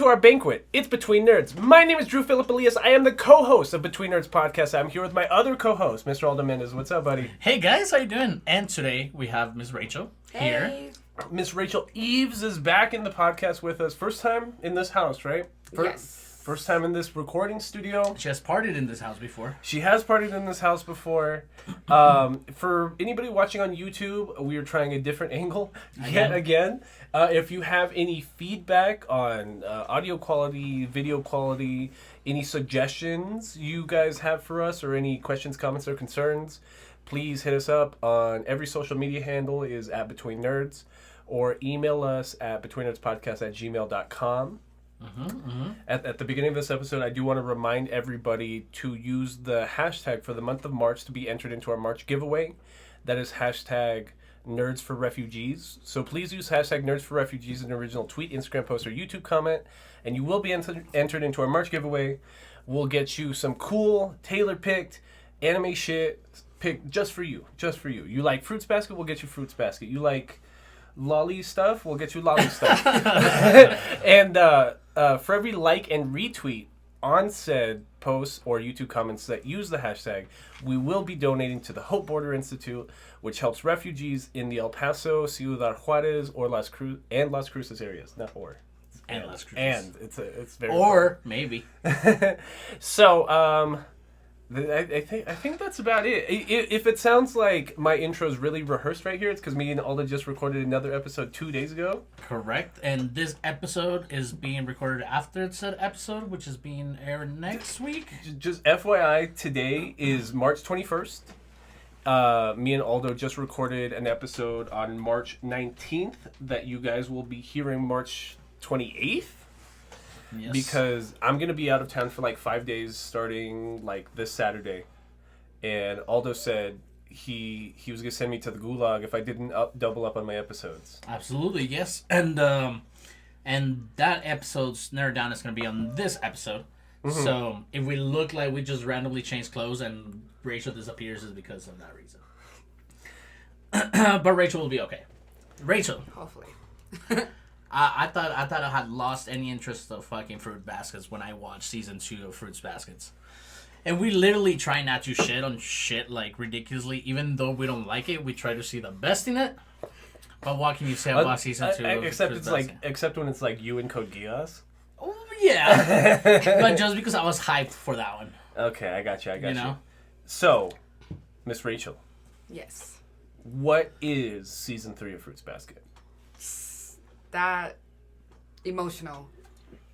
our banquet. It's Between Nerds. My name is Drew Philip Elias. I am the co-host of Between Nerds podcast. I'm here with my other co-host, Mr. Aldo Mendez. What's up, buddy? Hey guys, how you doing? And today we have Miss Rachel here. Miss Rachel Yves is back in the podcast with us. First time in this house, right? Yes. First time in this recording studio. She has partied in this house before. She has partied in this house before. For anybody watching on YouTube, we are trying a different angle yet again. If you have any feedback on audio quality, video quality, any suggestions you guys have for us, or any questions, comments, or concerns, please hit us up on every social media handle is at Between Nerds, or email us at betweennerdspodcast@gmail.com. At the beginning of this episode, I do want to remind everybody to use the hashtag for the month of March to be entered into our March giveaway. That is hashtag Nerds for Refugees. So please use hashtag Nerds for Refugees in an original tweet, Instagram post, or YouTube comment, and you will be entered into our March giveaway. We'll get you some cool, tailor-picked anime shit picked just for you. Just for you. You like Fruits Basket? We'll get you Fruits Basket. You like lolly stuff? We'll get you lolly stuff. And for every like and retweet on said posts or YouTube comments that use the hashtag, we will be donating to the Hope Border Institute, which helps refugees in the El Paso, Ciudad Juarez, or Las Cruces areas. Not or. And Las Cruces. And it's very or fun. Maybe. So, I think that's about it. If it sounds like my intro is really rehearsed right here, it's because me and Alda just recorded another episode 2 days ago. Correct. And this episode is being recorded after said episode, which is being aired next week. Just FYI, today is March 21st. Me and Aldo just recorded an episode on March 19th that you guys will be hearing March 28th. Yes. Because I'm going to be out of town for like 5 days starting like this Saturday. And Aldo said he was going to send me to the gulag if I didn't double up on my episodes. Absolutely, yes. And that episode's narrowed down is going to be on this episode. Mm-hmm. So if we look like we just randomly changed clothes and Rachel disappears, is because of that reason. But Rachel will be okay. Rachel. Hopefully. I thought I had lost any interest of fucking Fruit Baskets when I watched season 2 of Fruits Baskets. And we literally try not to shit on shit like ridiculously, even though we don't like it. We try to see the best in it. But what can you say about season 2? Except when it's like you and Code Geass. Oh yeah, but just because I was hyped for that one. Okay, I got you. So, Miss Rachel. Yes. What is season 3 of Fruits Basket? That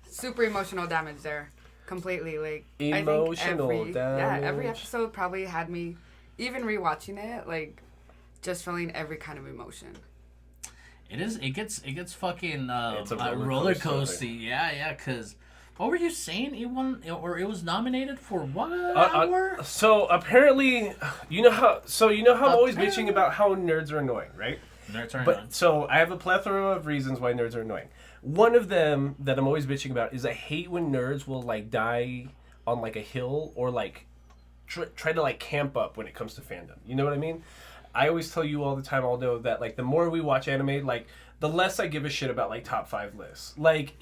super emotional damage there, completely. Like emotional I think damage. Every episode probably had me, even rewatching it, like just feeling every kind of emotion. It is. It gets fucking it's a roller coaster. Yeah. Cause what were you saying? It won, or it was nominated for what award? So apparently, you know how I'm always bitching about how nerds are annoying, right? So I have a plethora of reasons why nerds are annoying. One of them that I'm always bitching about is I hate when nerds will like die on like a hill or like try to like camp up when it comes to fandom. You know what I mean? I always tell you all the time, Aldo, that like the more we watch anime, like the less I give a shit about like top 5 lists. Like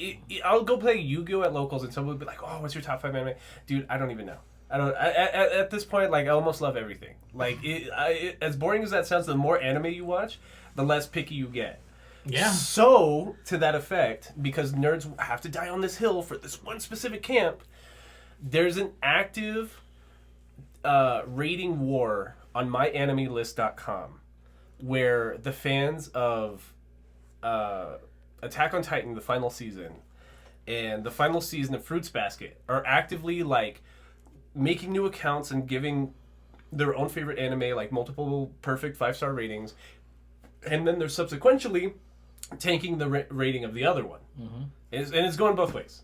I'll go play Yu-Gi-Oh at locals and someone will be like, "Oh, what's your top 5 anime?" Dude, I don't even know. At this point, like I almost love everything. Like as boring as that sounds, the more anime you watch, the less picky you get. Yeah. So, to that effect, because nerds have to die on this hill for this one specific camp, there's an active rating war on myanimilist.com where the fans of Attack on Titan, the final season, and the final season of Fruits Basket are actively, like, making new accounts and giving their own favorite anime, like, multiple perfect 5-star ratings. And then they're subsequently tanking the rating of the other one. Mm-hmm. And it's going both ways.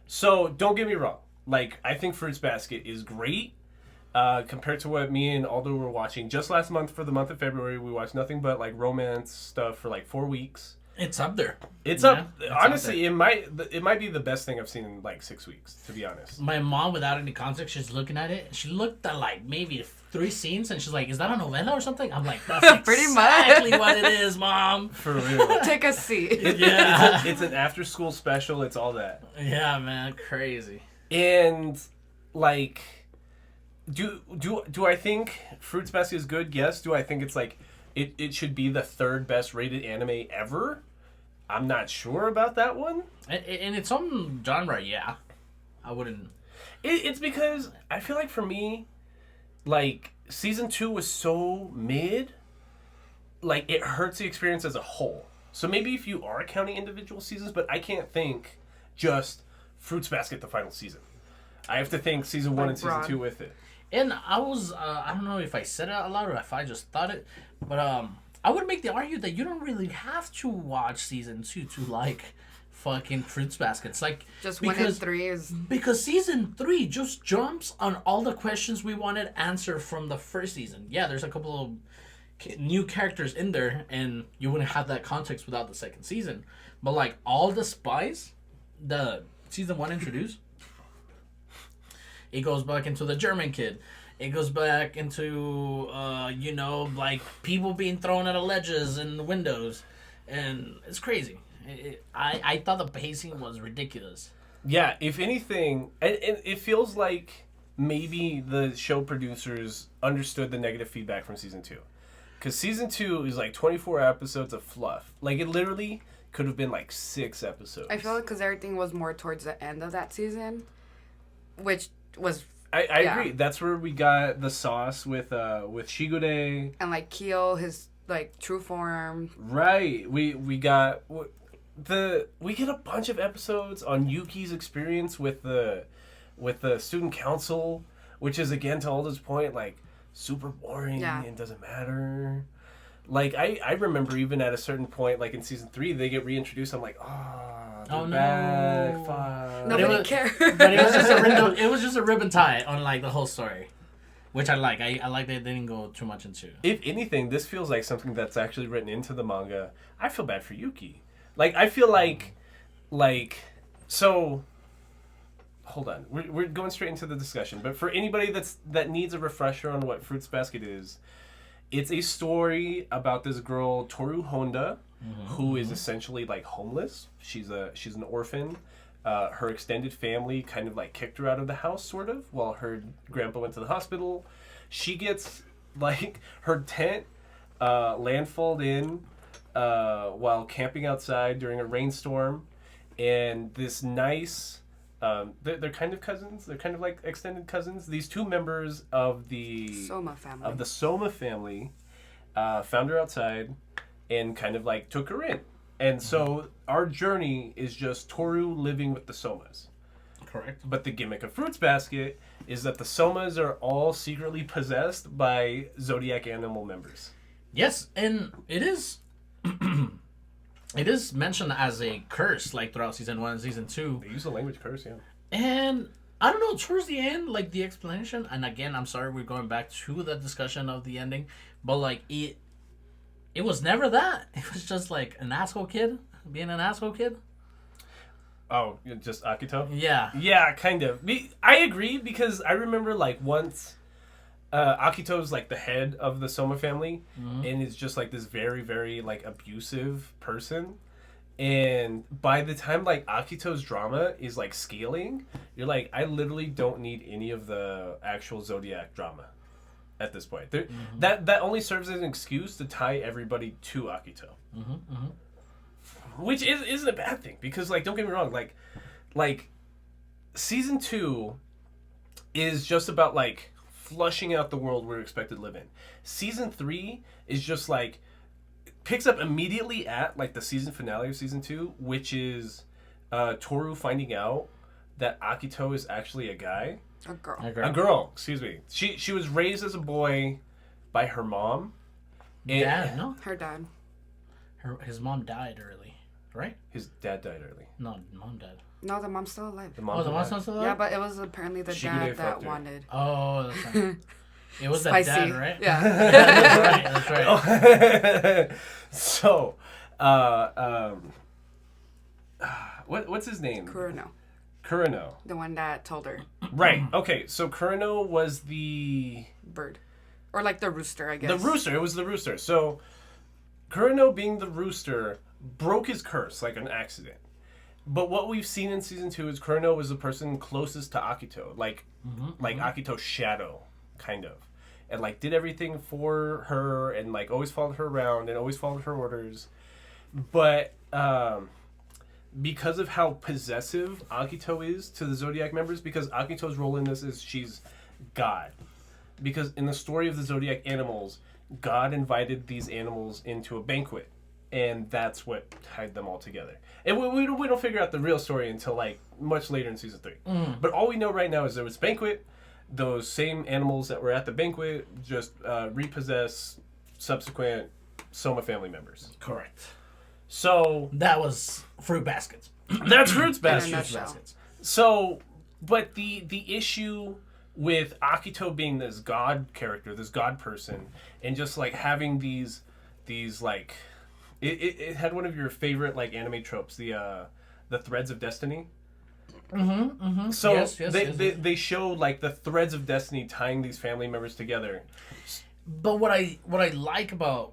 So, don't get me wrong. Like, I think Fruits Basket is great compared to what me and Aldo were watching. Just last month, for the month of February, we watched nothing but, like, romance stuff for, like, 4 weeks. It's up there. It's up. Honestly, it might be the best thing I've seen in like 6 weeks, to be honest. My mom, without any context, she's looking at it. She looked at like maybe 3 scenes, and she's like, "Is that a novela or something?" I'm like, "That's Pretty exactly much what it is, Mom." For real. Take a seat. It's an after-school special. It's all that. Yeah, man, crazy. And like, do I think Fruits Basket is good? Yes. Do I think it's like it should be the 3rd best rated anime ever? I'm not sure about that one. In its own genre, yeah. I wouldn't... It's because I feel like for me, like, season 2 was so mid, like, it hurts the experience as a whole. So maybe if you are counting individual seasons, but I can't think just Fruits Basket the final season. I have to think season 1 and season 2 with it. And I was, I don't know if I said it out loud or if I just thought it, but I would make the argument that you don't really have to watch season 2 to like fucking Fruits Baskets. Like, just 1 and 3 is... Because season 3 just jumps on all the questions we wanted answered from the first season. Yeah, there's a couple of new characters in there, and you wouldn't have that context without the second season. But like, all the spies the season 1 introduced, it goes back into the German kid. It goes back into, like people being thrown out of ledges and windows. And it's crazy. I thought the pacing was ridiculous. Yeah, if anything, and it feels like maybe the show producers understood the negative feedback from season 2. Because season 2 is like 24 episodes of fluff. Like, it literally could have been like 6 episodes. I feel like because everything was more towards the end of that season, which was... I agree. That's where we got the sauce with Shigure. And like Kyo, his like true form. Right. We get a bunch of episodes on Yuki's experience with the student council, which is, again, to Aldo's point, like, super boring and doesn't matter. Like, I remember even at a certain point, like in season 3, they get reintroduced. I'm like, they're back. No. Fuck. Nobody cared. But it was just a ribbon tie on like the whole story, which I like. I like that they didn't go too much into. If anything, this feels like something that's actually written into the manga. I feel bad for Yuki. Like, I feel like so. Hold on, we're going straight into the discussion. But for anybody that needs a refresher on what Fruits Basket is, it's a story about this girl Toru Honda, who is essentially like homeless. She's an orphan. Her extended family kind of like kicked her out of the house, sort of, while her grandpa went to the hospital. She gets like her tent landfalled in while camping outside during a rainstorm, and this nice. They're kind of cousins. They're kind of like extended cousins. These 2 members of the Soma family found her outside and kind of like took her in. And so our journey is just Toru living with the Somas. Correct. But the gimmick of Fruits Basket is that the Somas are all secretly possessed by Zodiac animal members. Yes, and it is it is mentioned as a curse, like throughout season 1 and season 2. They use the language curse, yeah. And I don't know, towards the end, like the explanation, and again, I'm sorry we're going back to the discussion of the ending, but like it was never that. It was just like an asshole kid being an asshole kid. Oh, just Akito? Yeah. Yeah, kind of. I agree, because I remember like once Akito's like the head of the Soma family, and is just like this very, very like abusive person. And by the time like Akito's drama is like scaling, you're like, I literally don't need any of the actual Zodiac drama at this point. That only serves as an excuse to tie everybody to Akito. Which isn't a bad thing, because like, don't get me wrong, like season 2 is just about like flushing out the world we're expected to live in. Season 3 is just like picks up immediately at like the season finale of season 2, which is Toru finding out that Akito is actually a guy. A girl, excuse me. She was raised as a boy by her mom. Dad, no? Her dad. His mom died early, right? His dad died early. No, mom died. No, the mom's still alive. The mom's still alive? Yeah, but it was apparently the dad that wanted. Oh, that's right. It was Spicy. that dad, right? Yeah. That's right. So, What's his name? Kurano, Kurano. the one that told her Right. Okay. So Kurano was the bird, or like the rooster, I guess. the rooster. It was the rooster. So Kurano, being the rooster, broke his curse like an accident. But what we've seen in season 2 is Kurano was the person closest to Akito, like Akito's shadow, kind of, and like did everything for her and like always followed her around and always followed her orders. But because of how possessive Akito is to the Zodiac members, because Akito's role in this is she's God. Because in the story of the Zodiac animals, God invited these animals into a banquet. And that's what tied them all together. And we don't figure out the real story until like much later in season 3. But all we know right now is there was a banquet. Those same animals that were at the banquet just repossess subsequent Soma family members. Correct. So That was Fruit Baskets. that's Fruits In a Basket. nutshell. So, but the issue with Akito being this god character, this god person, and just like having these like, it had one of your favorite like anime tropes, the threads of destiny. So Yes. they show like the threads of destiny tying these family members together. But what I like about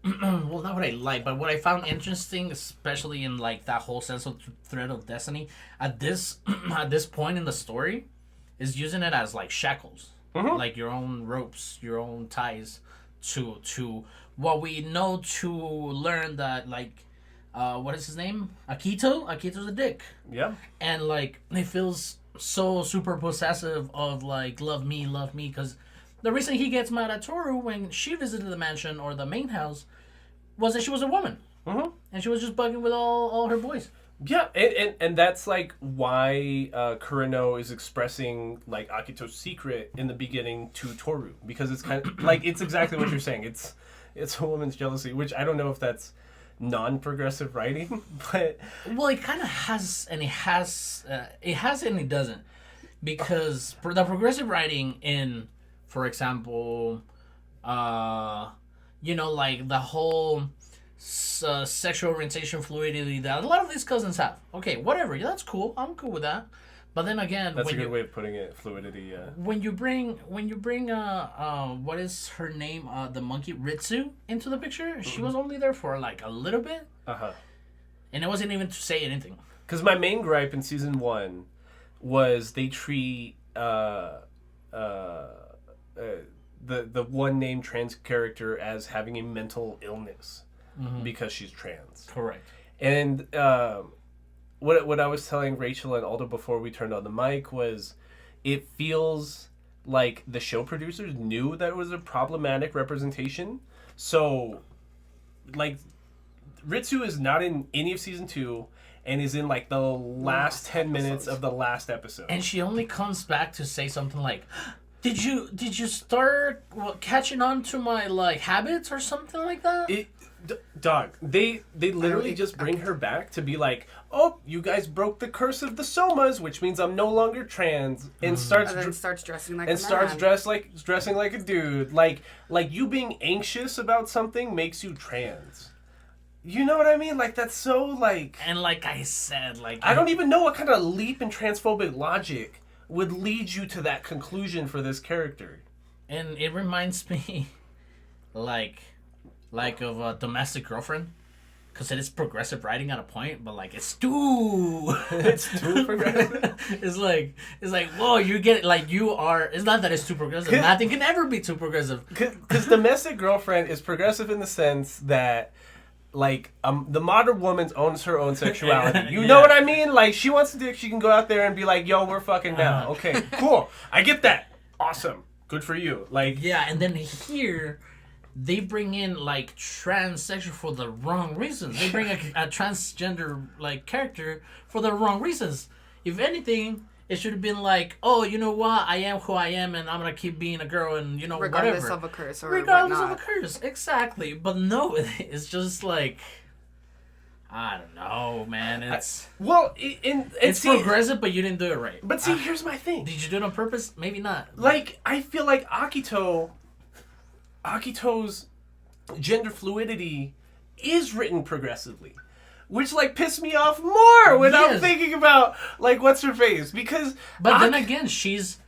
well, not what I like, but what I found interesting, especially in like that whole sense of thread of destiny, at this at this point in the story, is using it as like shackles, like your own ropes, your own ties, to what we know to learn that like, what is his name? Akito's a dick, Yeah. and like it feels so super possessive of like love me, because the reason he gets mad at Toru when she visited the mansion or the main house was that she was a woman. And she was just bugging with all her boys. Yeah, and that's like why Kurano is expressing like Akito's secret in the beginning to Toru, because it's kind of like it's exactly what you're saying. It's a woman's jealousy, which I don't know if that's non-progressive writing, but Well, it kind of has, and it has and it doesn't, because for the progressive writing in, for example, like the whole sexual orientation fluidity that a lot of these cousins have. Okay, whatever. Yeah, that's cool. I'm cool with that. But then again, that's a good way of putting it. Fluidity. when you bring what is her name, the monkey Ritsu into the picture, she was only there for like a little bit, and it wasn't even to say anything. Because my main gripe in season 1 was they treat the one named trans character as having a mental illness because she's trans. Correct. And what I was telling Rachel and Aldo before we turned on the mic was, it feels like the show producers knew that it was a problematic representation. So, like, Ritsu is not in any of season 2 and is in like the last 10 minutes of the last episode. And she only comes back to say something like, Did you start catching on to my like habits or something like that? Dog, they literally just bring her back to be like, oh, you guys broke the curse of the Somas, which means I'm no longer trans, and starts dressing like and a starts man. dressing like a dude. Like you being anxious about something makes you trans. You know what I mean? Like, that's so like. And like I said, like I don't even know what kind of leap in transphobic logic would lead you to that conclusion for this character. And it reminds me, like of a Domestic Girlfriend, because it is progressive writing at a point, but like it's too progressive. it's like whoa, you get it, like you are. It's not that it's too progressive. Nothing can ever be too progressive. Because Domestic Girlfriend is progressive in the sense that, like, the modern woman owns her own sexuality. You know what I mean? Like, she wants to dick, she can go out there and be like, yo, we're fucking now. Okay, cool. I get that. Awesome. Good for you. Like, yeah, and then here they bring in like transsexual for the wrong reasons. They bring a transgender like character for the wrong reasons. If anything, it should have been like, oh, you know what? I am who I am, and I'm gonna keep being a girl, and regardless whatever. of a curse or regardless whatnot. of a curse, exactly. But no, it's just like, I don't know, man. It's progressive, but you didn't do it right. But see, here's my thing. Did you do it on purpose? Maybe not. Like, I feel like Akito's gender fluidity is written progressively. Which, like, pissed me off more when I'm thinking about, like, what's her face. Because... But then again, she's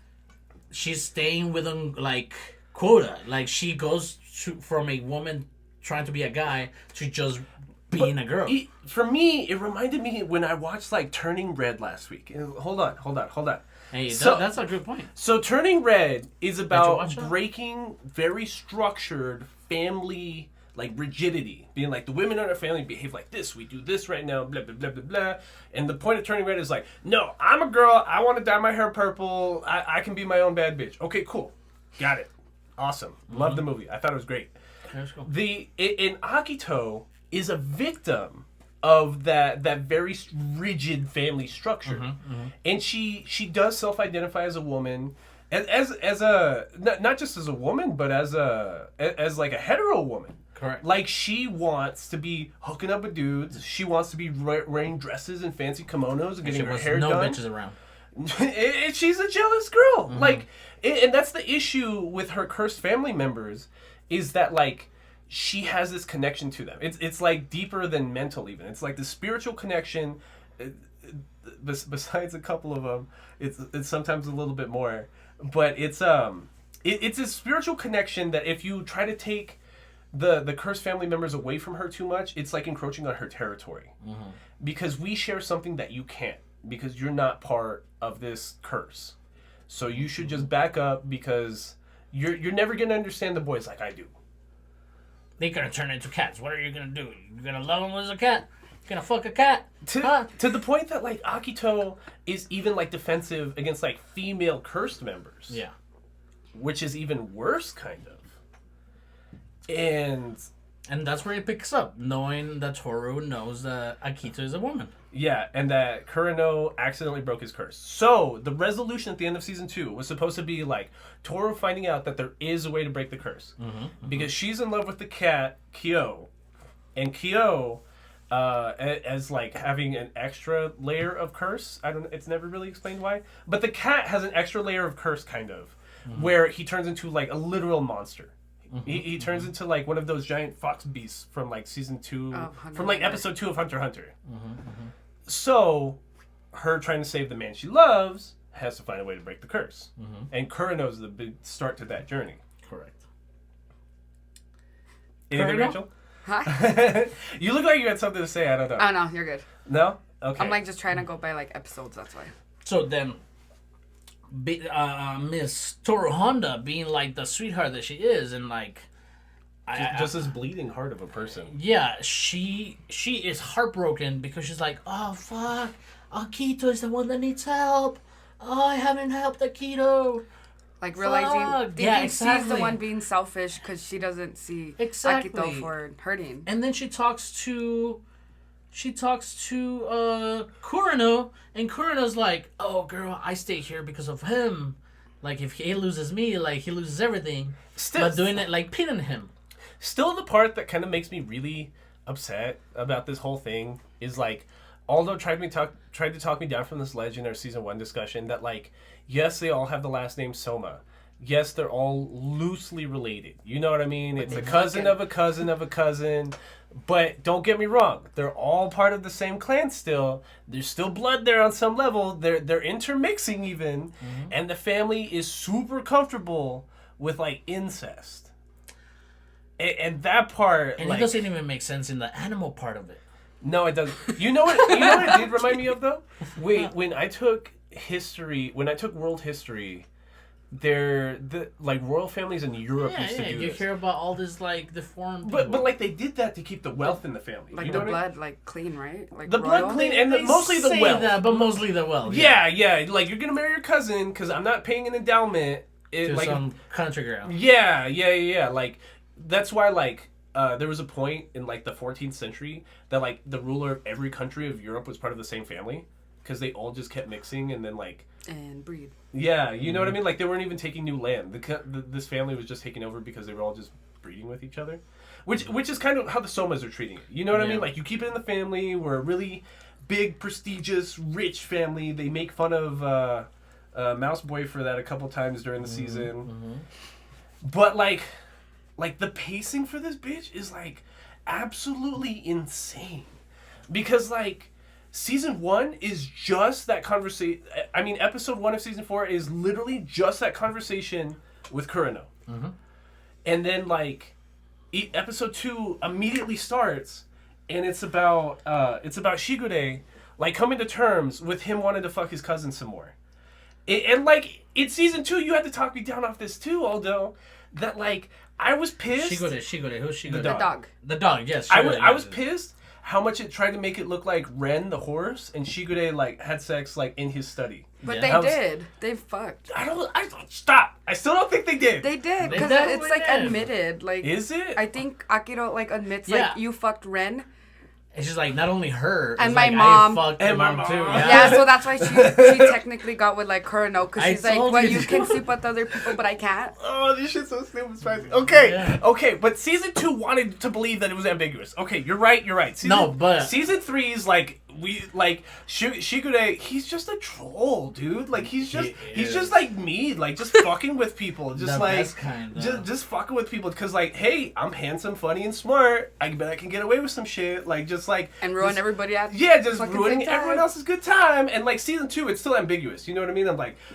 staying within, like, quota. Like, she goes from a woman trying to be a guy to just being a girl. For me, it reminded me when I watched, like, Turning Red last week. Hold on. Hey, that's a good point. So Turning Red is about breaking very structured family, like, rigidity. Being like, the women in our family behave like this. We do this right now, blah, blah, blah, blah, blah. And the point of Turning Red is like, no, I'm a girl. I want to dye my hair purple. I can be my own bad bitch. Okay, cool. Got it. Awesome. Love the movie. I thought it was great. That's cool. In Akito is a victim of that very rigid family structure, and she does self-identify as a woman, as a not just as a woman, but as like a hetero woman. Correct. Like, she wants to be hooking up with dudes. She wants to be wearing dresses and fancy kimonos and getting her hair done. No bitches around. And she's a jealous girl. Like, and that's the issue with her cursed family members, is that, like, she has this connection to them. It's like deeper than mental even. It's like the spiritual connection. Besides a couple of them, it's sometimes a little bit more. But it's a spiritual connection that if you try to take the cursed family members away from her too much, it's like encroaching on her territory. Because we share something that you can't, because you're not part of this curse. So you should just back up, because you're never going to understand the boys like I do. They're gonna turn into cats. What are you gonna do? You're gonna love them as a cat? You're gonna fuck a cat? To the point that, like, Akito is even, like, defensive against, like, female cursed members. Yeah. Which is even worse, kind of. And that's where it picks up, knowing that Toru knows that Akito is a woman. Yeah, and that Kurano accidentally broke his curse. So, the resolution at the end of Season 2 was supposed to be, like, Toru finding out that there is a way to break the curse. Because she's in love with the cat, Kyo. And Kyo, as, like, having an extra layer of curse. It's never really explained why. But the cat has an extra layer of curse, kind of. Where he turns into, like, a literal monster. He turns into, like, one of those giant fox beasts from, like, Season 2. From, like, Episode 2 of Hunter x Hunter. So, her trying to save the man she loves has to find a way to break the curse. And Kurano's the big start to that journey. Correct. Anything, Rachel? Hi. You look like you had something to say. I don't know. Oh, no, you're good. No? Okay. I'm, like, just trying to go by, like, episodes, that's why. So then, Miss Toru Honda being, like, the sweetheart that she is, and, like... Just this bleeding heart of a person. Yeah, she is heartbroken because she's like, oh, fuck, Akito is the one that needs help. Oh, I haven't helped Akito. Like, realizing she's the one being selfish because she doesn't see Akito for hurting. And then she talks to Kurano, and Kurano's like, oh, girl, I stay here because of him. Like, if he loses me, like, he loses everything. But doing it, like, pinning him. Still, the part that kind of makes me really upset about this whole thing is, like, Aldo tried to talk me down from this ledge in our Season 1 discussion that, like, yes, they all have the last name Soma. Yes, they're all loosely related. You know what I mean? It's a cousin of a cousin of a cousin. But don't get me wrong. They're all part of the same clan still. There's still blood there on some level. They're intermixing even. And the family is super comfortable with, like, incest. And that part, and like, it doesn't even make sense in the animal part of it. No, it doesn't. You know what it did remind me of, though? Wait, when I took world history, like, royal families in Europe used to do you this. hear about all this, like, the foreign people. But like, they did that to keep the wealth in the family. Like, you know the blood, like, clean, right? Like, the blood clean, and mostly the wealth. That, but mostly the wealth. Yeah. Like, you're gonna marry your cousin because I'm not paying an endowment. To like, some country girl. Yeah. Like, that's why, like, there was a point in, like, the 14th century that, like, the ruler of every country of Europe was part of the same family because they all just kept mixing and then, like... And breed. Yeah, you know what I mean? Like, they weren't even taking new land. This family was just taking over because they were all just breeding with each other. Which is kind of how the Somas are treating it. You know what I mean? Like, you keep it in the family. We're a really big, prestigious, rich family. They make fun of Mouse Boy for that a couple times during the season. But, like, the pacing for this bitch is, like, absolutely insane. Because, like, season 1 is just that conversation. I mean, episode 1 of season 4 is literally just that conversation with Kureno. Mm-hmm. And then, like, episode 2 immediately starts, and it's about Shigure, like, coming to terms with him wanting to fuck his cousin some more. And, like, in season 2, you had to talk me down off this, too, Aldo, that, like, I was pissed. Shigure. Who's Shigure? The dog. The dog, yes. I was pissed how much it tried to make it look like Ren, the horse, and Shigure, like, had sex, like, in his study. But they did. They fucked. Stop. I still don't think they did. They did, because it's, like, did. admitted. Like, is it? I think Akira, like, admits, like, you fucked Ren. It's just like not only her and my like, mom, I fucked and my my mom too. mom. Yeah, so that's why she technically got with like Kureno, because she's like, well, you can sleep with other people, but I can't. Oh, this shit's so stupid, spicy. Okay, but season 2 wanted to believe that it was ambiguous. Okay, you're right. Season 3 is like Shigure. He's just a troll, dude. Like he's just like me, like just fucking with people, just just fucking with people, because like, hey, I'm handsome, funny, and smart. I bet I can get away with some shit, like just like and ruin everybody at just ruining everyone else's good time. And like season 2, it's still ambiguous. You know what I mean?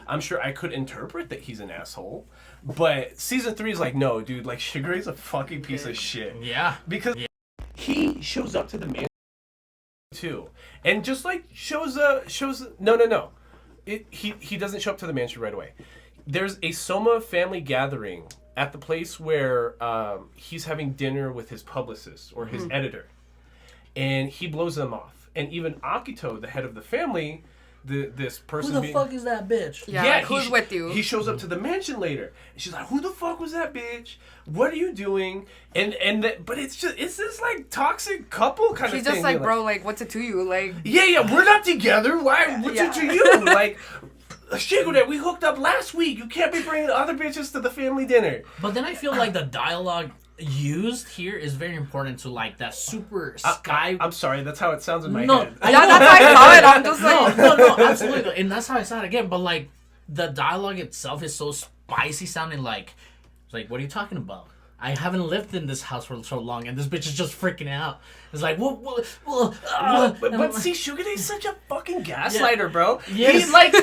I'm sure I could interpret that he's an asshole, but season 3 is like, no, dude. Like Shigure's a fucking piece of shit. Yeah, because he shows up to the mansion too, and just like shows no. He doesn't show up to the mansion right away. There's a Soma family gathering at the place where he's having dinner with his publicist or his editor, and he blows them off. And even Akito, the head of the family, this person. Who the fuck is that bitch? Yeah, like, who's with you? He shows up to the mansion later. And she's like, "Who the fuck was that bitch? What are you doing?" But it's this like toxic couple kind of thing. She's just like, bro, like, what's it to you? Like, yeah, we're not together. Why? What's it to you? Like, Shigure, we hooked up last week. You can't be bringing other bitches to the family dinner. But then I feel like the dialogue used here is very important to like that super sky. I'm sorry, that's how it sounds in my head. Yeah, that's how I saw it. I'm just like, no, absolutely, and that's how I saw it again. But like the dialogue itself is so spicy sounding. Like, what are you talking about? I haven't lived in this house for so long, and this bitch is just freaking out. It's like, but see, Shugade's such a fucking gaslighter, bro. Yes. He's like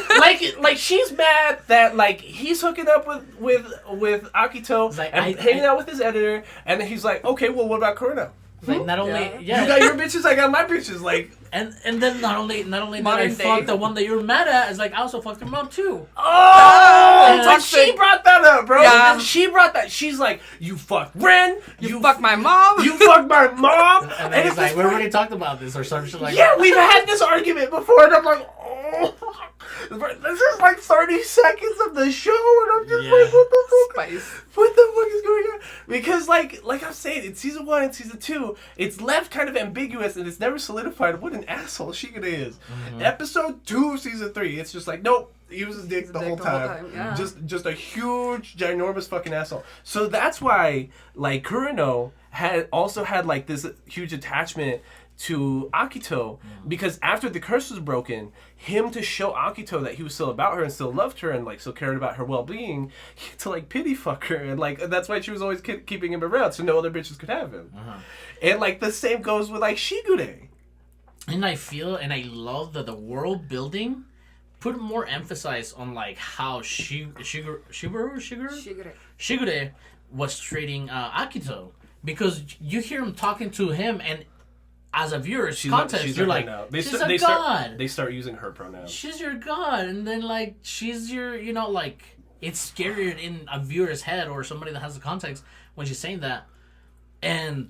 she's mad that like he's hooking up with Akito like, and hanging out with his editor, and then he's like, okay, well, what about Kureno? Like not only you got your bitches, I got my bitches, like. And then not only did I fuck the one that you were mad at, it's like I also fucked her mom too. But she brought that up, bro. Yeah. She brought that. She's like, you fucked Ren. You fucked my mom. You fucked my mom. And it's like, we already talked about this or some shit like that. Yeah, we've had this argument before, and I'm like, oh. This is like 30 seconds of the show, and I'm just like, what the fuck? What the fuck is going on? Because like I'm saying, in season 1 and season 2, it's left kind of ambiguous, and it's never solidified what an asshole Shigure is. Mm-hmm. Episode 2 of season 3, it's just like, nope, he was a dick the whole time. Yeah. Just a huge, ginormous fucking asshole. So that's why, like, Kureno also had like this huge attachment to Akito, because after the curse was broken, him to show Akito that he was still about her and still loved her and like still cared about her well-being, to like pity fuck her, and like that's why she was always keeping him around so no other bitches could have him. And like the same goes with like Shigure. And I feel and I love that the world building put more emphasis on like how Shigure was treating Akito, because you hear him talking to him, and as a viewer, context, you're like, she's a god. They start using her pronouns. She's your god, and then like she's your, like it's scarier in a viewer's head or somebody that has the context when she's saying that, and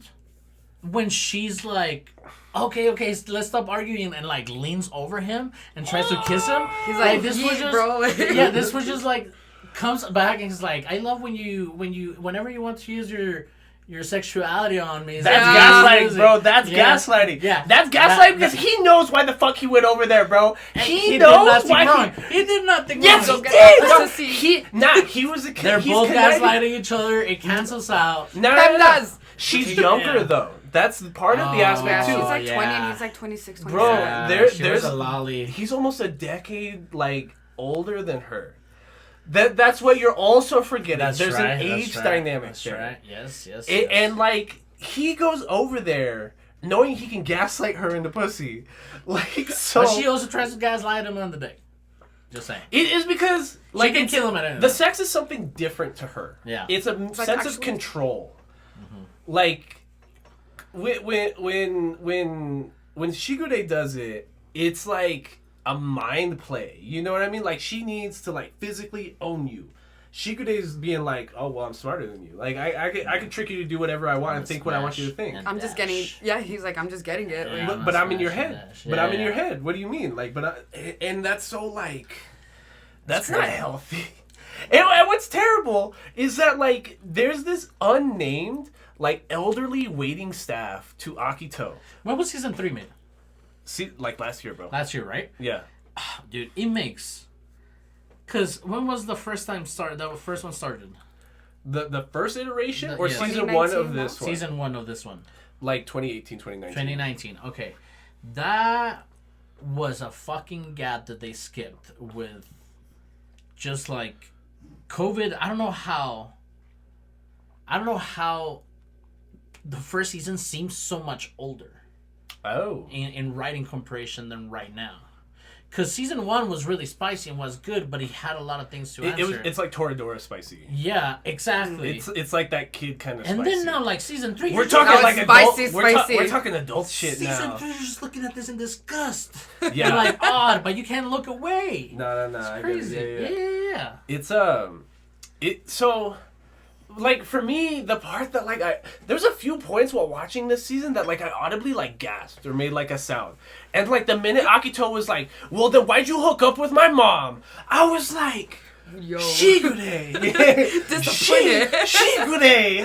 when she's like, okay, let's stop arguing, and like leans over him and tries to kiss him. He's like, this was just, bro. This was just like comes back and he's like, I love whenever you want to use your sexuality on me. That's gaslighting, bro. That's gaslighting. Yeah. That's gaslighting because he knows why the fuck he went over there, bro. He knows why he did nothing wrong. Yes, he did. He was a kid. They're both gaslighting each other. It cancels out. No. She's younger, though. That's part of the aspect, too. She's like 20 and he's like 26, 27. Bro, there's a lolly. He's almost a decade, like, older than her. That's what you're also forgetting. There's an age dynamic there. Right. Yes. And like he goes over there knowing he can gaslight her into pussy. Like, so. But she also tries to gaslight him on the dick. Just saying. It is because, like, she can kill him at any the sex is something different to her. Yeah. It's a sense of control. Mm-hmm. Like, when Shigure does it, it's like a mind play. You know what I mean? Like, she needs to, like, physically own you. Shigure's being like, oh, well, I'm smarter than you. Like, I could trick you to do whatever I want and think what I want you to think. I'm just getting... Yeah, he's like, I'm just getting it. Yeah, but I'm in your head. But I'm in your head. What do you mean? Like, and that's so, like... That's not healthy. And what's terrible is that, like, there's this unnamed, like, elderly waiting staff to Akito. When was season 3 made? See, like, last year, bro. Last year, right? Yeah. Dude, it makes... Because when was the first one started? The first iteration or season 1 of this one? Season 1 of this one. Like 2018, 2019. 2019, okay. That was a fucking gap that they skipped with just like COVID. I don't know how the first season seems so much older. Oh. In writing comparison than right now. Because season 1 was really spicy and was good, but he had a lot of things to answer. It's like Toradora spicy. Yeah, exactly. It's like that kid kind of spicy. And then now, like, season 3... We're talking like spicy, adult... We're talking adult shit now. Season 3, you're just looking at this in disgust. Yeah. You're like, odd, but you can't look away. No. It's crazy. Yeah. It's, so... Like, for me, the part that, like, there's a few points while watching this season that, like, I audibly, like, gasped or made, like, a sound. And, like, the minute Akito was like, well, then why'd you hook up with my mom? I was like, yo. Shigure. Disappointed. Shigure.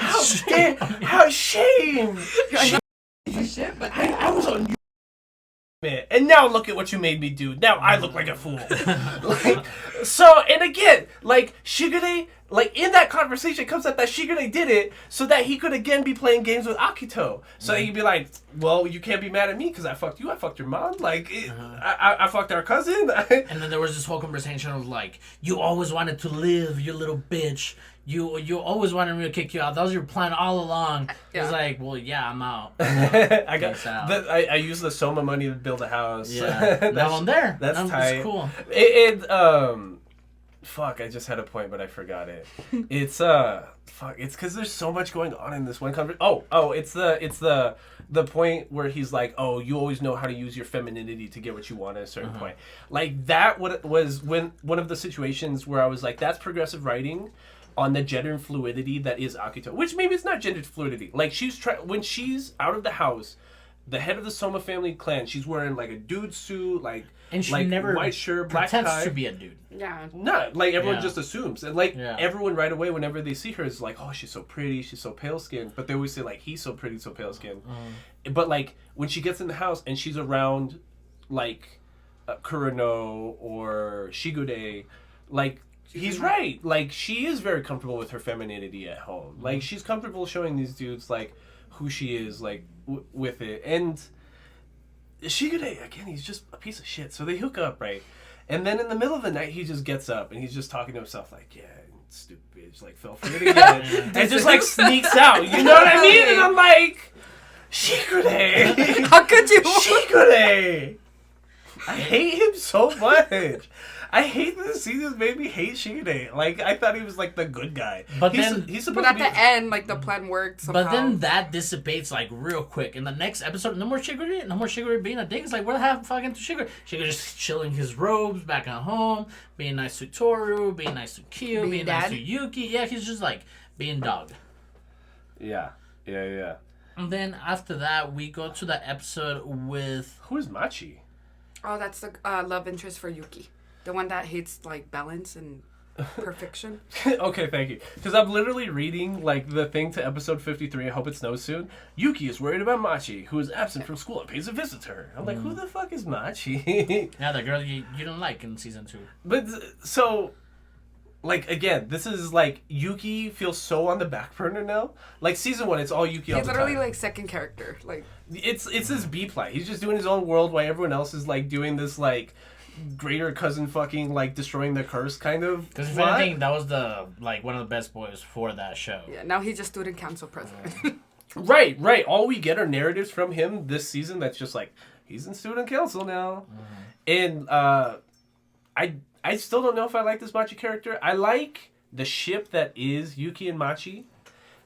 How shame. Shit, but I was on you. And now look at what you made me do. Now I look like a fool. Like, so, and again, like, Shigure, like, in that conversation, it comes out that Shigure did it so that he could again be playing games with Akito. So he'd be like, well, you can't be mad at me because I fucked you. I fucked your mom. Like, I fucked our cousin. And then there was this whole conversation of, like, you always wanted to live, you little bitch. You always wanted me to kick you out. That was your plan all along. Yeah. It's like, well, yeah, I'm out. I used the Soma money to build a house. Yeah, now I'm there. That's tight. It's cool. Fuck, I just had a point, but I forgot it. It's it's because there's so much going on in this one conversation. It's the point where he's like, oh, you always know how to use your femininity to get what you want at a certain point. Like, that was when one of the situations where I was like, that's progressive writing on the gender fluidity that is Akito, which maybe it's not gender fluidity. Like, when she's out of the house, the head of the Soma family clan, she's wearing like a dude suit, like, and she like never white shirt, black tie. Pretends to be a dude. Yeah. No, like, everyone just assumes, and like everyone right away whenever they see her is like, oh, she's so pretty, she's so pale skinned. But they always say like, he's so pretty, so pale skinned. But like when she gets in the house and she's around like Kurano or Shigure, like. He's right. Like, she is very comfortable with her femininity at home. Like, she's comfortable showing these dudes, like, who she is, like, with it. And Shigure, again, he's just a piece of shit. So they hook up, right? And then in the middle of the night, he just gets up and he's just talking to himself, like, yeah, stupid bitch, like, fell for it again. And just, like, sneaks out. You know what I mean? And I'm like, Shigure! How could you? Shigure! I hate him so much. I hate this season made me hate Shigure. Like, I thought he was like the good guy. But he's supposed but at the end, like, the plan worked somehow. But then that dissipates like real quick. In the next episode, no more Shigure being a dick. It's like, what happened fucking to Shigure? Shigure just chilling his robes back at home, being nice to Toru, being nice to Kyo, being nice to Yuki. Yeah, he's just like being dog. Yeah. And then after that, we go to the episode with... Who is Machi? Oh, that's the love interest for Yuki. The one that hates, like, balance and perfection. Okay, thank you. Because I'm literally reading, like, the thing to episode 53, I hope it snows soon. Yuki is worried about Machi, who is absent from school and pays a visit to her. I'm like, who the fuck is Machi? Yeah, the girl you don't like in season 2. But, so... Like, again, this is, like, Yuki feels so on the back burner now. Like, season 1, it's all Yuki all the time. He's literally, like, second character. Like, It's his B-plot. He's just doing his own world while everyone else is, like, doing this, like, greater cousin fucking, like, destroying the curse kind of Because if anything, that was the, like, one of the best boys for that show. Yeah, now he's just student council president. Right, right. All we get are narratives from him this season that's just like, he's in student council now. And I still don't know if I like this Machi character. I like the ship that is Yuki and Machi.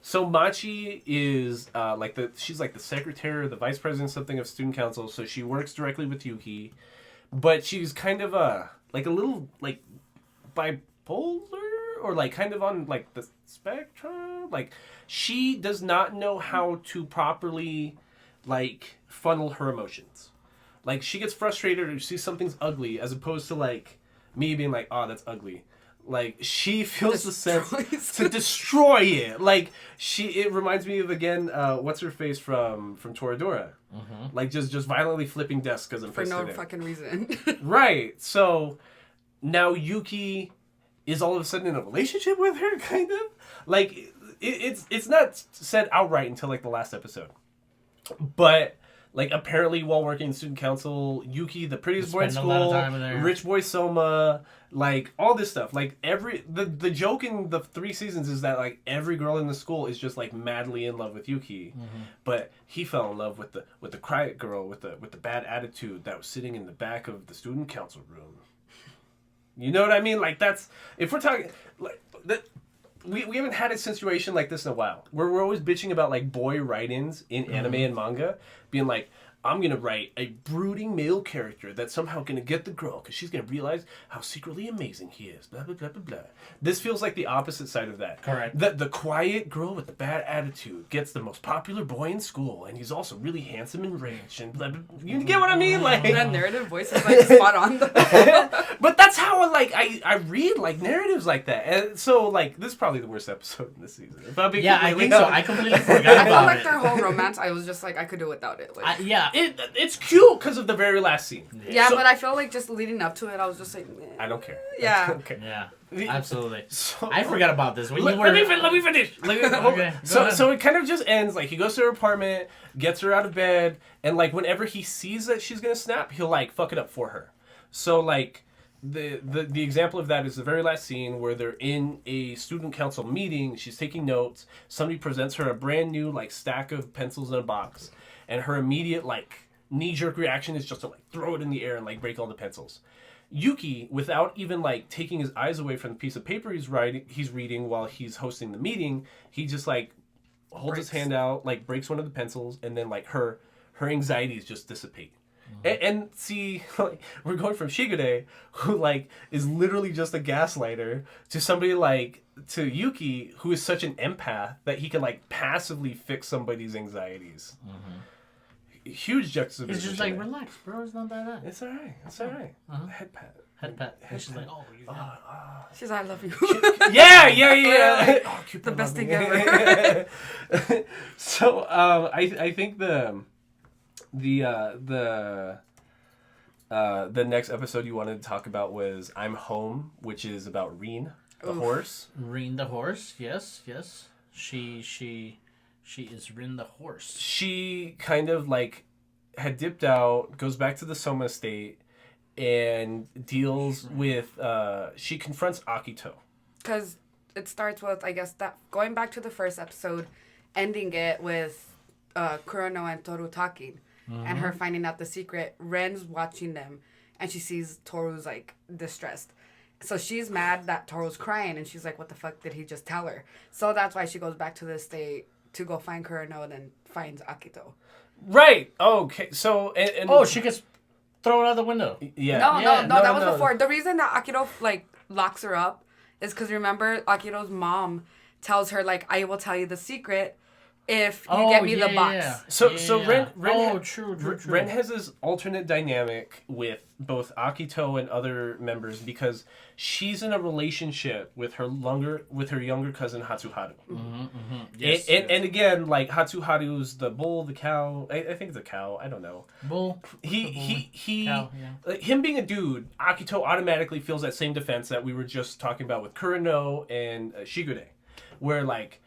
So Machi is she's like the secretary or the vice president something of student council, so she works directly with Yuki. But she's kind of like a little like bipolar or like kind of on like the spectrum. Like she does not know how to properly like funnel her emotions. Like she gets frustrated or she sees something's ugly as opposed to like me being like, oh, that's ugly. Like she feels the sense to destroy it. Like it reminds me of again, what's her face from Toradora, like just violently flipping desks because I'm for no fucking reason. Right. So now Yuki is all of a sudden in a relationship with her, kind of like it's not said outright until like the last episode, but. Like, apparently, while working in student council, Yuki, the prettiest boy in school, rich boy Soma, like, all this stuff. Like, the joke in the 3 seasons is that, like, every girl in the school is just, like, madly in love with Yuki. But he fell in love with the quiet girl with the bad attitude that was sitting in the back of the student council room. You know what I mean? Like, that's... If we're talking... like that. We haven't had a situation like this in a while. Where we're always bitching about like boy write-ins in anime and manga, being like, I'm gonna write a brooding male character that's somehow gonna get the girl because she's gonna realize how secretly amazing he is. Blah blah blah blah blah. This feels like the opposite side of that. Correct. The quiet girl with the bad attitude gets the most popular boy in school, and he's also really handsome and rich and blah blah. You get what I mean? Like that narrative voice is like spot on. But that's how I read like narratives like that, and so like this is probably the worst episode in this season. If I'm being I think so. I completely forgot about it. I felt like their whole romance. I was just like I could do without it. Like, it's cute because of the very last scene. Yeah, so, but I feel like just leading up to it, I was just like, I don't care. Yeah. Okay. Yeah. Absolutely. So, I forgot about this. Let me finish. Okay, so it kind of just ends like he goes to her apartment, gets her out of bed, and like whenever he sees that she's gonna snap, he'll like fuck it up for her. So like the example of that is the very last scene where they're in a student council meeting. She's taking notes. Somebody presents her a brand new like stack of pencils in a box, and her immediate like knee-jerk reaction is just to like throw it in the air and like break all the pencils. Yuki, without even like taking his eyes away from the piece of paper he's reading while he's hosting the meeting, he just like holds his hand out, like breaks one of the pencils, and then like her anxieties just dissipate. And see, like, we're going from Shigure, who like is literally just a gaslighter, to somebody like to Yuki, who is such an empath that he can like passively fix somebody's anxieties. Huge juxtaposition. It's just like, relax, bro. It's not that bad. It's all right. It's all right. Head pat. And she's like, she's like, I love you. Yeah. Oh, the best thing ever. So I think the next episode you wanted to talk about was I'm Home, which is about Reen, the horse. Reen the horse. Yes. She is Rin the horse. She kind of like had dipped out, goes back to the Soma estate, and deals with. She confronts Akito. Because it starts with, I guess, that going back to the first episode, ending it with Kurono and Toru talking, and her finding out the secret. Ren's watching them, and she sees Toru's like distressed. So she's mad that Toru's crying, and she's like, "What the fuck did he just tell her?" So that's why she goes back to the estate to go find Kurono and then finds Akito. Right. Okay. So and she gets thrown out the window. Yeah. No, that was before. The reason that Akito like locks her up is because remember Akito's mom tells her like, "I will tell you the secret if you get me the box." So Ren true. Ren has this alternate dynamic with both Akito and other members because she's in a relationship with her younger cousin Hatsuharu. Yes, and again, like Hatsuharu's the bull, the cow. I think it's a cow. I don't know. Bull. Cow, like, him being a dude, Akito automatically feels that same defense that we were just talking about with Kurono and Shigure, where like.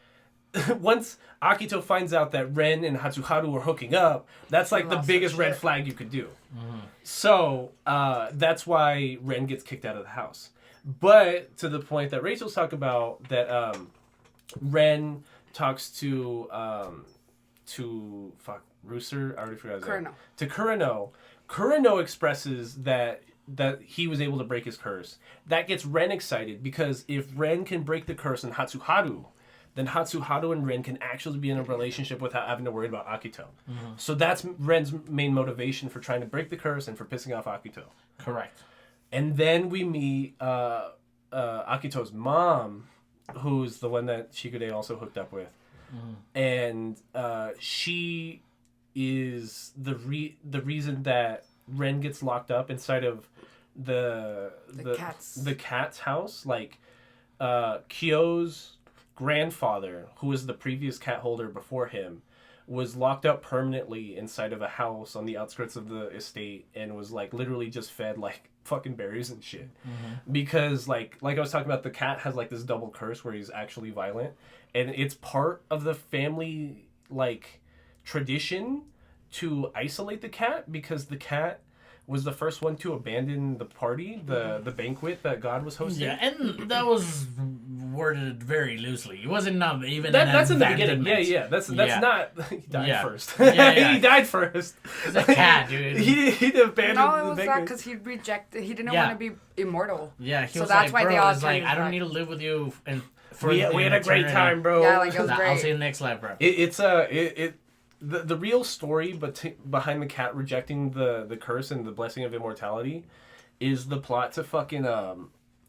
Once Akito finds out that Ren and Hatsuharu are hooking up, that's like the biggest red flag you could do. So that's why Ren gets kicked out of the house. But to the point that Rachel's talking about, that Ren talks to Rooster. I already forgot his name. Kureno. To Kureno. Kureno expresses that he was able to break his curse. That gets Ren excited because if Ren can break the curse in Hatsuharu, then Hatsuharu and Ren can actually be in a relationship without having to worry about Akito. Mm-hmm. So that's Ren's main motivation for trying to break the curse and for pissing off Akito. Correct. And then we meet Akito's mom, who's the one that Shikude also hooked up with. Mm-hmm. And she is the reason that Ren gets locked up inside of the cat's house. Like, Kyo's grandfather, who was the previous cat holder before him, was locked up permanently inside of a house on the outskirts of the estate and was like literally just fed like fucking berries and shit. Mm-hmm. Because like I was talking about, the cat has like this double curse where he's actually violent, and it's part of the family like tradition to isolate the cat because the cat was the first one to abandon the party, the banquet that God was hosting. Yeah, and that was worded very loosely. It wasn't even that's in the beginning. Yeah. That's not. He died first. Yeah. He died first. He's a cat, dude. he abandoned no, it the was banquet. that because he rejected. He didn't want to be immortal. Yeah, so that's why bro, they all like, I don't need to live with you. And we had a great time, bro. Yeah, like it was great. I'll see you next life, bro. The real story behind the cat rejecting the curse and the blessing of immortality is the plot to fucking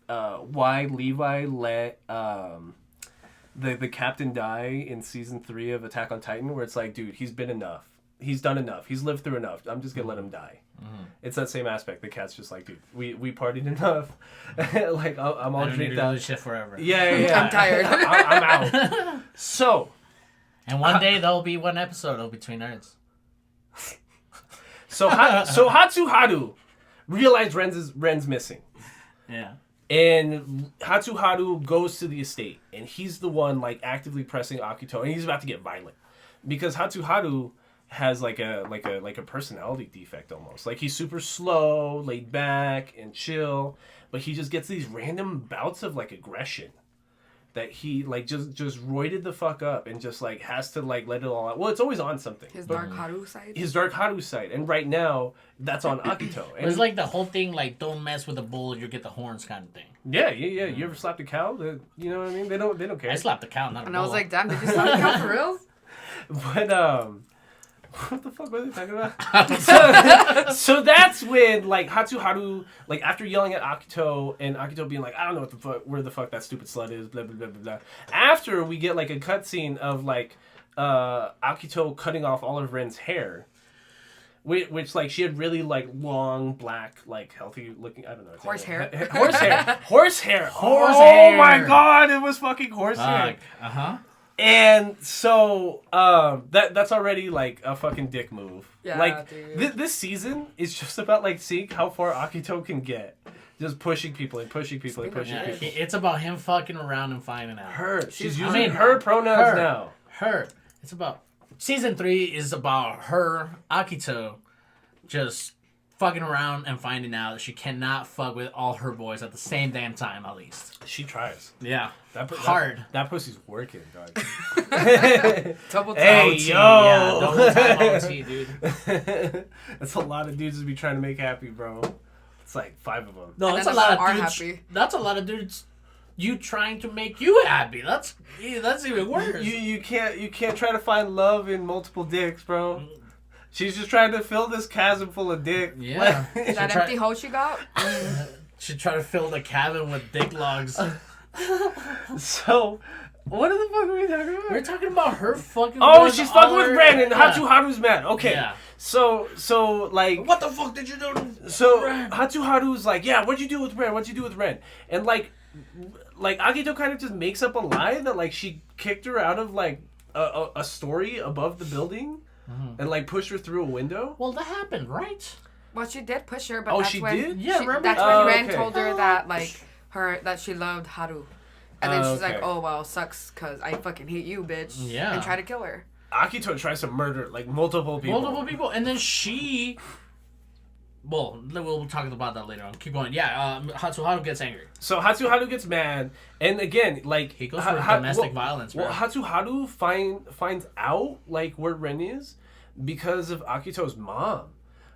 why Levi let the captain die in season 3 of Attack on Titan, where it's like, dude, he's been enough. He's done enough. He's lived through enough. I'm just gonna let him die. Mm-hmm. It's that same aspect. The cat's just like, dude, we partied enough. Like I'm all drinked out. This shit forever. Yeah. I'm tired. I'm out. So. And one day there'll be one episode of Between Earths. So Hatsuharu realized Ren's missing. Yeah. And Hatsuharu goes to the estate, and he's the one like actively pressing Akito, and he's about to get violent because Hatsuharu has like a personality defect almost. Like he's super slow, laid back, and chill, but he just gets these random bouts of like aggression that he like just roided the fuck up and just like has to like let it all out. Well, it's always on something. His dark Haru side. His dark Haru side, and right now that's on Akito. And it's like the whole thing, like don't mess with the bull, you get the horns kind of thing. Yeah. You ever slapped a cow? You know what I mean? They don't care. I slapped a cow, not a bull. And I was like, damn, did you slap a cow for real? But what the fuck was I talking about? so that's when like Hatsuharu, like after yelling at Akito and Akito being like, I don't know where the fuck that stupid slut is, blah blah blah blah blah. After we get like a cutscene of like Akito cutting off all of Ren's hair, which like she had really like long black like healthy looking, I don't know, horsehair. Horsehair. Oh my god, it was fucking horsehair. And so that's already like a fucking dick move. Yeah, like dude. This season is just about like seeing how far Akito can get, just pushing people and pushing people and pushing people. It's about him fucking around and finding out. Her. She's using her pronouns now. Her. It's about season 3 is about her, Akito, just fucking around and finding out that she cannot fuck with all her boys at the same damn time, at least. She tries. Yeah. Hard. That pussy's working, dog. Double time. Hey, yo. Yeah, double time OT, dude. That's a lot of dudes to be trying to make happy, bro. It's like 5 of them. No, that's a lot of dudes. Happy. That's a lot of dudes. You trying to make you happy. That's even worse. You can't try to find love in multiple dicks, bro. She's just trying to fill this chasm full of dick. Yeah. That empty hole she got? She tried to fill the cabin with dick logs. So, what the fuck are we talking about? We're talking about her fucking. Oh, she's fucking with Ren and Hatsuharu's mad. Okay. Yeah. So like. What the fuck did you do to So, Ren? Hatsuharu's like, yeah, what'd you do with Ren? And like Akito kind of just makes up a lie that like she kicked her out of like a story above the building. Mm-hmm. And like push her through a window? Well, that happened, right? Well, she did push her, but that's when did? Yeah, remember? That's when Ren told her that that she loved Haru, and then she's like, "Oh well, sucks, cause I fucking hate you, bitch." Yeah. And try to kill her. Akito tries to murder like multiple people, and then she Well, we'll talk about that later on. Keep going. Yeah, Hatsuharu gets angry. So Hatsuharu gets mad, and again, like He goes for domestic violence, bro. Well, Hatsuharu finds out like where Ren is because of Akito's mom.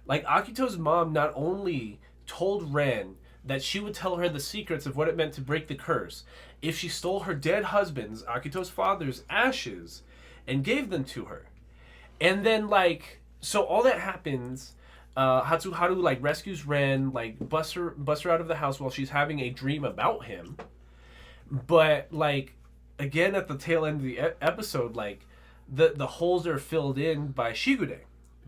Like Akito's mom not only told Ren that she would tell her the secrets of what it meant to break the curse if she stole her dead husband's, Akito's father's, ashes and gave them to her. And then like so all that happens. Hatsuharu like rescues Ren, like busts her out of the house while she's having a dream about him. But like again at the tail end of the episode, like the holes are filled in by Shigure,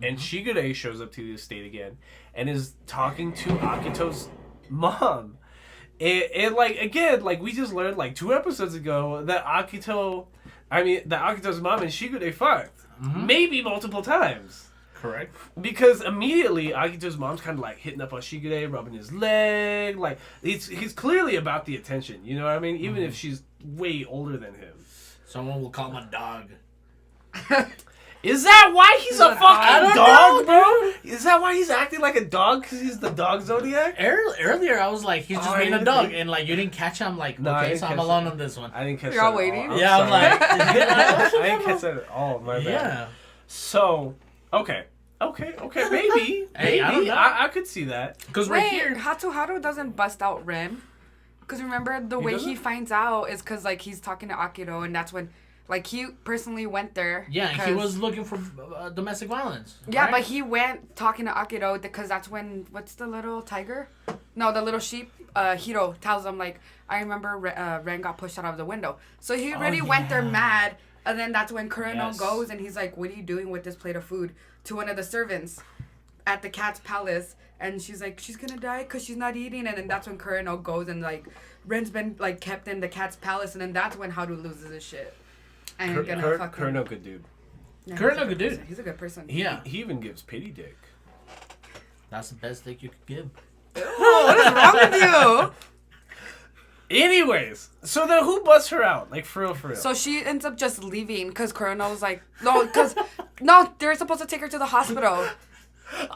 and Shigure shows up to the estate again and is talking to Akito's mom. And like again, like we just learned like 2 episodes ago that Akito's mom and Shigure fucked, maybe multiple times. Correct. Because immediately Akito's mom's kind of like hitting up on Shigure, rubbing his leg. Like he's clearly about the attention. You know what I mean? Even if she's way older than him. Someone will call him a dog. Is that why he's a fucking dog, bro? Is that why he's acting like a dog? Because he's the dog zodiac? Earlier, I was like, he's just being a dog, and like you didn't catch him. I'm like, No, okay, so I'm alone on this one. I didn't catch You're that all waiting? at all. Yeah, I'm like, I didn't catch that at all. My bad. yeah. So, okay, maybe. Hey, I don't know. I could see that. Because right Wait, here, Hatsuharu doesn't bust out Ren. Because remember, the way he doesn't? finds out is because, like, he's talking to Akito, and that's when, like, he personally went there. yeah, he was looking for domestic violence. Yeah, right? but he went talking to Akito because that's when, what's the little tiger? No, the little sheep. Hiro tells him, like, I remember Ren got pushed out of the window. So he already went there mad, and then that's when Kureno goes, and he's like, what are you doing with this plate of food? To one of the servants at the cat's palace. And she's like, she's gonna die because she's not eating. And then that's when Kureno goes and, like, Ren's been, like, kept in the cat's palace. And then that's when Haru loses his shit. And Kureno, good dude. Yeah, Kureno, good dude. He's a good person. Yeah, He even gives pity dick. that's the best thing you could give. What is wrong with you? Anyways, so then who busts her out? Like, for real. So she ends up just leaving because Kureno was like, no, they're supposed to take her to the hospital.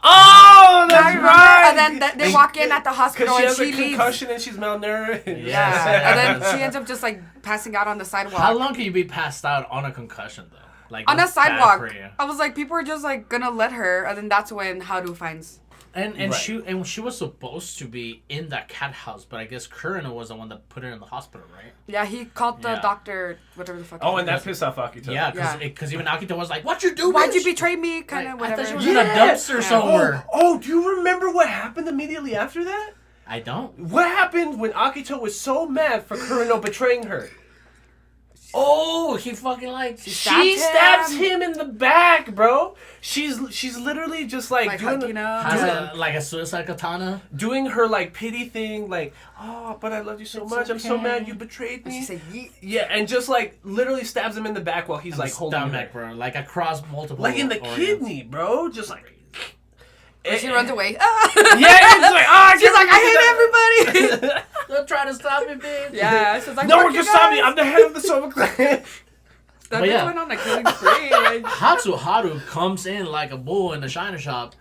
Oh, that's right. And then they walk in at the hospital Because she and has she a leaves. concussion and she's malnourished. Yeah, and then she ends up just like passing out on the sidewalk. How long can you be passed out on a concussion though? Like On a that's bad sidewalk. for you. I was like, people are just like gonna let her, and then that's when Haru finds. And Right. she was supposed to be in that cat house, but I guess Kureno was the one that put her in the hospital, right? Yeah, he called the Yeah. doctor, whatever the fuck. Oh, his and name that pissed off Akito. Yeah, because even Akito was like, "What you do? is. Why'd you bitch?" betray me? Kind of Like, whatever. I thought she was Yeah. in a dumpster somewhere. Oh, do you remember what happened immediately after that? I don't. What happened when Akito was so mad for Kureno betraying her? Oh, he fucking like She stabbed stabs him. him in the back, bro. She's literally just like, Like, doing, has like a suicide katana. doing her like pity thing, like, oh, but I loved you so It's much. I'm so okay. mad you betrayed And she me. said, yeet. Yeah, and just like literally stabs him in the back while he's like holding stomach, her. bro, like across multiple. Like in the organs. kidney, bro. Just like. And she runs away. Yeah, it's like, oh, She's like, I hate everybody. Don't try to stop me, bitch. Yeah, she's like, no fuck one you can stop me. guys. I'm the head of the Soma clan. That But bitch yeah. went on a killing spree. Like, Hatsuharu comes in like a bull in the shiner shop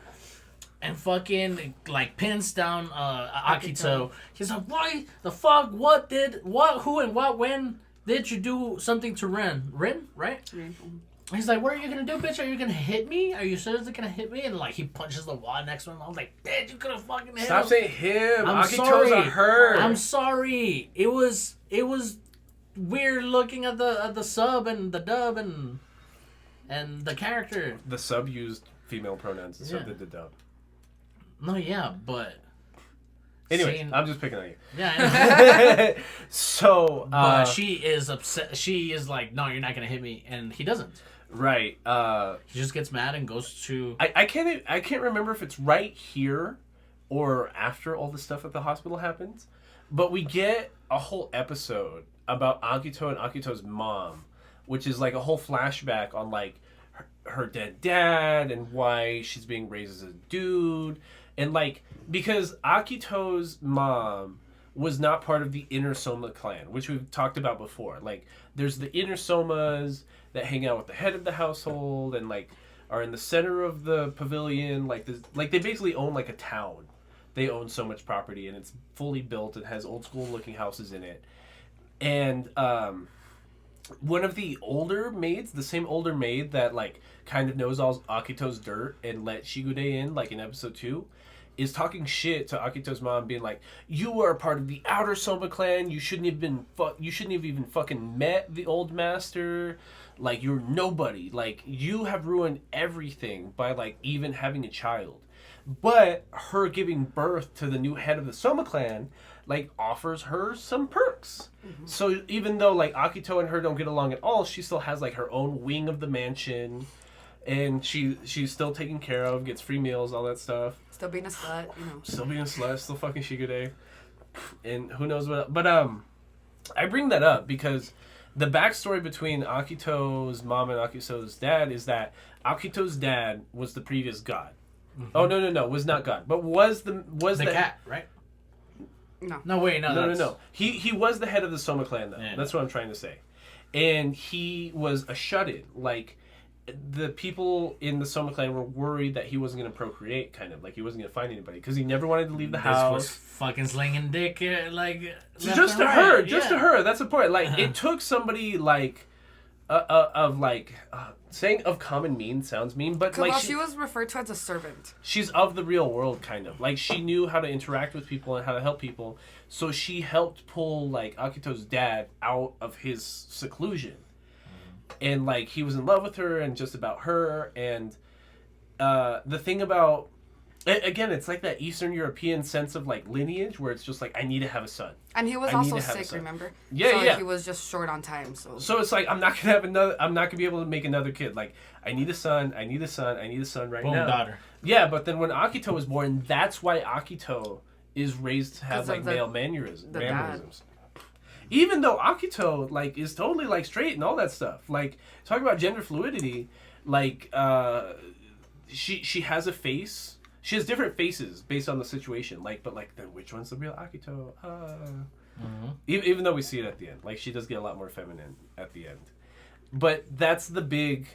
and fucking like pins down Akito. He's like, why the fuck? Who and what when did you do something to Ren? Ren, right? He's like, what are you gonna do, bitch? Are you gonna hit me? Are you seriously gonna hit me? And like he punches the wall next to him. I was like, bitch, you could have fucking hit Stop him. saying him. I'm Akito's sorry. a her. I'm sorry. It was weird looking at the sub and the dub and the character. The sub used female pronouns. The sub Yeah. did the dub. No, yeah, but Anyway, seeing- I'm just picking on you. yeah. I know. So, But she is upset. She is like, no, you're not gonna hit me, and he doesn't. right. He just gets mad and goes to. I can't remember if it's right here or after all the stuff at the hospital happens, but we get a whole episode about Akito and Akito's mom, which is like a whole flashback on like her dead dad and why she's being raised as a dude, and like because Akito's mom was not part of the inner Soma clan, which we've talked about before. Like there's the inner Somas that hang out with the head of the household, and like are in the center of the pavilion. Like they basically own like a town. They own so much property, and it's fully built. It has old school looking houses in it. And one of the older maids, the same older maid that like kind of knows all Akito's dirt and let Shigude in, like in episode 2, is talking shit to Akito's mom, being like, "You are part of the outer Soma clan. You shouldn't have even fucking met the old master. Like, you're nobody. Like, you have ruined everything by like even having a child." But her giving birth to the new head of the Soma clan, like, offers her some perks. Mm-hmm. So even though like Akito and her don't get along at all, she still has like her own wing of the mansion, and she's still taken care of, gets free meals, all that stuff. Still being a slut, you know. Still being a slut, still fucking Shigude, and who knows what. But I bring that up because the backstory between Akito's mom and Akito's dad is that Akito's dad was the previous god. Mm-hmm. Oh no, was not God, but was the cat, right? No. No, wait, no. He was the head of the Soma clan, though. Yeah. That's what I'm trying to say. And he was a shut-in. Like, the people in the Soma clan were worried that he wasn't going to procreate, kind of. Like, he wasn't going to find anybody. Because he never wanted to leave the house. Was fucking slinging dick, like... Just to her. Just to her. That's the point. Like, it took somebody, like... saying of common mean sounds mean, but like she was referred to as a servant. She's of the real world, kind of. Like, she knew how to interact with people and how to help people, so she helped pull like Akito's dad out of his seclusion. And like, he was in love with her and just about her. And the thing about, again, it's like that Eastern European sense of like lineage where it's just like, I need to have a son. And he was also sick, remember? Yeah, so yeah. He was just short on time. So it's like, I'm not gonna be able to make another kid. Like, I need a son right Boom, now. Daughter. Yeah, but then when Akito was born, that's why Akito is raised to have like male mannerisms. Even though Akito like is totally like straight and all that stuff. Like, talking about gender fluidity, like she has a face. She has different faces based on the situation. Like, but like, then which one's the real Akito? Even though we see it at the end, like, she does get a lot more feminine at the end. But that's the big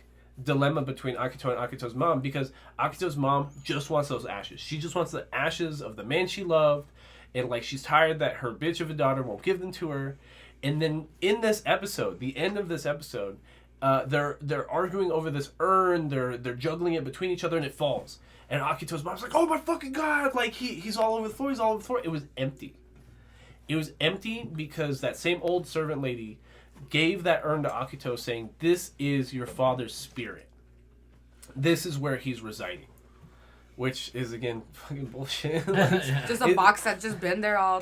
dilemma between Akito and Akito's mom, because Akito's mom just wants those ashes. She just wants the ashes of the man she loved, and like, she's tired that her bitch of a daughter won't give them to her. And then in this episode, the end of this episode, they're arguing over this urn. They're juggling it between each other, and it falls. And Akito's mom's like, "Oh my fucking god!" Like, he's all over the floor. He's all over the floor. It was empty. It was empty because that same old servant lady gave that urn to Akito, saying, "This is your father's spirit. This is where he's residing," which is, again, fucking bullshit. Just a box that's just been there all.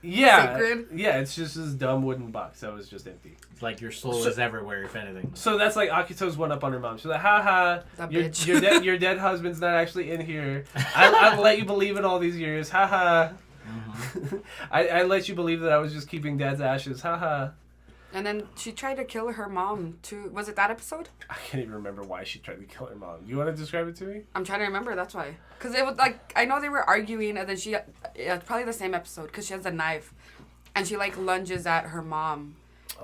Yeah, sacred. Yeah, it's just this dumb wooden box that was just empty. It's like your soul is everywhere, if anything. So that's like Akito's one up on her mom. She's like, "Ha ha, your dead husband's not actually in here. I let you believe it all these years. Ha ha. Mm-hmm. I let you believe that I was just keeping Dad's ashes. Ha ha." And then she tried to kill her mom too. Was it that episode? I can't even remember why she tried to kill her mom. You want to describe it to me? I'm trying to remember. That's why. Because it was like, I know they were arguing, and then it's probably the same episode, because she has a knife, and she like lunges at her mom,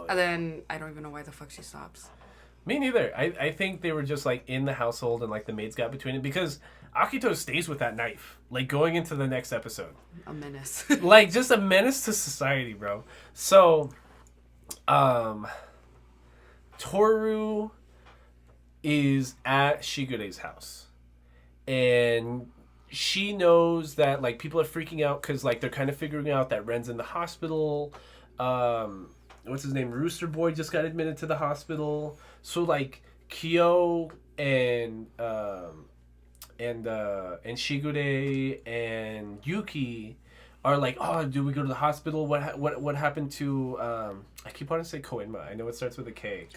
and then I don't even know why the fuck she stops. Me neither. I think they were just like in the household, and like the maids got between it, because Akito stays with that knife, like, going into the next episode. A menace. Like, just a menace to society, bro. So, Toru is at Shigure's house, and she knows that like people are freaking out because like they're kind of figuring out that Ren's in the hospital. What's his name? Rooster Boy just got admitted to the hospital. So like Kyo and Shigure and Yuki are like, "Oh, do we go to the hospital? What happened to I keep wanting to say Koenma. I know it starts with a K.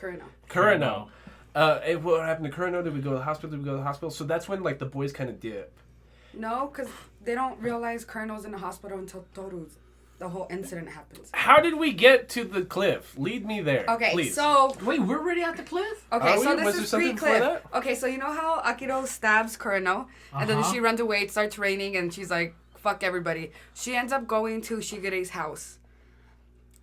Kurano. What happened to Kurano? Did we go to the hospital? So that's when like the boys kind of dip. No, because they don't realize Kurano's in the hospital until the whole incident happens. How did we get to the cliff? Lead me there. Okay, please. so wait, we're already at the cliff? Okay, so was this is something pre-cliff. Okay, so you know how Akito stabs Kurano, and then she runs away. It starts raining, and she's like, "Fuck everybody." She ends up going to Shigure's house,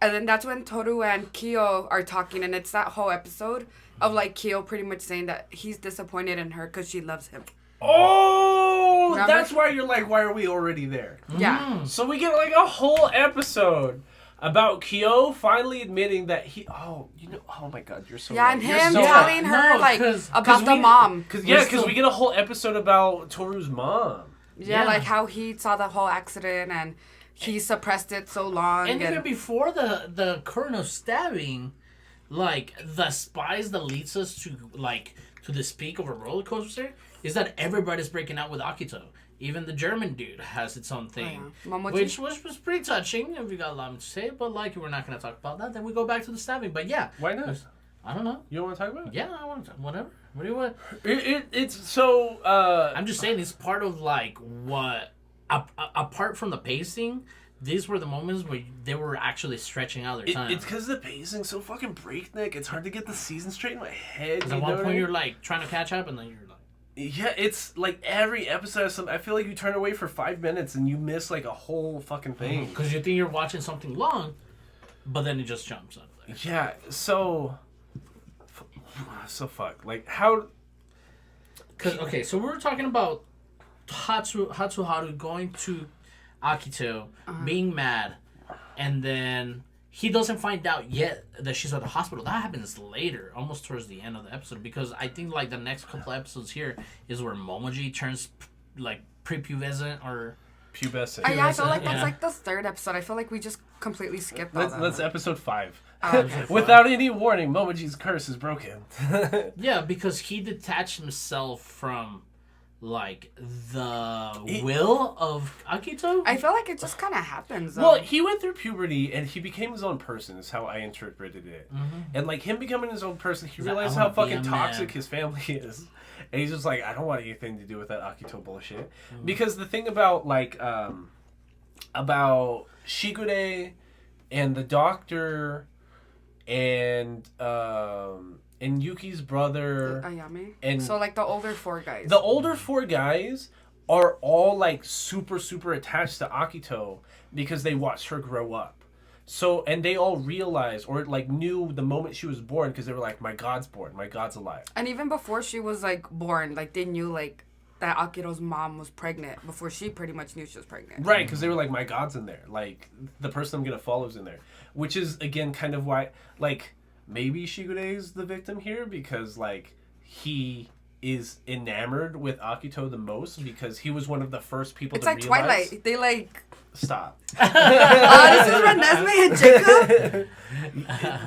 And then that's when Toru and Kyo are talking, and it's that whole episode of like Kyo pretty much saying that he's disappointed in her because she loves him. Oh, Remember? that's why you're like, why are we already there? Yeah. So we get like a whole episode about Kyo finally admitting that oh my God, you're so Yeah, right. and You're him so telling right. her like about the mom. Because we get a whole episode about Toru's mom. Yeah, like how he saw the whole accident and he suppressed it so long. And even before the Kurno stabbing, like the spies that leads us to this peak of a roller coaster is that everybody's breaking out with Akito. Even the German dude has its own thing, which was pretty touching. If you got a lot to say, but like we're not gonna talk about that. Then we go back to the stabbing. But yeah, why not? I don't know. You don't want to talk about it? Yeah, I want to. Whatever. What do you want? It's so. I'm just saying it's part of like what. Apart from the pacing, these were the moments where they were actually stretching out their time. It's because the pacing's so fucking breakneck. It's hard to get the season straight in my head. Because at one point you're like trying to catch up, and then you're like. Yeah, it's like every episode. I feel like you turn away for 5 minutes and you miss like a whole fucking thing. Because you think you're watching something long, but then it just jumps up there. Yeah, so fuck. Like how? Okay, so we were talking about Hatsuharu going to Akito, being mad, and then he doesn't find out yet that she's at the hospital. That happens later, almost towards the end of the episode, because I think like the next couple episodes here is where Momoji turns like prepubescent or pubescent. Yeah, I feel like that's like the third episode. I feel like we just completely skipped all that. That's episode 5. Okay. Without any warning, Momoji's curse is broken. Yeah, because he detached himself from like the will of Akito. I feel like it just kind of happens. Though. Well, he went through puberty and he became his own person. Is how I interpreted it. And like him becoming his own person, he realized how fucking toxic his family is, and he's just like, I don't want anything to do with that Akito bullshit. Because the thing about like about Shigure and the doctor and Yuki's brother Ayame. and So like the older 4 guys. the older 4 guys are all like super attached to Akito because they watched her grow up. So, and they all realized or like knew the moment she was born because they were like, my God's born, my God's alive. And even before she was like born, like they knew like that Akito's mom was pregnant before she pretty much knew she was pregnant. Right, because they were like, my God's in there. Like, the person I'm going to follow is in there. Which is, again, kind of why, like, maybe Shigure is the victim here because, like, he is enamored with Akito the most because he was one of the first people it's to like realize... Twilight. They like... Stop. This is Renesmee and Jacob?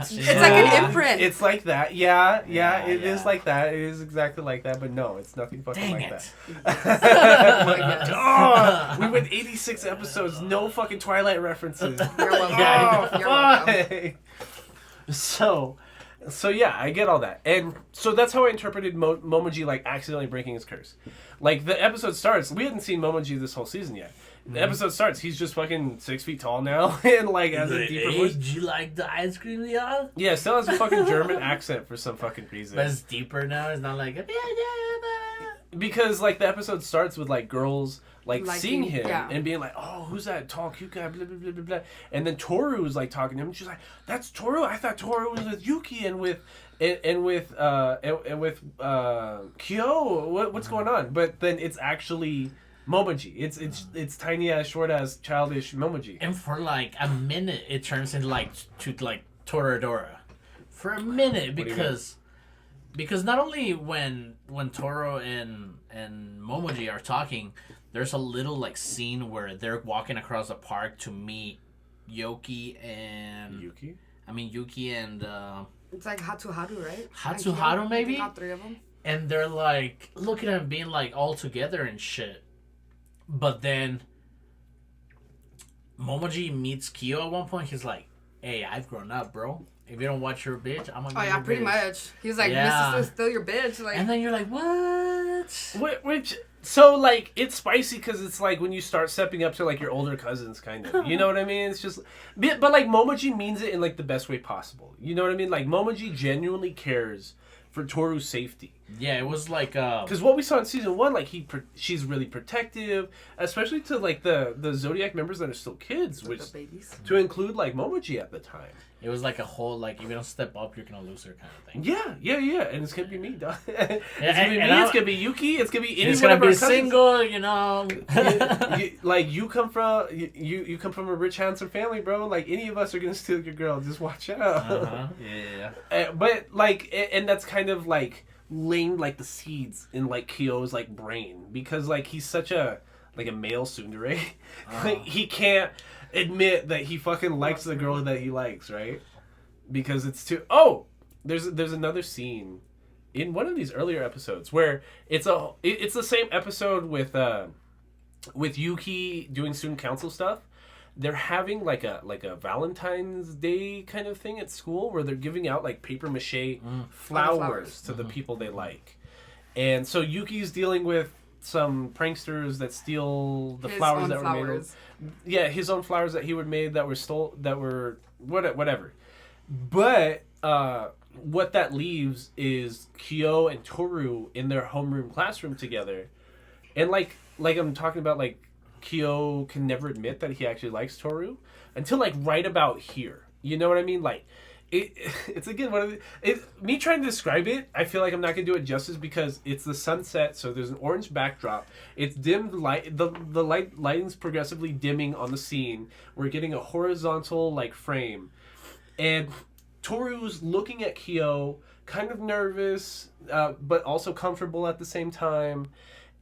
It's like an imprint. It's like that. Yeah, it is like that. It is exactly like that, but no, it's nothing fucking that. Oh, we went 86 episodes, no fucking Twilight references. You're welcome. You're welcome. So yeah, I get all that. And so that's how I interpreted Momoji like accidentally breaking his curse. Like the episode starts, we hadn't seen Momoji this whole season yet. The episode starts, he's just fucking 6 feet tall now and like has a deeper voice. Do you like the ice cream, y'all? Yeah, still has a fucking German accent for some fucking reason. But it's deeper now. It's not like because like the episode starts with like girls like seeing him yeah. and being like, oh, who's that tall cute guy, blah blah blah blah blah. And then Toru is like talking to him and she's like, that's Toru. I thought Toru was with Yuki and with Kyo. What's going on? But then it's actually Momoji. It's tiny ass, short ass, childish Momoji. And for like a minute, it turns into like Toradora. For a minute, because not only when Toro and Momoji are talking, there's a little like scene where they're walking across the park to meet Yuki and It's like Hatsuharu, right? Hatsuharu, maybe? All 3 of them. And they're like looking at him being like all together and shit. But then Momoji meets Kyo at one point. He's like, hey, I've grown up, bro. If you don't watch your bitch, I'm gonna. Oh yeah, pretty much. He was like, yeah. Mrs. is still your bitch. Like, and then you're like, what? Which So, like, it's spicy because it's like when you start stepping up to, like, your older cousins, kind of. You know what I mean? It's just... But, like, Momoji means it in, like, the best way possible. You know what I mean? Like, Momoji genuinely cares for Toru's safety. Yeah, it was like... Because what we saw in season 1, like, she's really protective, especially to, like, the Zodiac members that are still kids, which... The babies. To include, like, Momoji at the time. It was like a whole, like, if you don't step up, you're going to lose her kind of thing. Yeah. And it's going to be me, dog. It's going to be me, it's going to be Yuki, it's going to be any it's one going of to our be cousins. single, you know. You come from you come from a rich, handsome family, bro. Like, any of us are going to steal your girl. Just watch out. Uh-huh. Yeah. But, like, and that's kind of, like, laying, like, the seeds in, like, Kyo's, like, brain. Because, like, he's such a, like, a male tsundere. Like, he can't admit that he fucking likes the girl that he likes, right? Because it's too... Oh! There's another scene in one of these earlier episodes where it's the same episode with Yuki doing student council stuff. They're having like a Valentine's Day kind of thing at school where they're giving out like paper mache flowers to the people they like. And so Yuki's dealing with some pranksters that steal the flowers that were made. Yeah, his own flowers that he would made that were whatever. But what that leaves is Kyo and Toru in their homeroom classroom together. And like I'm talking about, like, Kyo can never admit that he actually likes Toru until, like, right about here. You know what I mean? Like, it's again one of me trying to describe it. I feel like I'm not gonna do it justice because it's the sunset, so there's an orange backdrop. It's dimmed light. The lighting's progressively dimming on the scene. We're getting a horizontal, like, frame, and Toru's looking at Kyo, kind of nervous, but also comfortable at the same time.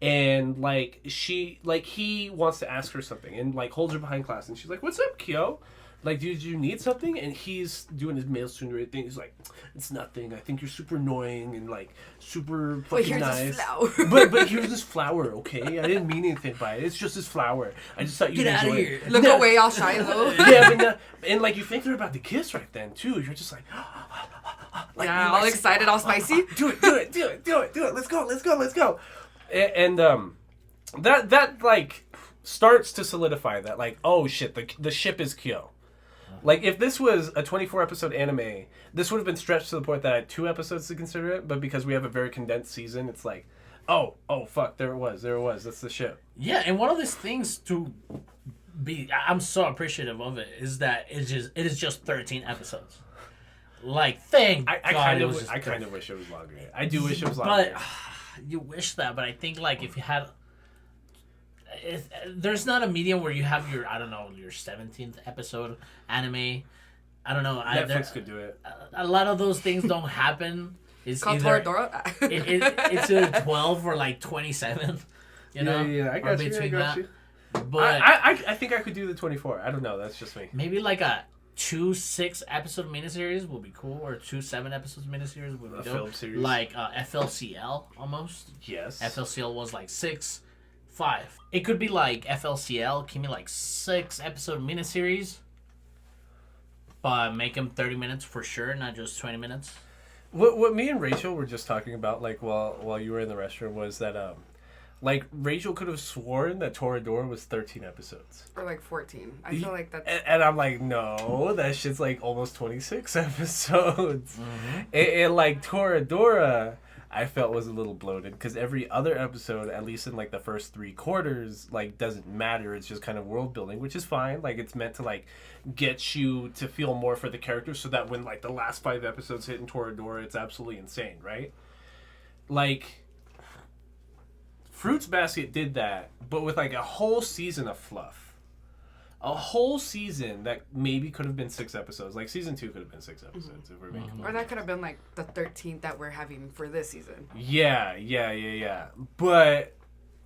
And, like, he wants to ask her something and, like, holds her behind class. And she's like, "What's up, Kyo? Like, did you need something?" And he's doing his male tsundere thing. He's like, "It's nothing. I think you're super annoying and, like, super fucking nice. This flower. but here's this flower, okay? I didn't mean anything by it. It's just this flower. I just thought you'd Get out enjoy of it." here. Look away, all shy though. Yeah, but and, like, you think they're about to kiss right then, too. You're just like... Like, yeah, all excited, all spicy. Do it. Let's go. And that like starts to solidify that, like, oh shit, the ship is Kyo. Like, if this was a 24 episode anime, this would have been stretched to the point that I had 2 episodes to consider it, but because we have a very condensed season, it's like, oh fuck, there it was, that's the ship. Yeah, and one of these things to be, I'm so appreciative of it, is that it is just 13 episodes. Like, thank God. I kind of wish it was longer. I do wish it was longer. But you wish that, but I think, like, if you had... there's not a medium where you have your, I don't know, your 17th episode anime. I don't know. Netflix could do it. A lot of those things don't happen. It's Called either, Toradora. it's either 12 or, like, 27. You know? Yeah, I got you. But I think I could do the 24. I don't know. That's just me. maybe, like, a 2 6-episode miniseries will be cool, or 2 7-episode miniseries would be dope. Film series. Like FLCL almost. Yes. FLCL was like 6, 5. It could be like FLCL, give me like 6-episode miniseries, but make them 30 minutes for sure, not just 20 minutes. What me and Rachel were just talking about, like, while you were in the restroom, was that like, Rachel could have sworn that Toradora was 13 episodes. Or like 14. I feel like that's... And I'm like, no, that shit's like almost 26 episodes. Mm-hmm. And like, Toradora, I felt was a little bloated, because every other episode, at least in like the first 3 quarters, like, doesn't matter. It's just kind of world building, which is fine. Like, it's meant to, like, get you to feel more for the characters, so that when, like, the last 5 episodes hit in Toradora, it's absolutely insane, right? Like... Fruits Basket did that, but with, like, a whole season of fluff. A whole season that maybe could have been 6 episodes. Like, season 2 could have been 6 episodes, if we're making Or that could have been, like, the 13th that we're having for this season. Yeah. But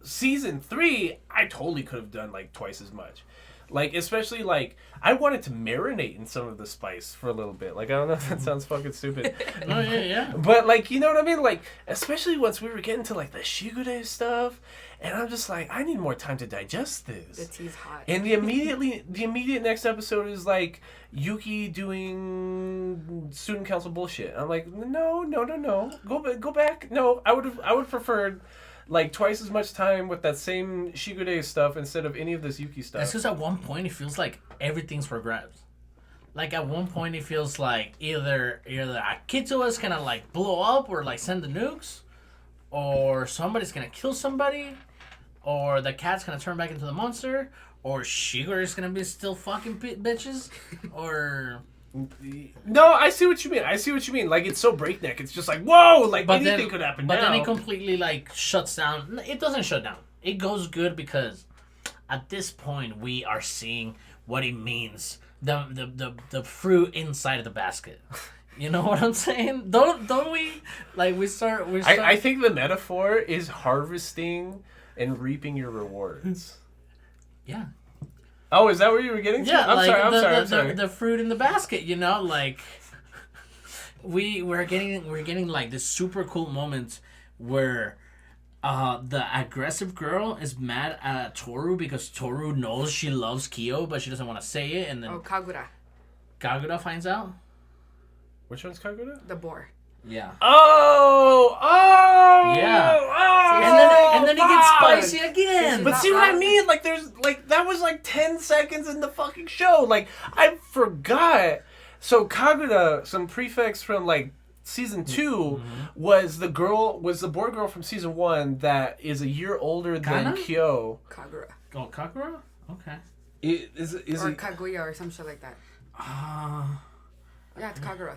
season 3, I totally could have done, like, twice as much. Like, especially, like, I wanted to marinate in some of the spice for a little bit. Like, I don't know if that sounds fucking stupid. Oh, yeah. But, like, you know what I mean? Like, especially once we were getting to, like, the Shigure stuff, and I'm just like, I need more time to digest this. The tea's hot. And the immediate next episode is, like, Yuki doing student council bullshit. I'm like, no. Go back. No, I would have preferred like twice as much time with that same Shigure stuff instead of any of this Yuki stuff. That's because at one point it feels like everything's for grabs. Like at one point it feels like either Akito is gonna like blow up or like send the nukes, or somebody's gonna kill somebody, or the cat's gonna turn back into the monster, or Shigure is gonna be still fucking bitches, or... No, I see what you mean. Like, it's so breakneck. It's just like, whoa, like, But anything then, could happen but now. then it completely, like, shuts down. It doesn't shut down. It goes good because at this point we are seeing what it means. The fruit inside of the basket. You know what I'm saying? Don't we? Like, we start... I think the metaphor is harvesting and reaping your rewards. Yeah. Oh, is that where you were getting to? Yeah, I'm sorry. The fruit in the basket, you know, like we're getting like this super cool moment where the aggressive girl is mad at Toru because Toru knows she loves Kyo, but she doesn't want to say it, and then Kagura finds out. Which one's Kagura? The boar. Yeah. Oh! Yeah. Oh! And then it gets spicy again. But see what I mean? Like, there's like that was like 10 seconds in the fucking show. Like, I forgot. So Kagura, some prefix from like season 2, was the boy girl from season 1 that is a year older than Kyo. Kagura. Oh, Kagura? Okay. Is or it Kaguya or some shit like that. Yeah, it's Kagura.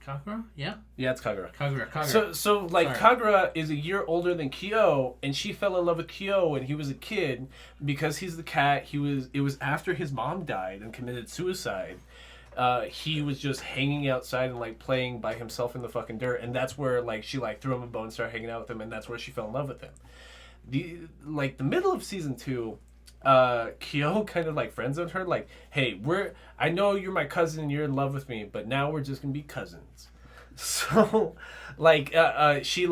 Kagura? Yeah. Yeah, it's Kagura. Kagura. So like Sorry. Kagura is a year older than Kyo, and she fell in love with Kyo when he was a kid because he's the cat. It was after his mom died and committed suicide. He was just hanging outside and like playing by himself in the fucking dirt, and that's where like she like threw him a bone and started hanging out with him, and that's where she fell in love with him. The middle of season 2. Kyo kind of like friend zoned her, like, hey, I know you're my cousin and you're in love with me, but now we're just gonna be cousins. So, like, she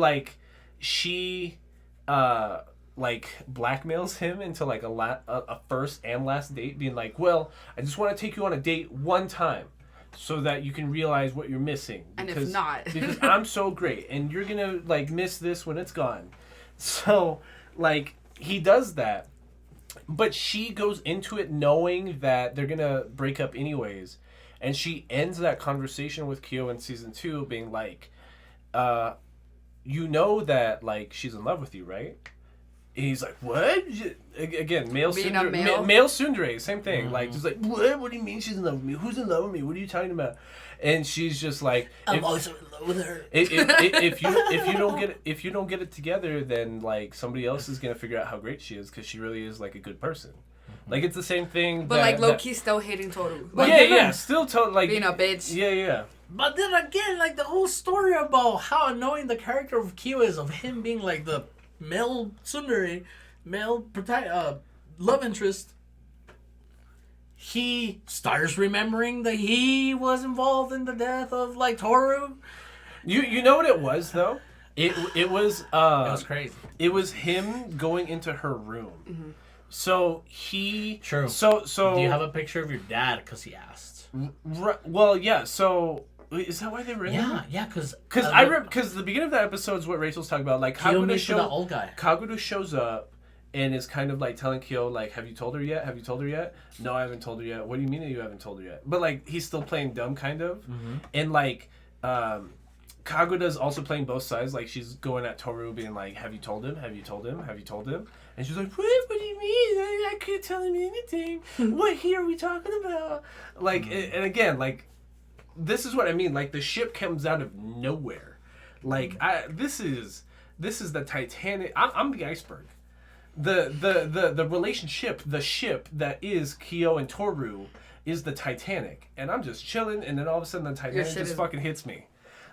blackmails him into like a first and last date, being like, well, I just want to take you on a date one time, so that you can realize what you're missing. And if not, because I'm so great, and you're gonna like miss this when it's gone. So, like, he does that. But she goes into it knowing that they're gonna break up anyways, and she ends that conversation with Kyo in season 2 being like, you know that like she's in love with you, right? And he's like, what? Again, male tsundere, same thing. Like, just like, what do you mean she's in love with me? Who's in love with me? What are you talking about? And she's just like, I'm also in love with her. If you don't get it together, then like somebody else is gonna figure out how great she is, because she really is like a good person. Like, it's the same thing. But like low-key still hating Toru. But still like being a bitch. Yeah. But then again, like the whole story about how annoying the character of Kyo is, of him being like the male tsundere, love interest. He starts remembering that he was involved in the death of like Toru. You know what it was though? It was it was crazy. It was him going into her room. Mm-hmm. So he True. So do you have a picture of your dad? Because he asked. Well, yeah. So is that why they were in there? Yeah, because the beginning of that episode is what Rachel's talking about. Like, the old guy. Kagura shows up and is kind of like telling Kyo, like, have you told her yet? Have you told her yet? No, I haven't told her yet. What do you mean that you haven't told her yet? But like, he's still playing dumb, kind of. Mm-hmm. And like, Kagura's also playing both sides. Like, she's going at Toru, being like, have you told him? Have you told him? Have you told him? And she's like, what do you mean? I can't tell him anything. What here are we talking about? Like, and again, like, this is what I mean. Like, the ship comes out of nowhere. Like, this is the Titanic. I'm the iceberg. The relationship, the ship that is Kyo and Toru is the Titanic, and I'm just chilling, and then all of a sudden the Titanic just fucking hits me.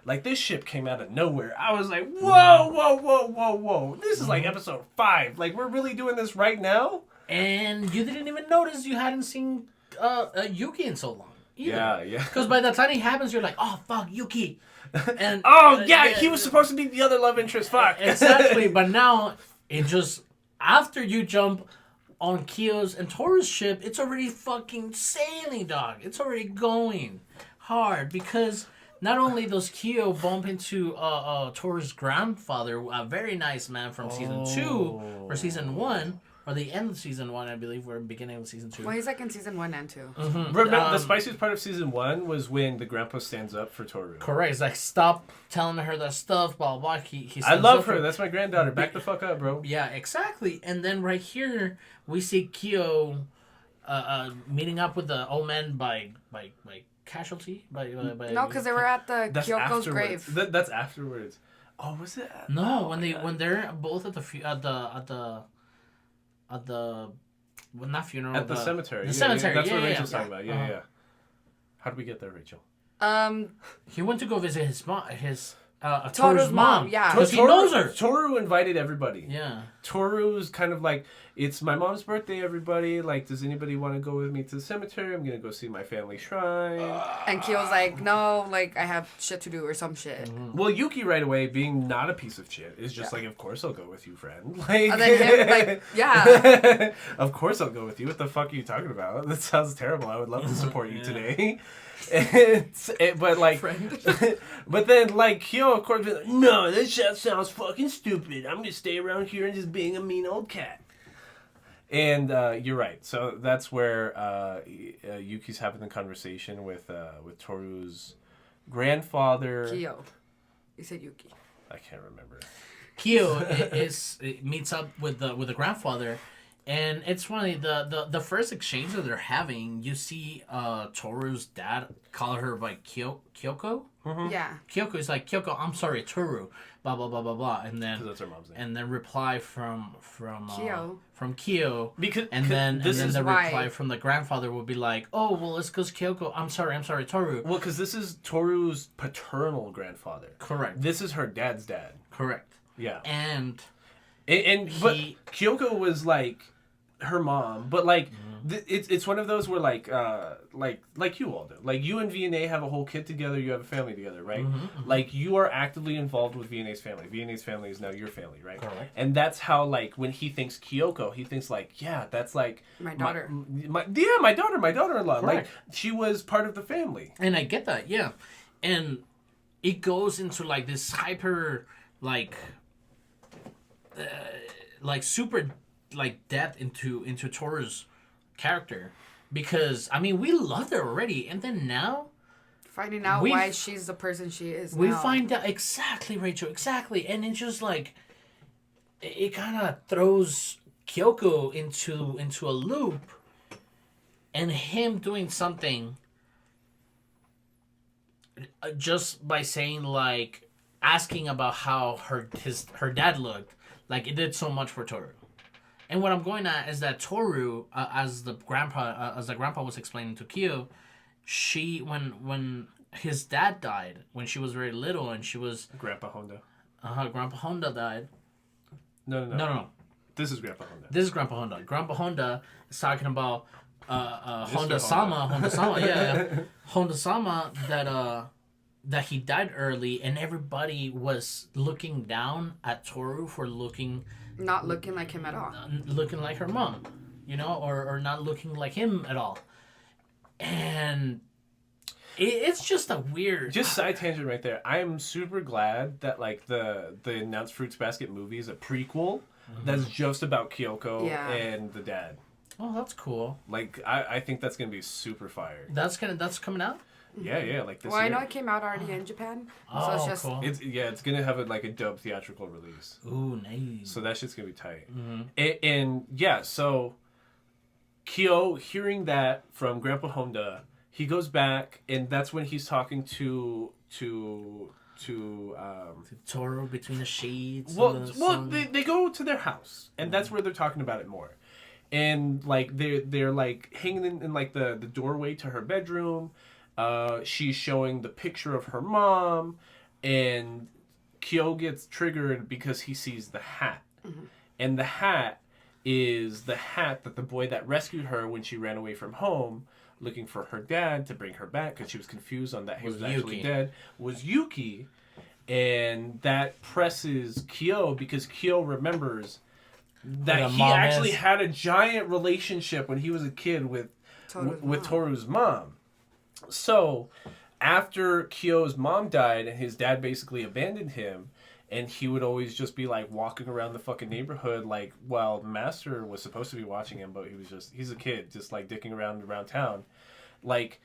Like, this ship came out of nowhere. I was like, whoa. This is like episode 5. Like, we're really doing this right now? And you didn't even notice you hadn't seen Yuki in so long. Either. Yeah. Because by the time it happens, you're like, oh, fuck, Yuki. And he was supposed to be the other love interest. Fuck. Exactly, but now, it just, after you jump on Kyo's and Toru's ship, it's already fucking sailing, dog. It's already going hard, because not only does Kyo bump into Toru's grandfather, a very nice man from season 2 or season 1. Or the end of season 1, I believe, or beginning of season 2. Well, he's like in season 1 and 2. Mm-hmm. Remember, the spiciest part of season 1 was when the grandpa stands up for Toru. Correct. It's like, stop telling her that stuff, blah, blah, blah. He I love her. That's my granddaughter. Back the fuck up, bro. Yeah, exactly. And then right here, we see Kyo meeting up with the old man by casualty. No, because they were at the Kyoko's grave. That's afterwards. Oh, was it? No, when they're both at the well, not funeral. At the cemetery. The cemetery. That's what yeah, Rachel's talking about. Yeah. How did we get there, Rachel? He went to go visit his mom. Toru's mom. Yeah, because he knows her. Toru invited everybody. Yeah. Toru's kind of like, it's my mom's birthday, everybody. Like, does anybody want to go with me to the cemetery? I'm gonna go see my family shrine. And Kyo's like, no, like I have shit to do or some shit. Mm-hmm. Well, Yuki right away, being not a piece of shit, is just like, of course I'll go with you, friend. Like, and then him, like, yeah. Of course I'll go with you. What the fuck are you talking about? That sounds terrible. I would love to support you today. But like, but then like Kyo, of course, be like, no, this shit sounds fucking stupid. I'm gonna stay around here and just being a mean old cat. And you're right. So that's where Yuki's having the conversation with Toru's grandfather. Kyo. You said Yuki. I can't remember. Kyo meets up with the grandfather. And it's funny, the first exchange that they're having, you see Toru's dad call her by Kyoko. Mm-hmm. Yeah. Kyoko is like, Kyoko, I'm sorry, Toru, blah blah blah blah blah, and then that's her mom's name. And then reply from Kyo. Because then the reply from the grandfather would be like, oh well, it's because Kyoko. I'm sorry, Toru. Well, because this is Toru's paternal grandfather. Correct. This is her dad's dad. Correct. Yeah. And but Kyoko was like her mom, but like it's one of those where like you all do, like you and VNA have a whole kid together, you have a family together, right? Like you are actively involved with VNA's family. VNA's family is now your family, right? Correct. And that's how like when he thinks Kyoko, he thinks like, yeah, that's like my daughter, my daughter-in-law. Like she was part of the family. And I get that, yeah. And it goes into like this hyper like super like depth into Toru's character, because I mean we loved her already, and then now finding out why she's the person she is. We find out exactly, Rachel, exactly, and it's just like it kind of throws Kyoko into a loop, and him doing something just by saying like asking about how her dad looked, like it did so much for Toru. And what I'm going at is that Toru, as the grandpa was explaining to Kyo, she when his dad died when she was very little and she was Grandpa Honda. Grandpa Honda died. No. This is Grandpa Honda. This is Grandpa Honda. Grandpa Honda is talking about Honda-sama, yeah. Honda-sama that he died early, and everybody was looking down at Toru for not looking like him at all. Looking like her mom, or not looking like him at all. And it's just a weird... Just side tangent right there. I am super glad that like the announced Fruits Basket movie is a prequel that's just about Kyoko and the dad. Oh, that's cool. Like, I think that's going to be super fire. That's coming out? Yeah, like this year. I know it came out already in Japan. Oh, so it's just... cool. It's going to have a dope theatrical release. Ooh, nice. So that shit's going to be tight. And yeah, so Kyo, hearing that from Grandpa Honda, he goes back, and that's when he's talking to Toru between the shades. They go to their house, and that's where they're talking about it more. And like they're like hanging in like the doorway to her bedroom. She's showing the picture of her mom, and Kyo gets triggered because he sees the hat. And the hat is the hat that the boy that rescued her when she ran away from home, looking for her dad to bring her back because she was confused on that he was actually dead, was Yuki. And that presses Kyo because Kyo remembers that he actually had a giant relationship when he was a kid with Toru's mom. So after Kyo's mom died and his dad basically abandoned him, and he would always just be like walking around the fucking neighborhood like while Master was supposed to be watching him, but he's a kid just like dicking around town. Like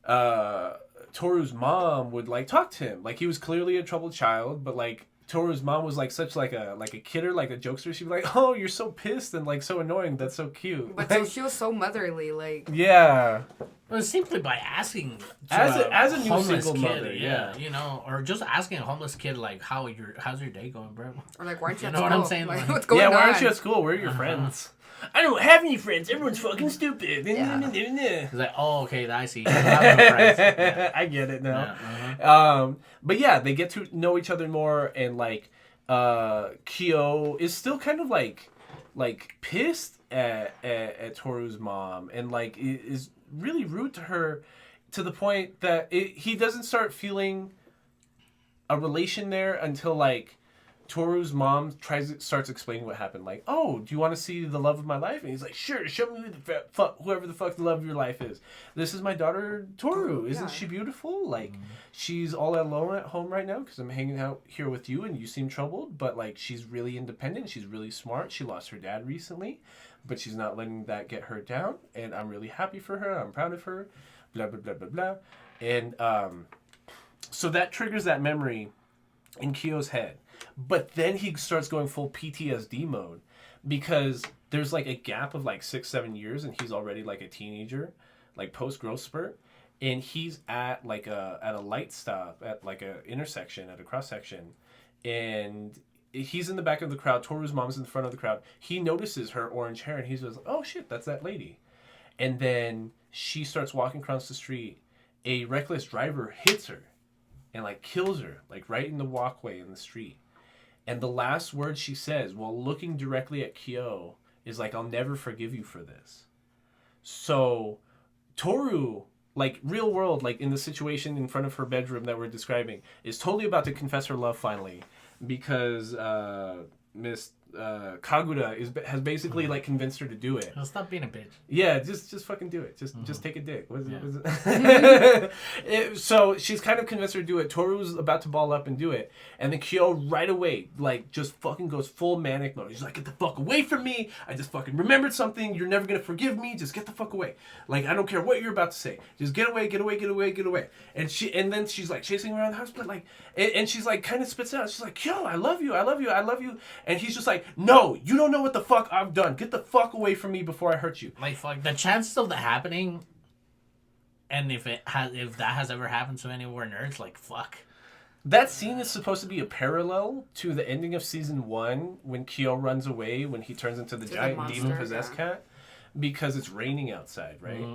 Toru's mom would like talk to him. Like he was clearly a troubled child, but like Toru's mom was like such like a kidder, like a jokester. She'd be like, "Oh, you're so pissed and like so annoying. That's so cute." But like, she was so motherly, like. yeah. Well, simply by asking As a new homeless single kid, mother, yeah. you know, or just asking a homeless kid like, how's your day going, bro? Or like, why aren't you You at know school? what I'm saying? Like, Like, what's going on? Why aren't you at school? Where are your friends? I don't have any friends. Everyone's fucking stupid. Yeah. He's like, oh, okay, I see. You don't have no friends. Yeah. I get it now. Yeah, But yeah, they get to know each other more, and like Kyo is still kind of like pissed at Toru's mom, and like is really rude to her, to the point that he doesn't start feeling a relation there until like Toru's mom starts explaining what happened. Like, oh, do you want to see the love of my life? And he's like, sure, show me whoever the fuck the love of your life is. This is my daughter Toru. Isn't she beautiful? Like, she's all alone at home right now because I'm hanging out here with you and you seem troubled. But like, she's really independent. She's really smart. She lost her dad recently, but she's not letting that get her down. And I'm really happy for her. I'm proud of her. Blah blah blah blah blah. And so that triggers that memory in Kyo's head. But then he starts going full PTSD mode because there's like a gap of like 6-7 years and he's already like a teenager, like post growth spurt, and he's at like a light stop at like a intersection at a cross section, and he's in the back of the crowd. Toru's mom's in the front of the crowd. He notices her orange hair and he's just like, oh shit, that's that lady. And then she starts walking across the street. A reckless driver hits her and like kills her like right in the walkway in the street. And the last word she says while looking directly at Kyo is like, I'll never forgive you for this. So Toru, like real world, like in the situation in front of her bedroom that we're describing, is totally about to confess her love finally because Miss Kagura has basically like convinced her to do it. Well, stop being a bitch. Yeah, just fucking do it. Just take a dick. What is Yeah. it? So she's kind of convinced her to do it. Toru's about to ball up and do it, and then Kyo right away like just fucking goes full manic mode. He's like, get the fuck away from me! I just fucking remembered something. You're never gonna forgive me. Just get the fuck away. Like I don't care what you're about to say. Just get away, get away, get away, get away. And then she's like chasing around the house, but like, and she's like kind of spits it out. She's like, Kyo, I love you, I love you, I love you. And he's just like, no, you don't know what the fuck I've done. Get the fuck away from me before I hurt you. Like, fuck, the chances of that happening, and if that has ever happened to any of our nerds, like, fuck. That scene is supposed to be a parallel to the ending of season 1 when Kyo runs away when he turns into the giant demon-possessed cat. Because it's raining outside, right?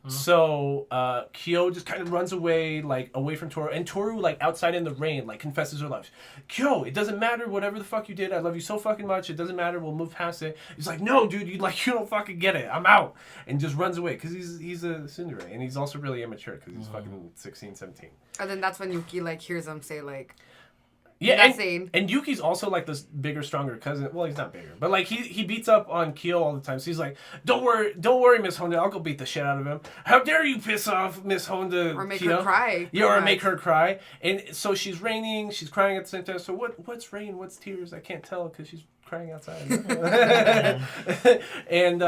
So Kyo just kind of runs away, like away from Toru, and Toru, like outside in the rain, like confesses her love. Kyo, it doesn't matter, whatever the fuck you did, I love you so fucking much. It doesn't matter, we'll move past it. He's like, no, dude, you don't fucking get it. I'm out, and just runs away because he's a tsundere, and he's also really immature because he's fucking 16, 17. And then that's when Yuki like hears him say like. Yeah, and Yuki's also like this bigger, stronger cousin. Well, he's not bigger, but like he beats up on Kyo all the time. So he's like, "Don't worry, Miss Honda. I'll go beat the shit out of him. How dare you piss off Miss Honda? Or make Kyo? her cry. Yeah, or make her cry." And so she's raining, she's crying at the same time. So what's rain? What's tears? I can't tell because she's crying outside. And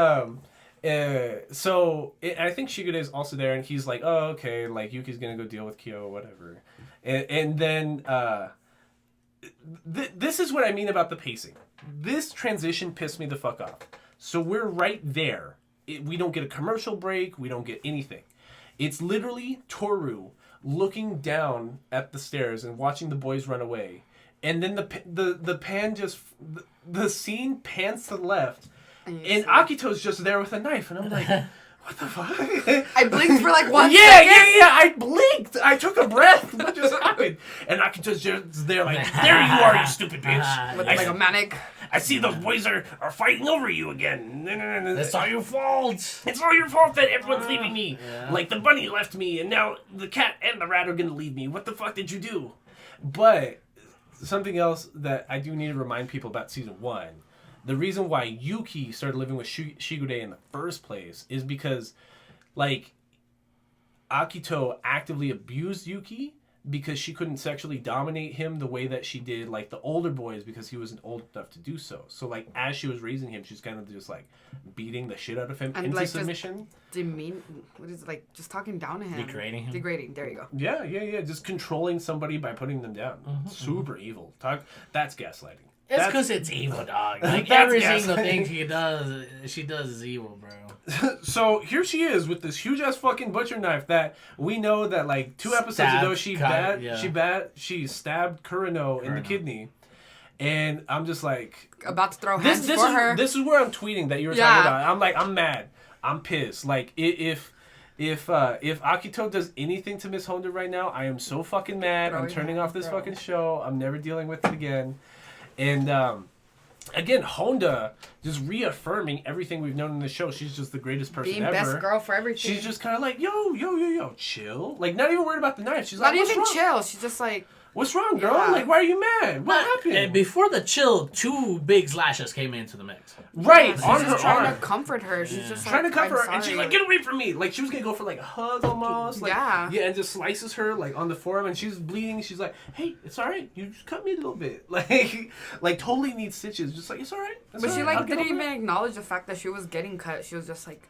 so I think Shigure is also there, and he's like, "Oh, okay, like Yuki's gonna go deal with Kyo, whatever." And then. This is what I mean about the pacing. This transition pissed me the fuck off. So we're right there. We don't get a commercial break. We don't get anything. It's literally Toru looking down at the stairs and watching the boys run away. And then the pan just... The scene pans to the left. And Akito's just there with a knife. And I'm like... What the fuck? I blinked for like 1 second. Yeah, I blinked. I took a breath. What just happened? And Akito's just there like, there you are, you stupid bitch. With like a manic. I see those boys are fighting over you again. It's all your fault. It's all your fault that everyone's leaving me. Yeah. Like the bunny left me, and now the cat and the rat are going to leave me. What the fuck did you do? But something else that I do need to remind people about season 1. The reason why Yuki started living with Shigure in the first place is because, like, Akito actively abused Yuki because she couldn't sexually dominate him the way that she did like the older boys because he wasn't old enough to do so. So like as she was raising him, she's kind of just like beating the shit out of him And, into like, submission. What is it, like, just talking down to him. Degrading him. Degrading, there you go. Yeah. Just controlling somebody by putting them down. Super evil. That's gaslighting. It's because it's evil, dog. Like, That's every single gaslighting. thing she does is evil, bro. So here she is with this huge ass fucking butcher knife that we know that like 2 episodes ago she stabbed Kurano in the kidney, and I'm just like About to throw hands for her. This is where I'm tweeting that you were talking about. I'm like, I'm mad, I'm pissed. Like if Akito does anything to Miss Honda right now, I am so fucking mad. I'm turning off this fucking show. I'm never dealing with it again. And again, Honda just reaffirming everything we've known in the show. She's just the greatest person Being ever. best girl for everything. She's just kind of like, yo, chill. Like, not even worried about the knife. She's not like, even chill. She's just like, what's wrong, girl? Yeah. Like, why are you mad? What happened? And before the chill, 2 big slashes came into the mix. Right, she's on just her trying arm. to comfort her. She's just Trying like, to comfort I'm her, and she's sorry. like, get away from me. Like, she was going to go for, like, a hug almost. Like, Yeah. Yeah, and just slices her, like, on the forearm, and she's bleeding. She's like, hey, it's all right. You just cut me a little bit. Like totally needs stitches. Just like, it's all right. But she, like, didn't even acknowledge the fact that she was getting cut. She was just like,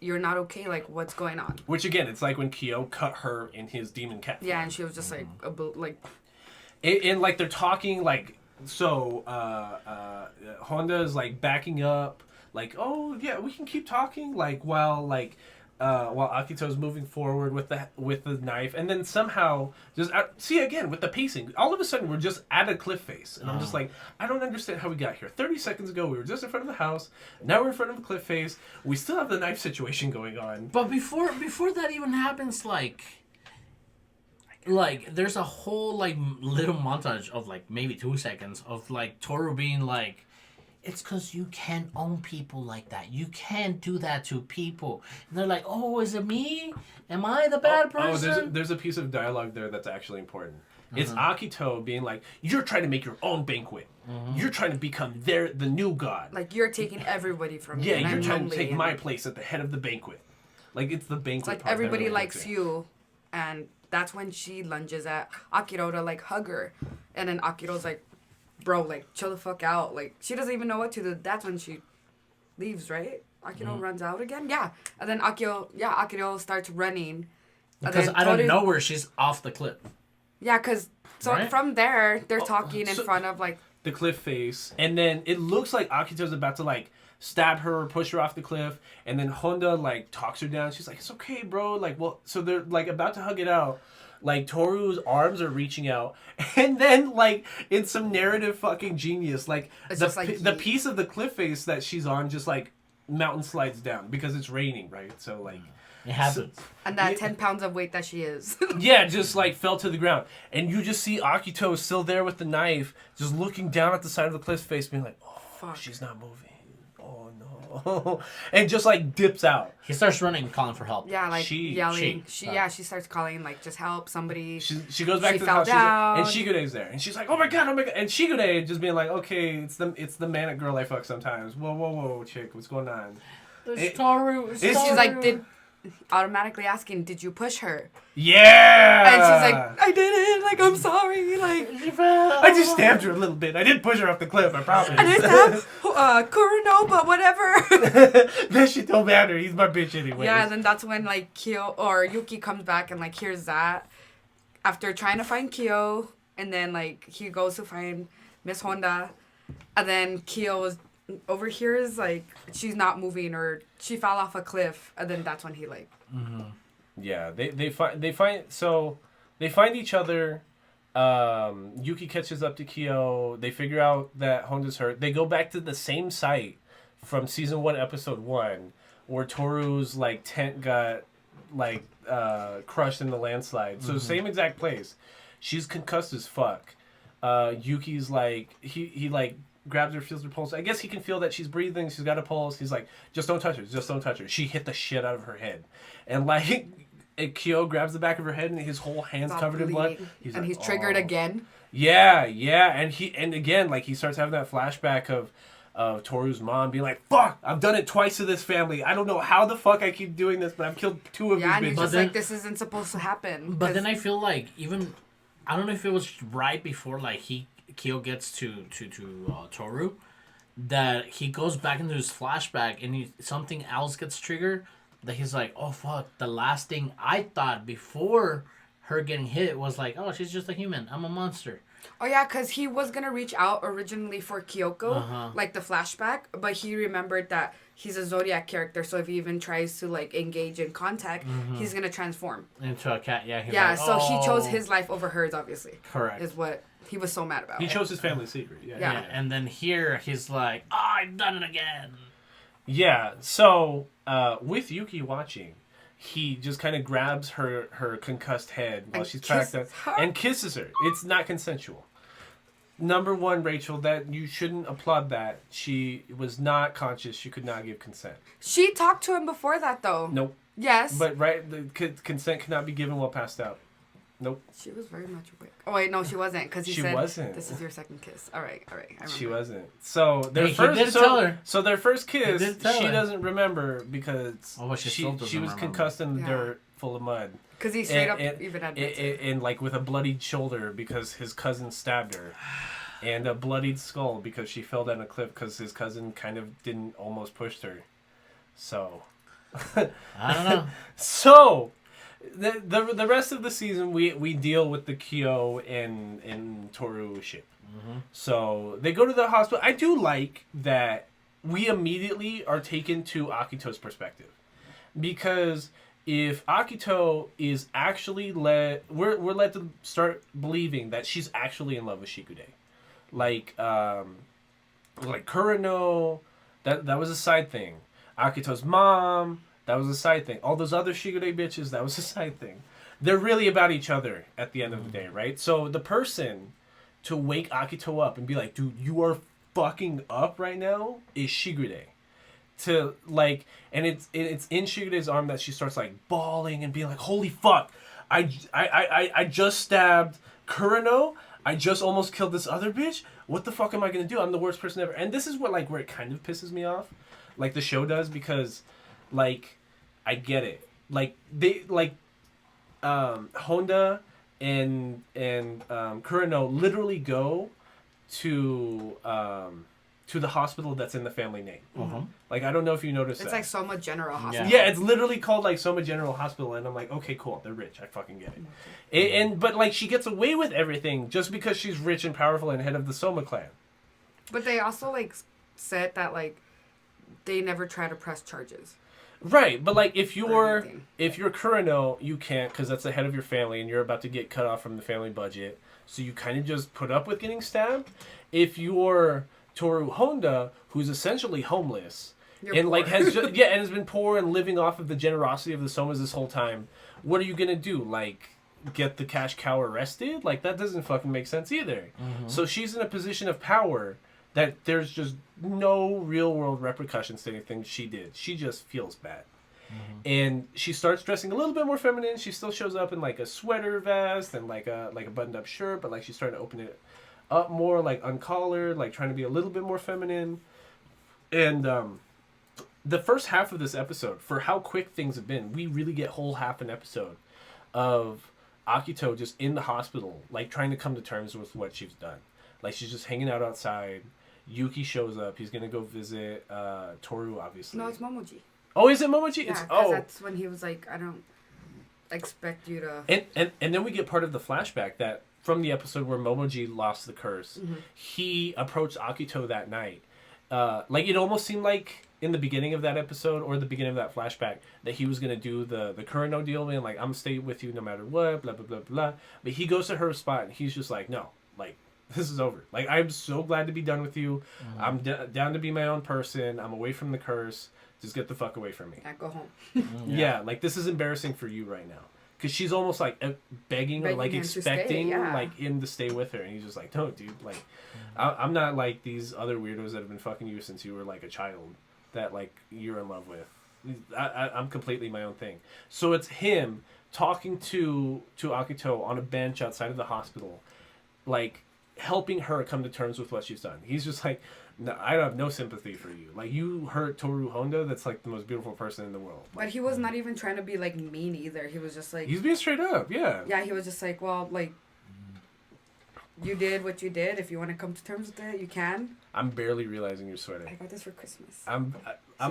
you're not okay. Like, what's going on? Which, again, it's like when Kyo cut her in his demon cat form. Yeah, and she was just like, And like, they're talking, like, so, Honda is, like, backing up. Like, oh, yeah, we can keep talking. Like, while Akito's moving forward with the knife. And then somehow, just, see, again, with the pacing, all of a sudden, we're just at a cliff face. And I'm just like, I don't understand how we got here. 30 seconds ago, we were just in front of the house. Now we're in front of a cliff face. We still have the knife situation going on. But before that even happens, like there's a whole, like, little montage of, like, maybe 2 seconds of, like, Toru being like, it's because you can't own people like that. You can't do that to people. And they're like, oh, is it me? Am I the bad person? Oh, there's a piece of dialogue there that's actually important. It's Akito being like, you're trying to make your own banquet. You're trying to become the new god. like, you're taking everybody from me. Yeah, and you're I'm trying lonely to take and my place at the head of the banquet. Like, it's the banquet It's like part everybody that really likes gets it. you, and that's when she lunges at Akiro to, like, hug her. And then Akiro's like, bro, like, chill the fuck out. Like, she doesn't even know what to do. That's when she leaves, right? Akiro runs out again? Yeah. And then Akiro starts running. Because I don't know where she's off the cliff. Yeah, because, so Right? from there, they're talking in so- front of, like, The cliff face. And then it looks like Akito's about to, like, stab her or push her off the cliff. And then Honda, like, talks her down. She's like, it's okay, bro. Like, well, so they're, like, about to hug it out. Like, Toru's arms are reaching out. And then, like, in some narrative fucking genius, like, It's just like the he- piece of the cliff face that she's on just, like, mountain slides down because it's raining, right? So, like... It happens. and that 10 pounds of weight that she is. Yeah, just, like, fell to the ground. And you just see Akito still there with the knife, just looking down at the side of the cliff face, being like, oh, Fuck. she's not moving. Oh, no. And just, like, dips out. He starts running and calling for help. Yeah, like, yelling. She. She starts calling, like, just help somebody. She goes back She to the fell house, down. and Shigure's there. And she's like, oh my god. And Shigure just being like, okay, it's the manic girl I fuck sometimes. Whoa, chick, what's going on? Toru. She's like, automatically asking, did you push her? Yeah! And she's like, I didn't. Like, I'm sorry. Like, I just stabbed her a little bit. I didn't push her off the cliff, I promise. I just stabbed Kurano, but whatever. That shit don't matter. He's my bitch anyway. Yeah, and then that's when, like, Kyo or Yuki comes back and, like, hears that. After trying to find Kyo, and then, like, he goes to find Miss Honda. And then Kyo overhears, like, she's not moving or she fell off a cliff. And then that's when he, like... Yeah, they find each other. Yuki catches up to Kyo. They figure out that Honda's hurt. They go back to the same site from season 1, episode 1, where Toru's like tent got like crushed in the landslide. So same exact place. She's concussed as fuck. Yuki's like he like grabs her, feels her pulse. I guess he can feel that she's breathing. She's got a pulse. He's like, just don't touch her. Just don't touch her. She hit the shit out of her head, and like. And Kyo grabs the back of her head and his whole hand's covered in blood. He's triggered again. Yeah, and again, like he starts having that flashback of of Toru's mom being like, "Fuck! I've done it twice to this family. I don't know how the fuck I keep doing this, but I've killed 2 of Yeah, and these he's bitches." just like, this isn't supposed to happen. But then I feel like even I don't know if it was right before like Kyo gets to Toru that he goes back into his flashback and something else gets triggered that he's like, oh fuck, the last thing I thought before her getting hit was like, oh, she's just a human, I'm a monster. Oh yeah, because he was gonna reach out originally for Kyoko, like the flashback, but he remembered that he's a Zodiac character, so if he even tries to like engage in contact, he's gonna transform into a cat. Yeah, yeah. like, So he chose his life over hers, obviously. Correct. Is what he was so mad about. He chose his family secret. Yeah. Yeah. And then here he's like, oh, I've done it again. Yeah. So with Yuki watching, he just kind of grabs her concussed head while And she's packed up kisses her. and kisses her. It's not consensual. Number one, Rachel, that you shouldn't applaud that. She was not conscious. She could not give consent. She talked to him before that, though. Nope. Yes. But the consent cannot be given while passed out. Nope. She was very much awake. Oh wait, no, she wasn't, because he She said, wasn't. "This is your second kiss." All right, I remember. She wasn't. So their He first did tell her. So their first He kiss, did tell she her. doesn't remember because Oh, but she still doesn't she was remember. concussed in the Yeah. dirt full of mud. Because he straight up even admits it. And like with a bloodied shoulder because his cousin stabbed her. And a bloodied skull because she fell down a cliff because his cousin kind of didn't almost push her. So. I don't know. So, the rest of the season we deal with the Kyo and Toru ship. So they go to the hospital. I do like that we immediately are taken to Akito's perspective, because if Akito is actually we're led to start believing that she's actually in love with Shikude, like Kurano, that was a side thing. Akito's mom, that was a side thing. All those other Shikude bitches, that was a side thing. They're really about each other at the end of the day, right? So the person to wake Akito up and be like, dude, you are fucking up right now, is Shigude. To like, and it's in Shigude's arm that she starts like bawling and being like, holy fuck, I just stabbed Kurano. I just almost killed this other bitch. What the fuck am I gonna do? I'm the worst person ever. And this is what like where it kind of pisses me off, like the show does, because like I get it. Like they like Honda and Kurano literally go to the hospital that's in the family name. Like I don't know if you noticed It's that. like Soma General Hospital. Yeah, it's literally called like Soma General Hospital, and I'm like, okay, cool, they're rich. I fucking get it. And but like she gets away with everything just because she's rich and powerful and head of the Soma clan. But they also like said that like they never try to press charges. Right, but like if you're anything. Kurano, you can't because that's the head of your family, and you're about to get cut off from the family budget. So you kind of just put up with getting stabbed. If you're Toru Honda, who's essentially homeless, You're and like poor. has and has been poor and living off of the generosity of the Somas this whole time, what are you gonna do? Like get the cash cow arrested? Like that doesn't fucking make sense either. So she's in a position of power that there's just no real world repercussions to anything she did. She just feels bad. And she starts dressing a little bit more feminine. She still shows up in like a sweater vest and like a buttoned up shirt, but like she's starting to open it up more, like uncollared, like trying to be a little bit more feminine. And the first half of this episode, for how quick things have been, we really get whole half an episode of Akito just in the hospital, like trying to come to terms with what she's done. Like she's just hanging out outside. Yuki shows up. He's gonna go visit Toru, obviously. No, it's Momoji. Oh, is it Momoji? Yeah, It's because that's when he was like, I don't expect you to. And then we get part of the flashback that from the episode where Momoji lost the curse, he approached Akito that night. Like it almost seemed like in the beginning of that episode or the beginning of that flashback that he was gonna do the Kurano deal, being like, I'm gonna stay with you no matter what, blah blah blah blah. But he goes to her spot and he's just like, no, like this is over. Like I'm so glad to be done with you. I'm down to be my own person. I'm away from the curse. Just get the fuck away from me. Yeah, go home. Yeah, like this is embarrassing for you right now. Because she's almost like begging or like him to expecting stay, yeah. like him to stay with her, and he's just like, no, dude, like I'm not like these other weirdos that have been fucking you since you were like a child that like you're in love with. I'm completely my own thing. So it's him talking to Akito on a bench outside of the hospital, like helping her come to terms with what she's done. He's just like, no, I have no sympathy for you. Like, you hurt Toru Honda, that's like the most beautiful person in the world. But he was not even trying to be like mean either. He was just like, he's being straight up, yeah. Yeah, he was just like, well, like, you did what you did. If you want to come to terms with it, you can. I'm barely realizing your sweater. I got this for Christmas. I'm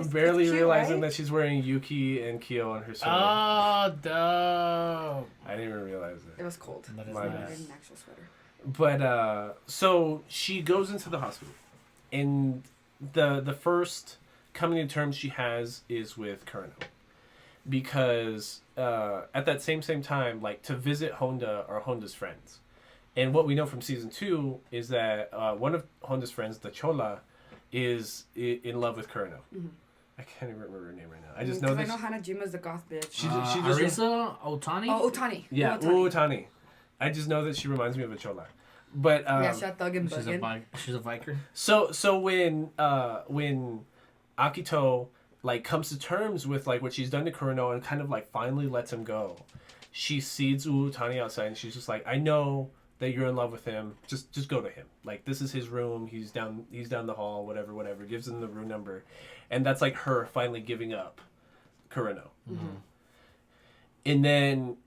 barely cute, realizing right? that she's wearing Yuki and Kyo on her sweater. Oh, dope. I didn't even realize it. It was cold. That is nice. nice. An actual sweater. But so she goes into the hospital, and the first coming to terms she has is with Kureno, because at that same time, like, to visit Honda are Honda's friends. And what we know from season 2 is that one of Honda's friends, the Chola, is in love with Kureno. Mm-hmm. I can't even remember her name right now. I just know that. I know Hanajima's the goth bitch. She just Arisa Otani? Oh, Otani. Yeah, Otani. I just know that she reminds me of a Chola. But yeah, she's thuggin' she's a biker. So when Akito like comes to terms with like what she's done to Kureno and kind of like finally lets him go, she sees Utani outside and she's just like, I know that you're in love with him. Just go to him. Like, this is his room. He's down the hall. Whatever. Gives him the room number, and that's like her finally giving up Kureno. Mm-hmm. And then,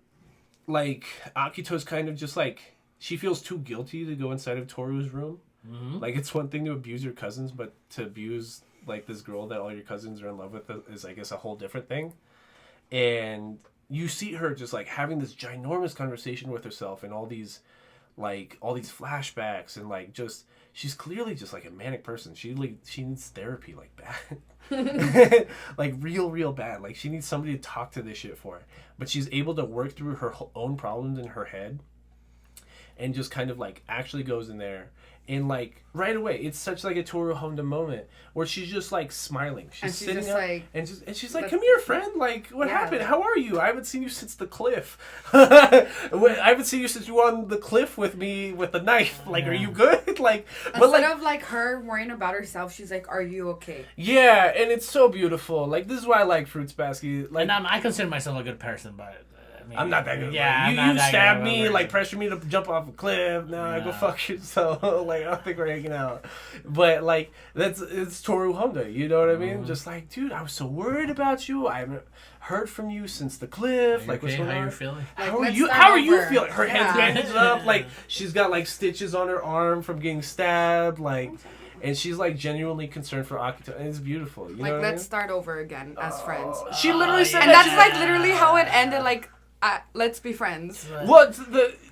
like, Akito's kind of just like, she feels too guilty to go inside of Toru's room. Mm-hmm. Like, it's one thing to abuse your cousins, but to abuse like this girl that all your cousins are in love with is, I guess, a whole different thing. And you see her just like having this ginormous conversation with herself and all these flashbacks, and like, just, she's clearly just like a manic person. She needs therapy like bad. Like real bad. Like, she needs somebody to talk to this shit for her. But she's able to work through her own problems in her head and just kind of like actually goes in there. And like right away, it's such like a Toru Honda moment where she's just like smiling. She's sitting up like, and she's like, "Come here, friend. Like, what happened? How are you? I haven't seen you since the cliff. I haven't seen you since you were on the cliff with me with the knife. Like, are you good? Like, instead of like her worrying about herself, she's like, "Are you okay?" Yeah, and it's so beautiful. Like, this is why I like Fruits Basket. Like, and I consider myself a good person, but. I'm not that good. Yeah, you stabbed me, like, pressure me to jump off a cliff. No, go fuck yourself. Like, I don't think we're hanging out. But like, it's Toru Honda. You know what I mean? Mm-hmm. Just like, dude, I was so worried about you. I haven't heard from you since the cliff. Like, what's going on? How you feeling? How are you feeling? Her hands bandaged up. Like, she's got like stitches on her arm from getting stabbed. Like. And she's like genuinely concerned for Akito, and it's beautiful. You know what let's I mean? start over again as friends. She literally said, and that's like literally how it ended. Like, let's be friends. Well,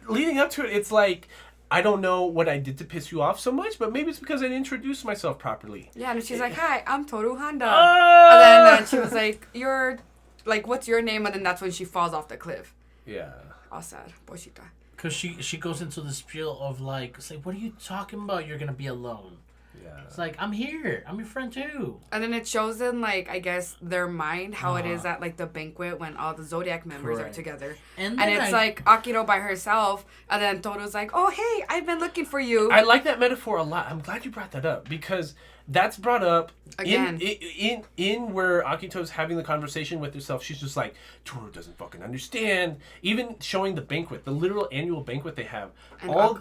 leading up to it, it's like, I don't know what I did to piss you off so much, but maybe it's because I didn't introduce myself properly. Yeah, and she's like, "Hi, I'm Toru Honda," and then she was like, "You're like, what's your name?" And then that's when she falls off the cliff. Yeah. All sad, Boshita. Because she goes into the spiel of like, it's like, what are you talking about? You're gonna be alone. Yeah. It's like, I'm here. I'm your friend too. And then it shows in, like, I guess, their mind how it is at, like, the banquet when all the Zodiac members are together. And it's, like, Akito by herself, and then Toru's like, "Oh, hey, I've been looking for you." I like that metaphor a lot. I'm glad you brought that up, because that's brought up again in where Akito's having the conversation with herself. She's just like, Toru doesn't fucking understand. Even showing the banquet, the literal annual banquet they have, and all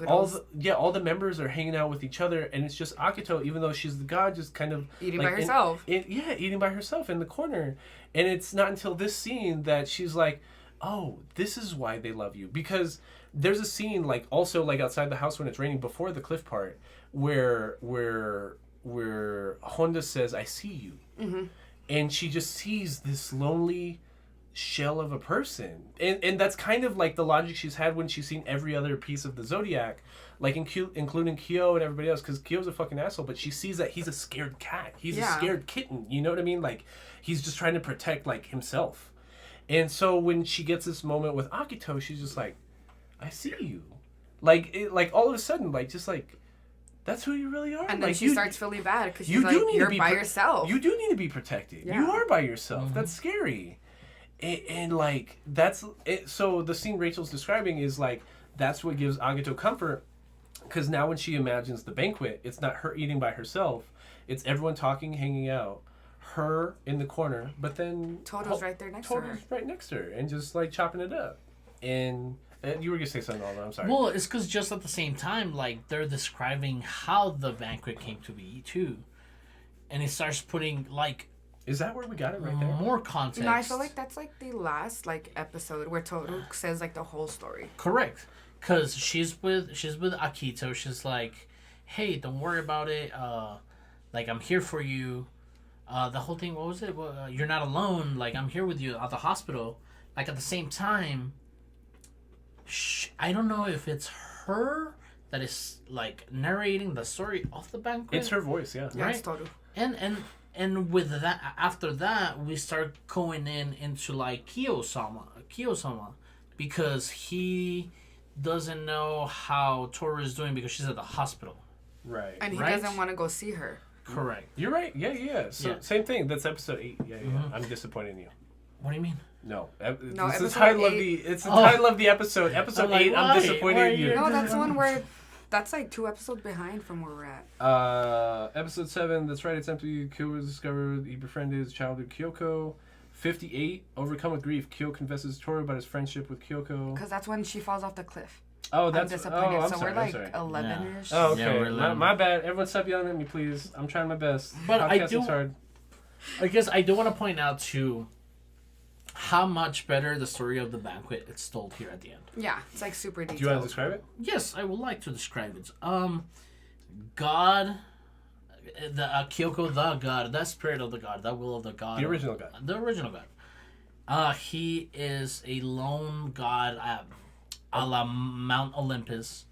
the members are hanging out with each other, and it's just Akito, even though she's the god, just kind of eating by herself. Eating by herself in the corner. And it's not until this scene that she's like, oh, this is why they love you. Because there's a scene, like, also like outside the house when it's raining, before the cliff part, where Honda says, "I see you." Mm-hmm. And she just sees this lonely shell of a person. And that's kind of like the logic she's had when she's seen every other piece of the Zodiac, like including Kyo and everybody else, because Kyo's a fucking asshole, but she sees that he's a scared cat. He's a scared kitten. You know what I mean? Like, he's just trying to protect, like, himself. And so when she gets this moment with Akito, she's just like, "I see you." Like, all of a sudden, like, just like, that's who you really are. And then she starts feeling bad because she's like, "You're by yourself. You do need to be protected. Yeah. You are by yourself." Mm-hmm. That's scary. And like, that's it. So the scene Rachel's describing is like, that's what gives Agito comfort, because now when she imagines the banquet, it's not her eating by herself. It's everyone talking, hanging out, her in the corner, but then Toto's right there next to her. Toto's right next to her, and just like chopping it up. And You were gonna say something, Alma. I'm sorry. Well, it's because just at the same time, like, they're describing how the banquet came to be, too. And it starts putting, like... Is that where we got it right there? More context. No, I feel like that's like the last like episode where Toru says like the whole story. Correct. Because she's with Akito. She's like, hey, don't worry about it. Like, I'm here for you. The whole thing, what was it? You're not alone. Like, I'm here with you at the hospital. Like, at the same time, I don't know if it's her that is, like, narrating the story of the banquet. It's her voice, yeah. Yeah, Right? it's Toru. And with that, after that, we start going into, like, Kiyo-sama. Because he doesn't know how Toru is doing because she's at the hospital. Right. And he Right? doesn't want to go see her. Correct. You're right. Yeah. So Yeah. same thing. That's episode 8. Yeah. I'm disappointed in you. What do you mean? No. No, It's the episode title of 8. the. It's the title of the episode. Episode I'm like, 8. I'm why? disappointed Why in you. No, that's the one where that's like 2 episodes behind from where we're at. Episode 7. That's right. It's empty. Kyo was discovered. He befriended his childhood Kyoko. 58. Overcome with grief. Kyo confesses to Toru about his friendship with Kyoko. Because that's when she falls off the cliff. Oh, I'm that's disappointed. Oh, I'm so sorry. we're like I'm sorry. 11-ish. Oh, okay. Yeah, we're My bad. Everyone stop yelling at me, please. I'm trying my best. But I Podcasting's do- hard. I guess I do want to point out too how much better the story of the banquet is told here at the end. Yeah, it's like super detailed. Do you want to describe it? Yes, I would like to describe it. God, the Kyoko, the God, the spirit of the God, the will of the God, The original God. the original God. He is a lone God a la Mount Olympus,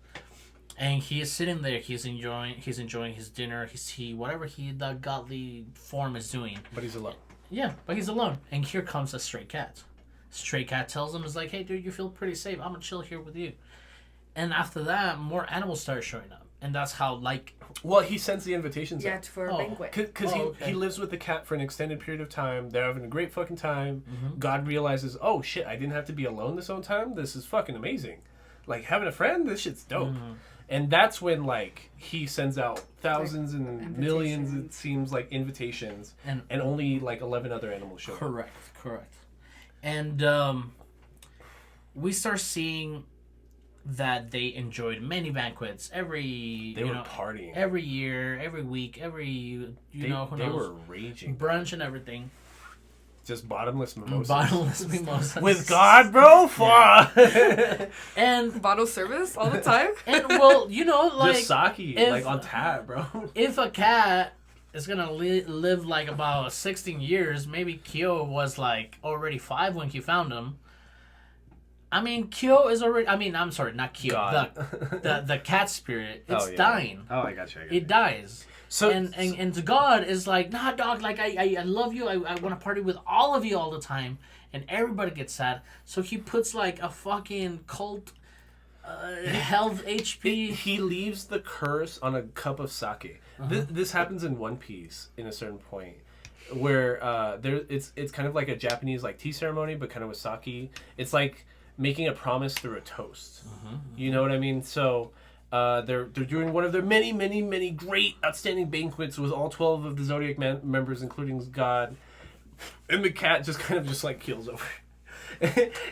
and he is sitting there. He's enjoying his dinner. Whatever the godly form is doing. But he's alone. Yeah, but he's alone. And here comes a stray cat. Stray cat tells him, is like, hey, dude, you feel pretty safe. I'm going to chill here with you. And after that, more animals start showing up. And that's how, like... Well, he sends the invitations Yeah, out. it's for a Oh. banquet. Because okay. he lives with the cat for an extended period of time. They're having a great fucking time. God realizes, oh shit, I didn't have to be alone this whole time. This is fucking amazing. Like, having a friend, this shit's dope. And that's when, like, he sends out thousands and millions, it seems like, invitations. And only, like, 11 other animals show up. Correct. And we start seeing that they enjoyed many banquets They were partying. every year, every week, who They knows? were raging. Brunch and everything. Just bottomless mimosas. Bottomless mimosas. With God, bro? Fuck! And Bottle service all the time? well, like... Just sake, if- like, on tap, bro. If a cat is gonna live like about 16 years, maybe Kyo was like already 5 when he found him. I mean, Kyo is already. I mean, I'm sorry, not Kyo. God. The cat spirit. It's yeah. dying. Oh, I got you. It dies. So And the God is like, nah, dog. Like I love you. I want to party with all of you all the time, and everybody gets sad. So he puts like a fucking cult. Health HP. He leaves the curse on a cup of sake. This happens in One Piece in a certain point, where it's kind of like a Japanese like tea ceremony, but kind of with sake. It's like making a promise through a toast. You know what I mean? So they're doing one of their many great outstanding banquets with all 12 of the Zodiac members, including God, and the cat just kind of just like keels over.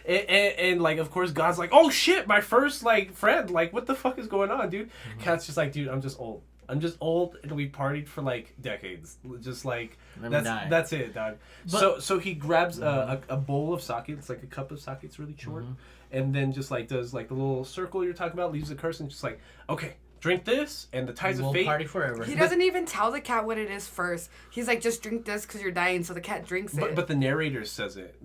and like, of course, God's like, oh shit, my first like friend, like, what the fuck is going on, dude? Cat's just like, dude, I'm just old, and we partied for like decades, just like that's it, dog. So he grabs a bowl of sake. It's like a cup of sake. It's really short, and then just like does like the little circle you're talking about, leaves the curse, and just like, okay, drink this, and the ties of fate. Party forever. He doesn't even tell the cat what it is first. He's like, just drink this because you're dying, so the cat drinks it. But the narrator says it.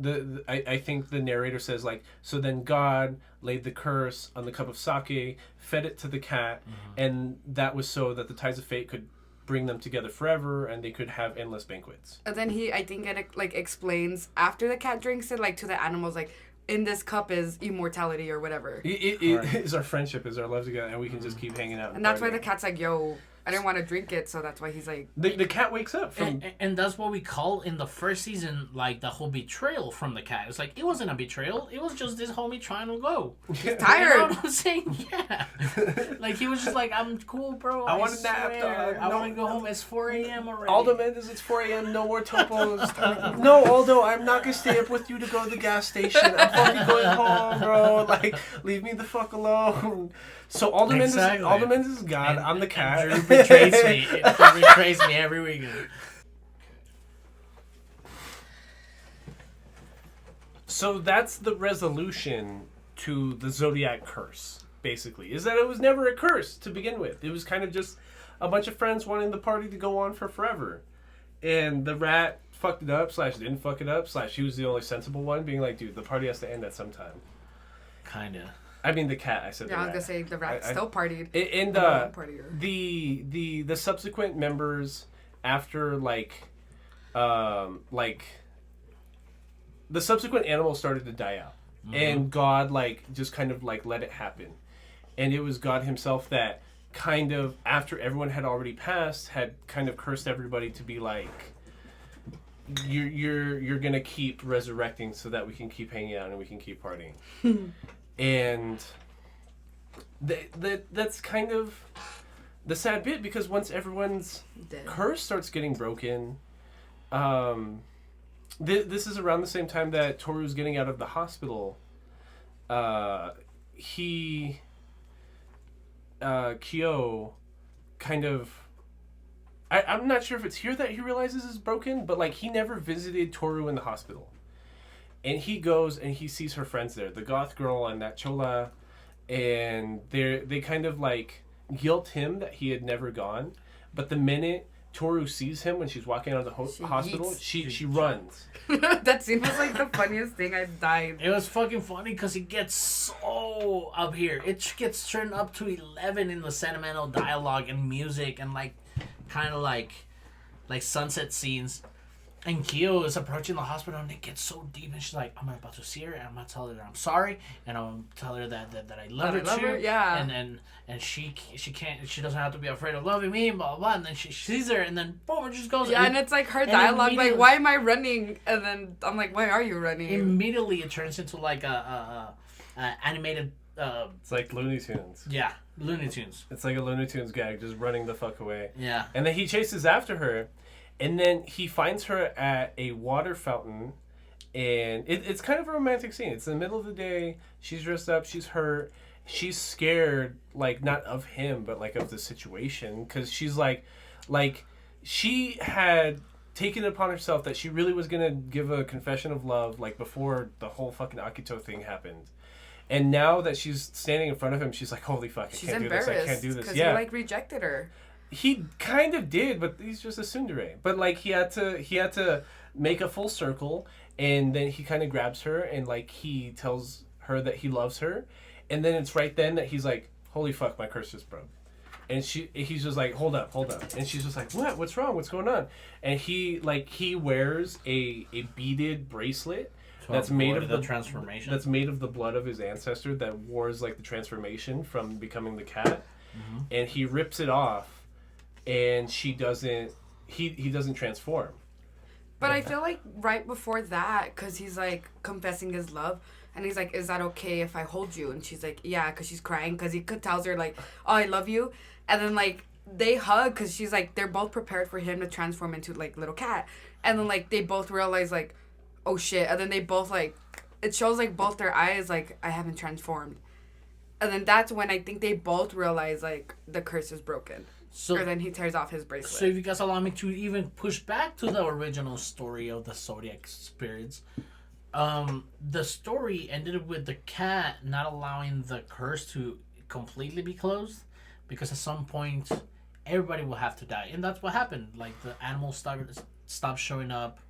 I think the narrator says, like, so then God laid the curse on the cup of sake, fed it to the cat, and that was so that the ties of fate could bring them together forever, and they could have endless banquets. And then I think it like explains after the cat drinks it, like to the animals, like, in this cup is immortality or whatever. It is our friendship, is our love together, and we can just keep hanging out. And that's why the cat's like, yo, I didn't want to drink it, so that's why he's like... The cat wakes up from... And that's what we call in the first season, like, the whole betrayal from the cat. It's like, it wasn't a betrayal. It was just this homie trying to go. He's tired. You know what I'm saying? Yeah. Like, he was just like, I'm cool, bro. I want to nap, dog. I want to go home. It's 4 a.m. already. Aldo Mendes, it's 4 a.m. No more topos. No, Aldo, I'm not going to stay up with you to go to the gas station. I'm fucking going home, bro. Like, leave me the fuck alone. So Aldo Mendes is God. I'm the cat. Drew betrays me. He betrays me every weekend. So that's the resolution to the Zodiac curse, basically, is that it was never a curse to begin with. It was kind of just a bunch of friends wanting the party to go on for forever. And the rat fucked it up, / didn't fuck it up, / he was the only sensible one, being like, dude, the party has to end at some time. Kinda. I mean, the cat. I said yeah, the I was rat. gonna say the rat still partied. And the subsequent members after the subsequent animals started to die out, and God just kind of let it happen, and it was God himself that kind of, after everyone had already passed, had kind of cursed everybody to be like, you're gonna keep resurrecting so that we can keep hanging out and we can keep partying. And that's kind of the sad bit, because once everyone's curse starts getting broken, this is around the same time that Toru's getting out of the hospital. Kyo kind of... I'm not sure if it's here that he realizes is broken, but he never visited Toru in the hospital. And he goes and he sees her friends there, the goth girl and that chola, and they kind of guilt him that he had never gone. But the minute Toru sees him when she's walking out of the hospital, she runs. That scene was the funniest thing. I died. It was fucking funny because it gets so up here. It gets turned up to 11 in the sentimental dialogue and music and kind of like sunset scenes. And Kyo is approaching the hospital, and it gets so deep, and she's like, I'm about to see her, and I'm going to tell her that I'm sorry, and I'm going to tell her that I love her too. Yeah. And she doesn't have to be afraid of loving me, blah, blah, blah. And then she sees her, and then boom, it just goes. Yeah, and it's her dialogue, why am I running? And then I'm like, why are you running? Immediately it turns into a animated... it's like Looney Tunes. Yeah, Looney Tunes. It's like a Looney Tunes gag, just running the fuck away. Yeah. And then he chases after her, and then he finds her at a water fountain, and it's kind of a romantic scene. It's in the middle of the day. She's dressed up. She's hurt. She's scared, not of him, but of the situation, because she's she had taken it upon herself that she really was gonna give a confession of love, before the whole fucking Akito thing happened. And now that she's standing in front of him, she's like, holy fuck, I can't do this. I can't do this. Because yeah. he rejected her. He kind of did, but he's just a tsundere. But he had to make a full circle, and then he kind of grabs her, and he tells her that he loves her, and then it's right then that he's like, holy fuck, my curse just broke. And he's just like, hold up, and she's just like, what's wrong, what's going on? And he wears a beaded bracelet that's made of the transformation. That's made of the blood of his ancestor that wars the transformation from becoming the cat, and he rips it off. And she doesn't. He doesn't transform. But I feel right before that, because he's confessing his love, and he's like, "Is that okay if I hold you?" And she's like, "Yeah," because she's crying, because he tells her "Oh, I love you," and then they hug, because she's they're both prepared for him to transform into little cat, and then they both realize oh shit, and then they both it shows both their eyes I haven't transformed, and then that's when I think they both realize the curse is broken. Or then he tears off his bracelet. So if you guys allow me to even push back to the original story of the Zodiac spirits, the story ended with the cat not allowing the curse to completely be closed, because at some point everybody will have to die, and that's what happened. The animals stopped showing up.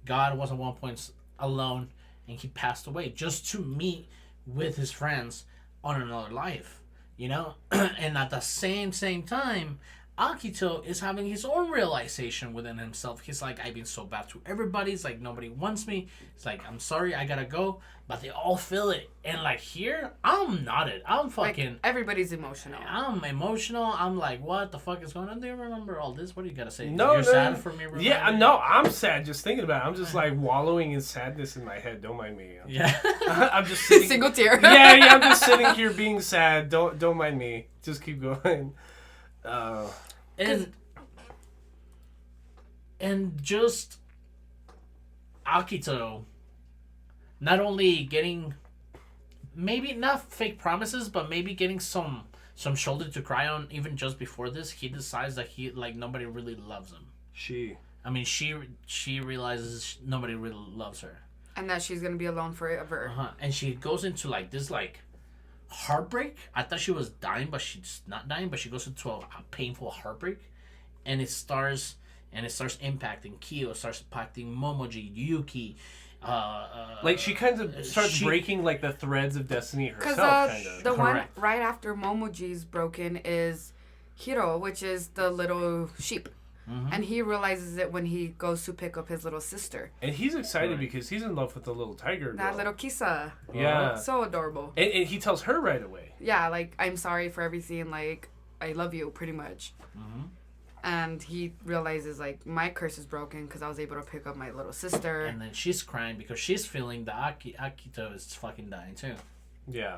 God was at one point alone, and he passed away just to meet with his friends on another life. And at the same time, Akito is having his own realization within himself. He's like, I've been so bad to everybody. It's like, nobody wants me. It's like, I'm sorry, I gotta go. But they all feel it. And like here, I'm knotted. I'm fucking... Like, everybody's emotional. I'm emotional. I'm like, what the fuck is going on? Do you remember all this? What do you gotta say? No, You're sad for me? Yeah, no, I'm sad just thinking about it. I'm just like wallowing in sadness in my head. Don't mind me. I'm just sitting... Single tear. yeah, I'm just sitting here being sad. Don't mind me. Just keep going. And just Akito not only getting maybe not fake promises, but maybe getting some shoulder to cry on. Even just before this, he decides that he like nobody really loves him. She realizes nobody really loves her, and that she's gonna be alone forever. And she goes into like this like heartbreak. I thought she was dying, but she's not dying. But she goes into a painful heartbreak, and it starts impacting Kyo, starts impacting Momoji, Yuki. Like she kind of starts breaking like the threads of destiny herself. Because the one right after Momoji's broken is Hiro, which is the little sheep. And he realizes it when he goes to pick up his little sister. And he's excited because he's in love with the little tiger girl. That little Kisa. Yeah. So adorable. And he tells her right away. Yeah, like, I'm sorry for everything. Like, I love you, pretty much. And he realizes, like, my curse is broken because I was able to pick up my little sister. And then she's crying because she's feeling that Akito is fucking dying, too. Yeah.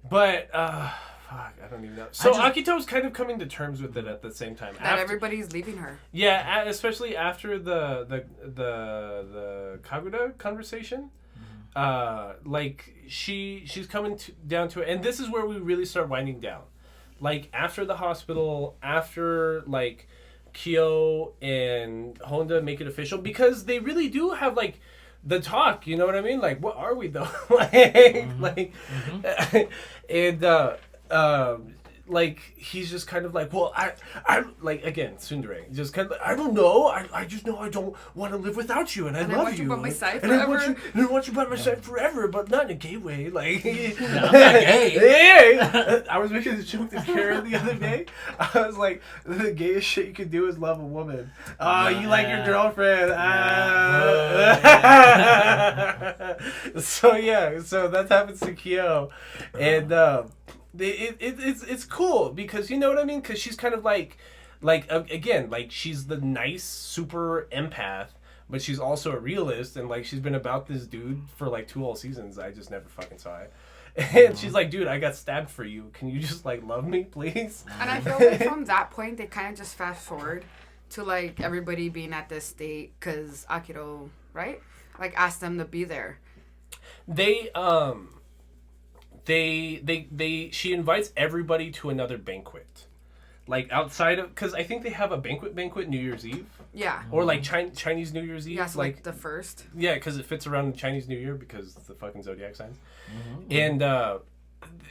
But, fuck, I don't even know. So Akito's kind of coming to terms with it at the same time. That everybody's leaving her. Yeah, especially after the Kaguda conversation. Like she's coming down to it, and this is where we really start winding down. Like after the hospital, after like Kyo and Honda make it official, because they really do have like the talk, you know what I mean? Like, what are we though? Like he's just kind of like, well, I like again, Tsundere, just kind of like, I don't know, I just know I don't want to live without you, and I love want you by my side and I forever. want you by my side forever, but not in a gay way. Like, I'm not gay. I was making a joke to Karen the other day. I was like, the gayest shit you could do is love a woman. Oh, you like your girlfriend. So that happens to Kyo, and it's cool because you know what I mean, because she's kind of like again, like she's the nice super empath, but she's also a realist, and like she's been about this dude for like 2 whole seasons. I just never fucking saw it. And she's like, dude, I got stabbed for you. Can you just like love me, please? And I feel like from that point they kind of just fast forward to like everybody being at this state because Akito, right, like asked them to be there. She invites everybody to another banquet, like outside of, because I think they have a banquet New Year's Eve. Yeah. Or like Chinese New Year's Eve. Yeah, so like the first. Yeah, because it fits around Chinese New Year because it's the fucking zodiac signs. And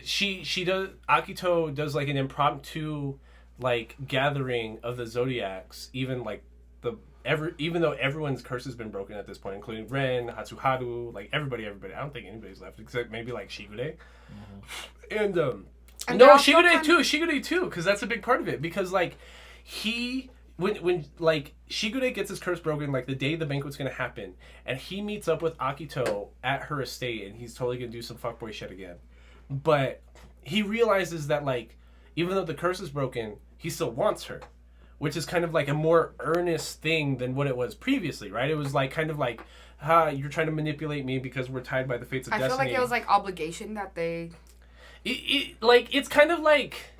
she does, Akito does like an impromptu like gathering of the zodiacs, even like even though everyone's curse has been broken at this point, including Ren, Hatsuharu, like everybody. I don't think anybody's left except maybe like Shigure. And no, Shigure too, because that's a big part of it. Because like when like Shigure gets his curse broken, like the day the banquet's gonna happen, and he meets up with Akito at her estate, and he's totally gonna do some fuckboy shit again. But he realizes that like even though the curse is broken, he still wants her. Which is kind of like a more earnest thing than what it was previously, right? It was like kind of like, you're trying to manipulate me because we're tied by the fates of destiny. I feel like it was like obligation that they... It's kind of like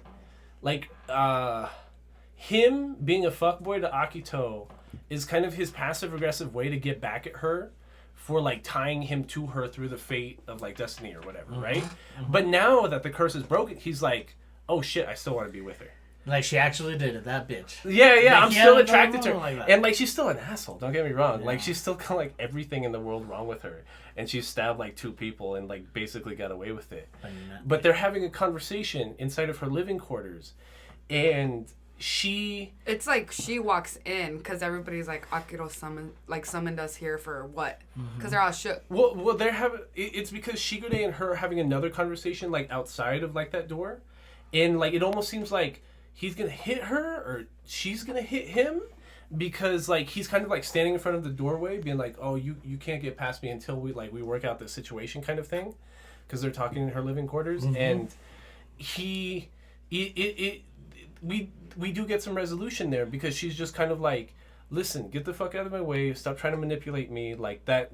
him being a fuckboy to Akito is kind of his passive-aggressive way to get back at her for like tying him to her through the fate of like destiny or whatever, right? But now that the curse is broken, he's like, oh shit, I still want to be with her. Like, she actually did it, that bitch. Yeah, like, I'm still attracted to her. Like and, like, she's still an asshole, don't get me wrong. Yeah. Like, she's still got, like, everything in the world wrong with her. And she stabbed, like, 2 people and, like, basically got away with it. But they're having a conversation inside of her living quarters. And she... It's like she walks in because everybody's like, Akiro summoned us here for what? Because they're all shook. Well, they're having... It's because Shigure and her are having another conversation, like, outside of, like, that door. And, like, it almost seems like he's gonna hit her or she's gonna hit him, because like he's kind of like standing in front of the doorway being like, oh, you can't get past me until we work out this situation kind of thing, because they're talking in her living quarters. And we do get some resolution there, because she's just kind of like, listen, get the fuck out of my way, stop trying to manipulate me, like that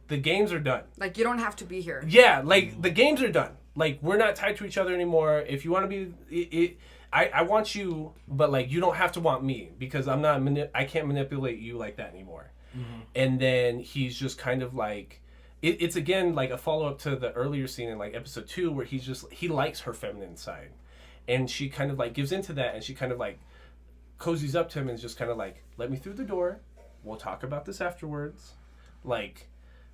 the games are done. Like, you don't have to be here. Yeah, like the games are done. Like, we're not tied to each other anymore. If you want to be I want you, but like you don't have to want me, because I can't manipulate you like that anymore. And then he's just kind of like, it's again like a follow-up to the earlier scene in like episode 2, where he likes her feminine side, and she kind of like gives into that, and she kind of like cozies up to him and is just kind of like, let me through the door, we'll talk about this afterwards. Like,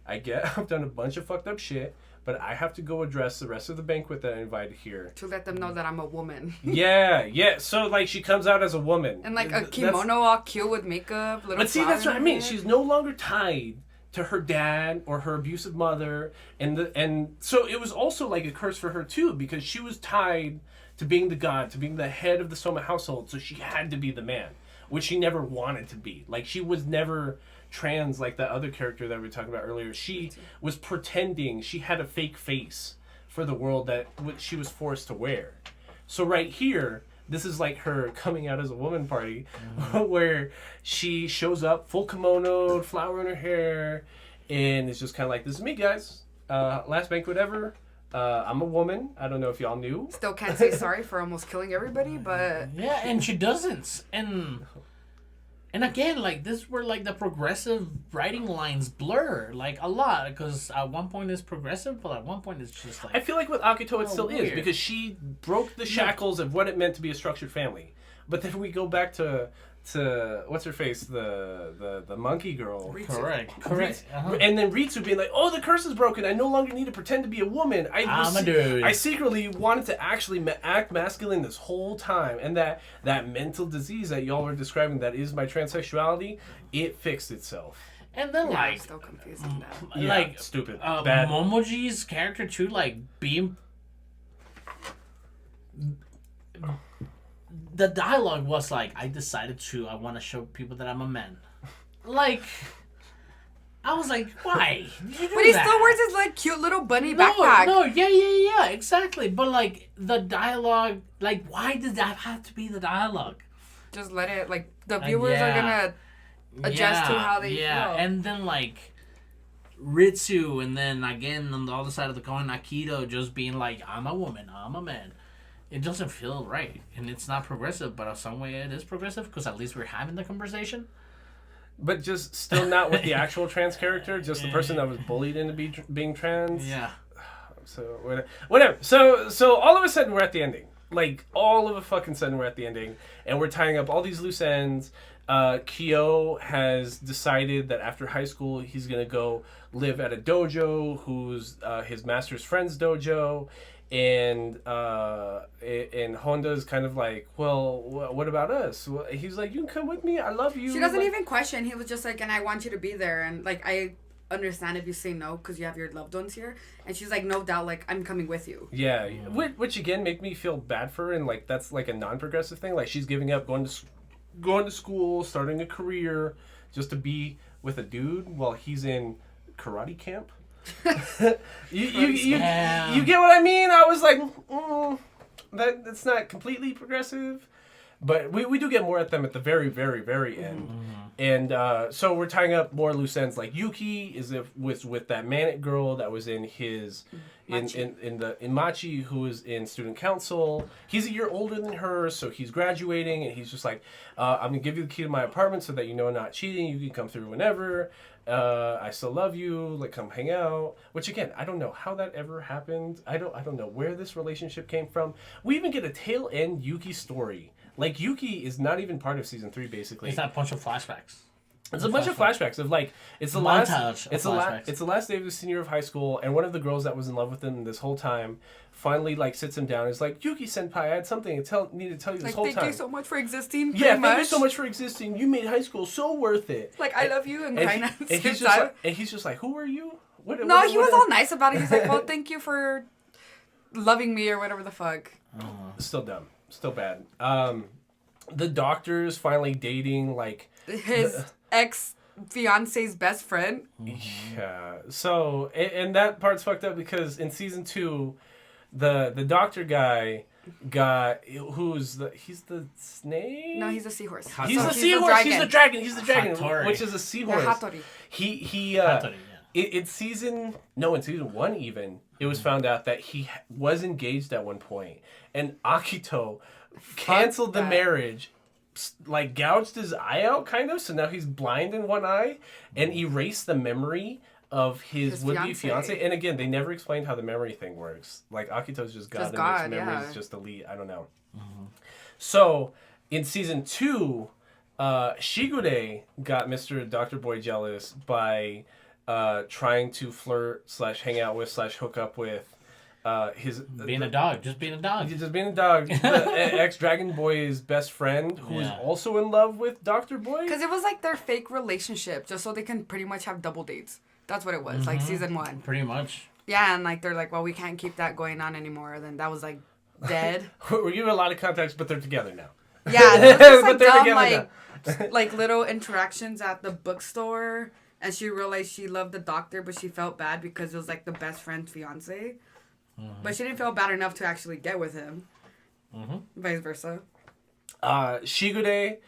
I've done a bunch of fucked up shit, but I have to go address the rest of the banquet that I invited here. To let them know that I'm a woman. Yeah. So, like, she comes out as a woman. And, like, a kimono all cute with makeup. But see, that's what I mean. She's no longer tied to her dad or her abusive mother. And so it was also, like, a curse for her, too, because she was tied to being the god, to being the head of the Soma household. So she had to be the man, which she never wanted to be. Like, she was never trans like that other character that we were talking about earlier. She was pretending, she had a fake face for the world that she was forced to wear. So right here, this is like her coming out as a woman party, where she shows up full kimono, flower in her hair, and it's just kind of like, this is me, guys. Last banquet ever. I'm a woman. I don't know if y'all knew. Still can't say sorry for almost killing everybody, but... Yeah, and she doesn't. And again, like, this is where, like, the progressive writing lines blur, like, a lot. Because at one point it's progressive, but at one point it's just, like... I feel like with Akito it still weird. is, because she broke the shackles of what it meant to be a structured family. But then we go back to what's her face, the monkey girl. Correct. And then Ritsu being like, oh, the curse is broken, I no longer need to pretend to be a woman. I'm a dude. I secretly wanted to actually act masculine this whole time, and that mental disease that y'all were describing, that is my transsexuality, it fixed itself. And then, Yeah, I'm like, still confused on that. Yeah, like, stupid, bad. Momoji's character too, like, being... The dialogue was like, I want to show people that I'm a man. Like, I was like, why? Did you do But he that? still wears his, like, cute little bunny backpack. No, yeah, exactly. But, like, the dialogue, like, why did that have to be the dialogue? Just let it, like, the viewers are gonna adjust to how they feel. And then, like, Ritsu, and then, again, on the other side of the coin, Akito just being like, I'm a woman, I'm a man. It doesn't feel right, and it's not progressive, but in some way it is progressive, because at least we're having the conversation. But just still not with the actual trans character, just the person that was bullied into being trans. Yeah. So, whatever. So all of a sudden we're at the ending. Like, all of a fucking sudden we're at the ending, and we're tying up all these loose ends. Kyo has decided that after high school he's going to go live at a dojo who's his master's friend's dojo. And Honda's kind of like, well, what about us? Well, he's like, you can come with me. I love you. She doesn't even question. He was just like, and I want you to be there. And, like, I understand if you say no because you have your loved ones here. And she's like, no doubt, like, I'm coming with you. Yeah. Which again, make me feel bad for her. And, like, that's, like, a non-progressive thing. Like, she's giving up going to school, starting a career, just to be with a dude while he's in karate camp. you get what I mean? I was like, that's not completely progressive, but we do get more at them at the very, very, very end. And so we're tying up more loose ends. Like, Yuki is with that manic girl that was in his in Machi, who is in student council. He's a year older than her, so he's graduating, and he's just like, I'm gonna give you the key to my apartment so that you know I'm not cheating. You can come through whenever. I still love you. Like, come hang out. Which again, I don't know how that ever happened. I don't know where this relationship came from. We even get a tail end Yuki story. Like, Yuki is not even part of season 3. Basically, It's not a bunch of flashbacks. It's a bunch of flashbacks of, like, it's the last day of the senior year of high school, and one of the girls that was in love with him this whole time finally, like, sits him down and is like, Yuki senpai, I had something need to tell you this whole time. Thank you so much for existing. Yeah, thank you so much for existing. You made high school so worth it. Like, I love you, and he's just like, who are you? He was all nice about it. He's like, well, thank you for loving me or whatever the fuck. Still dumb. still bad. The doctor's finally dating like his ex fiance's best friend. Yeah. So and that part's fucked up because in season 2, the doctor guy got he's the snake. No, he's a seahorse. He's the seahorse. He's the dragon, which is a seahorse. Yeah, Hattori. Hattori, in season 1 even it was found out that he was engaged at one point, and Akito canceled the marriage, like gouged his eye out kind of, so now he's blind in one eye, and erased the memory of his would-be fiance. And again, they never explained how the memory thing works. Like Akito's just God, and his memories just elite. I don't know. So in season 2, Shigure got Mr. Dr. Boy jealous by trying to flirt / hang out / hook up with his being a dog. Just being a dog. The ex-Dragon Boy's best friend, who is also in love with Dr. Boy. Because it was like their fake relationship, just so they can pretty much have double dates. That's what it was, like season 1. Pretty much. Yeah, and like they're like, well, we can't keep that going on anymore. Then that was like dead. We're giving a lot of context, but they're together now. Yeah, it was just, like, but they're dumb, together like, like little interactions at the bookstore, and she realized she loved the doctor, but she felt bad because it was like the best friend's fiance. But she didn't feel bad enough to actually get with him. Vice versa. Shigure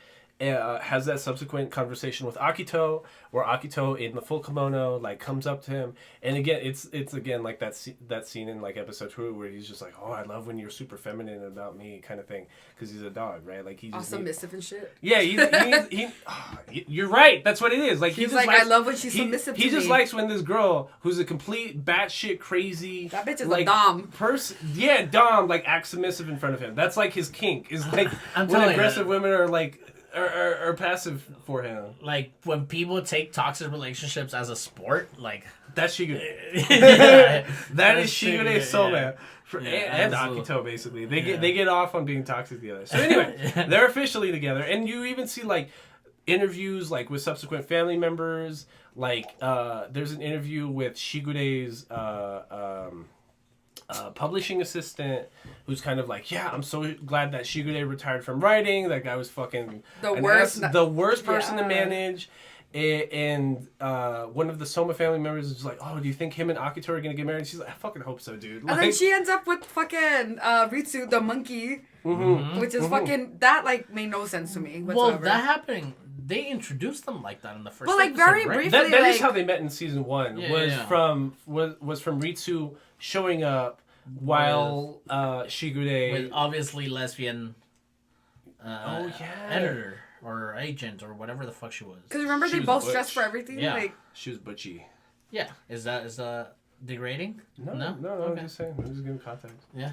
has that subsequent conversation with Akito, where Akito in the full kimono like comes up to him, and again it's again like that scene in like episode 2 where he's just like, oh, I love when you're super feminine about me kind of thing, because he's a dog, right? Like he's all submissive and shit. Yeah, you're right. That's what it is. Like he's like, I love when she's submissive to me. He just likes when this girl who's a complete batshit crazy, that bitch is like, a dom person. Yeah, dom, like acts submissive in front of him. That's like his kink. Is like when aggressive women are like. Are passive for him. Like when people take toxic relationships as a sport, like that's Shigure. That is Shigure Soma and Akito. Basically, they get off on being toxic together. So anyway, they're officially together, and you even see like interviews like with subsequent family members. Like there's an interview with Shigure's publishing assistant, who's kind of like, yeah, I'm so glad that Shigure retired from writing. That guy was fucking the worst person to manage. And one of the Soma family members is like, oh, do you think him and Akito are gonna get married? She's like, I fucking hope so, dude. And then she ends up with fucking Ritsu, the monkey, which is fucking, that like made no sense to me whatsoever. Well, that happening, they introduced them like that in the first episode. Well, like very briefly. That like, is how they met in season 1. From Ritsu showing up while Shigure with obviously lesbian editor or agent or whatever the fuck she was. Because remember they both dressed for everything. Yeah, like she was butchy. Yeah, is that degrading? No. Okay. I'm just saying. I'm just giving context. Yeah.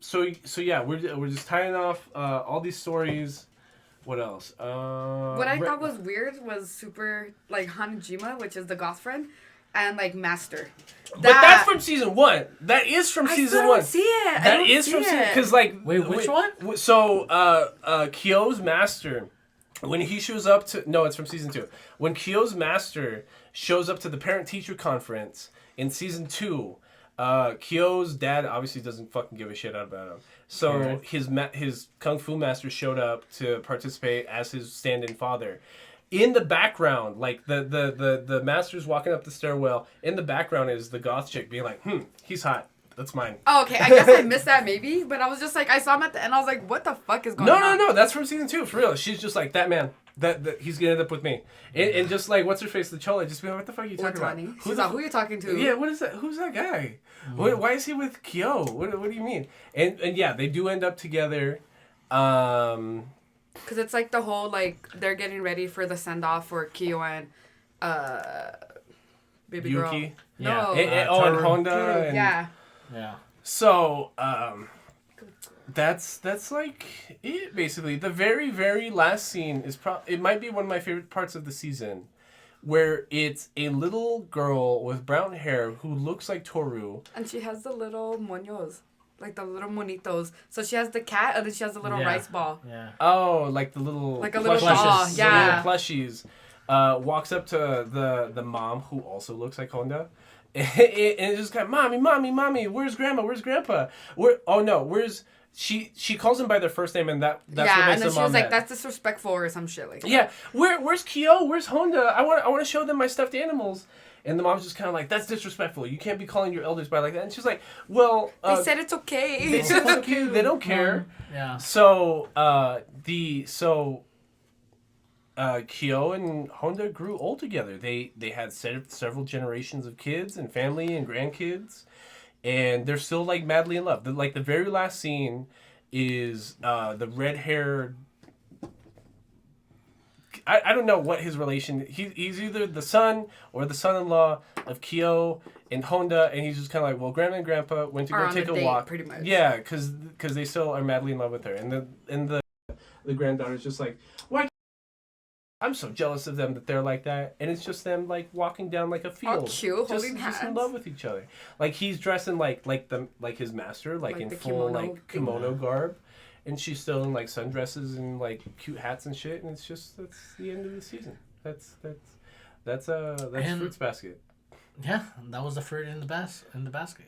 So yeah, we're just tying off all these stories. What else? What I thought was weird was super like Hanajima, which is the goth friend, and like Master. But that's from season 1. That is from season 1. I don't see it. That is from season, because like wait, which one? So Kyo's Master, when he shows up to it's from season 2. When Kyo's Master shows up to the parent-teacher conference in season 2, Kyo's dad obviously doesn't fucking give a shit about him. So his kung fu master showed up to participate as his stand-in father. In the background, like the master's walking up the stairwell. In the background is the goth chick being like, he's hot. That's mine. Oh, okay. I guess I missed that maybe, but I was just like, I saw him at the end. I was like, what the fuck is going on? No. That's from season 2 for real. She's just like, that man. That he's gonna end up with me. And just like, what's her face? The Chola just be like, what the fuck are you talking about? Who are you talking to? Yeah, what is that? Who's that guy? Why is he with Kyo? What do you mean? And yeah, they do end up together. Because it's like the whole, like, they're getting ready for the send-off for Kyo and, baby Yuki? girl. Yeah. No. And Honda. Yeah. So, that's like it, basically. The very, very last scene is it might be one of my favorite parts of the season, where it's a little girl with brown hair who looks like Toru. And she has the little moños. Like the little monitos. So she has the cat and then she has the little rice ball. Yeah. Oh, like the little... Like a little doll, yeah. Little plushies. Walks up to the mom, who also looks like Honda. And it's just kind of, Mommy, where's Grandma? Where's Grandpa? Where's she calls them by their first name, and that's what makes and then them she was like, mad. "That's disrespectful" or some shit like that. Yeah, where's Kyo? Where's Honda? I want to show them my stuffed animals. And the mom's just kind of like, that's disrespectful. You can't be calling your elders by like that. And she's like, well, they said it's okay. They said it's okay. They don't care. Yeah. So Kyo and Honda grew old together. They had several generations of kids and family and grandkids, and they're still like madly in love. The very last scene is the red-haired. I don't know what his relation. He's either the son or the son-in-law of Kyo and Honda, and he's just kind of like, well, Grandma and Grandpa went to go take a walk, pretty much. Yeah, because they still are madly in love with her, and the granddaughter's just like, why? I'm so jealous of them that they're like that, and it's just them like walking down like a field, cute, holding hands, just in love with each other. Like he's dressed in like his master, like in full kimono garb. And she's still in like sundresses and like cute hats and shit, and that's the end of the season. That's Fruits Basket. Yeah, that was the fruit in the basket.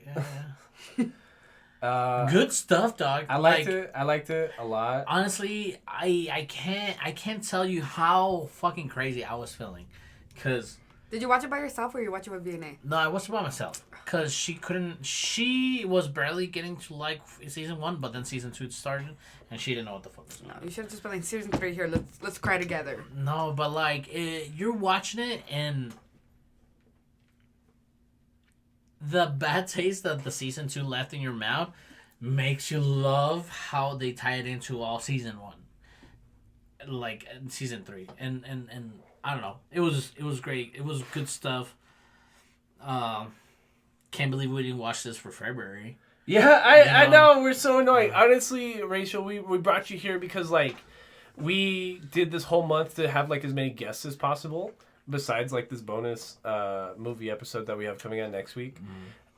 Yeah. Good stuff, dog. I liked it a lot. Honestly, I can't tell you how fucking crazy I was feeling, cause. Did you watch it by yourself or you watch it with VNA? No, I watched it by myself. Because she was barely getting to like season 1, but then season 2 started, and she didn't know what the fuck was going on. No, you should have just been like, season 3 here, let's cry together. No, but like, you're watching it, and the bad taste that the season 2 left in your mouth makes you love how they tie it into all season 1. Like, season 3. And I don't know. It was great. It was good stuff. Can't believe we didn't watch this for February. Yeah, I know. We're so annoying. Honestly, Rachel, we brought you here because like we did this whole month to have like as many guests as possible. Besides like this bonus movie episode that we have coming out next week.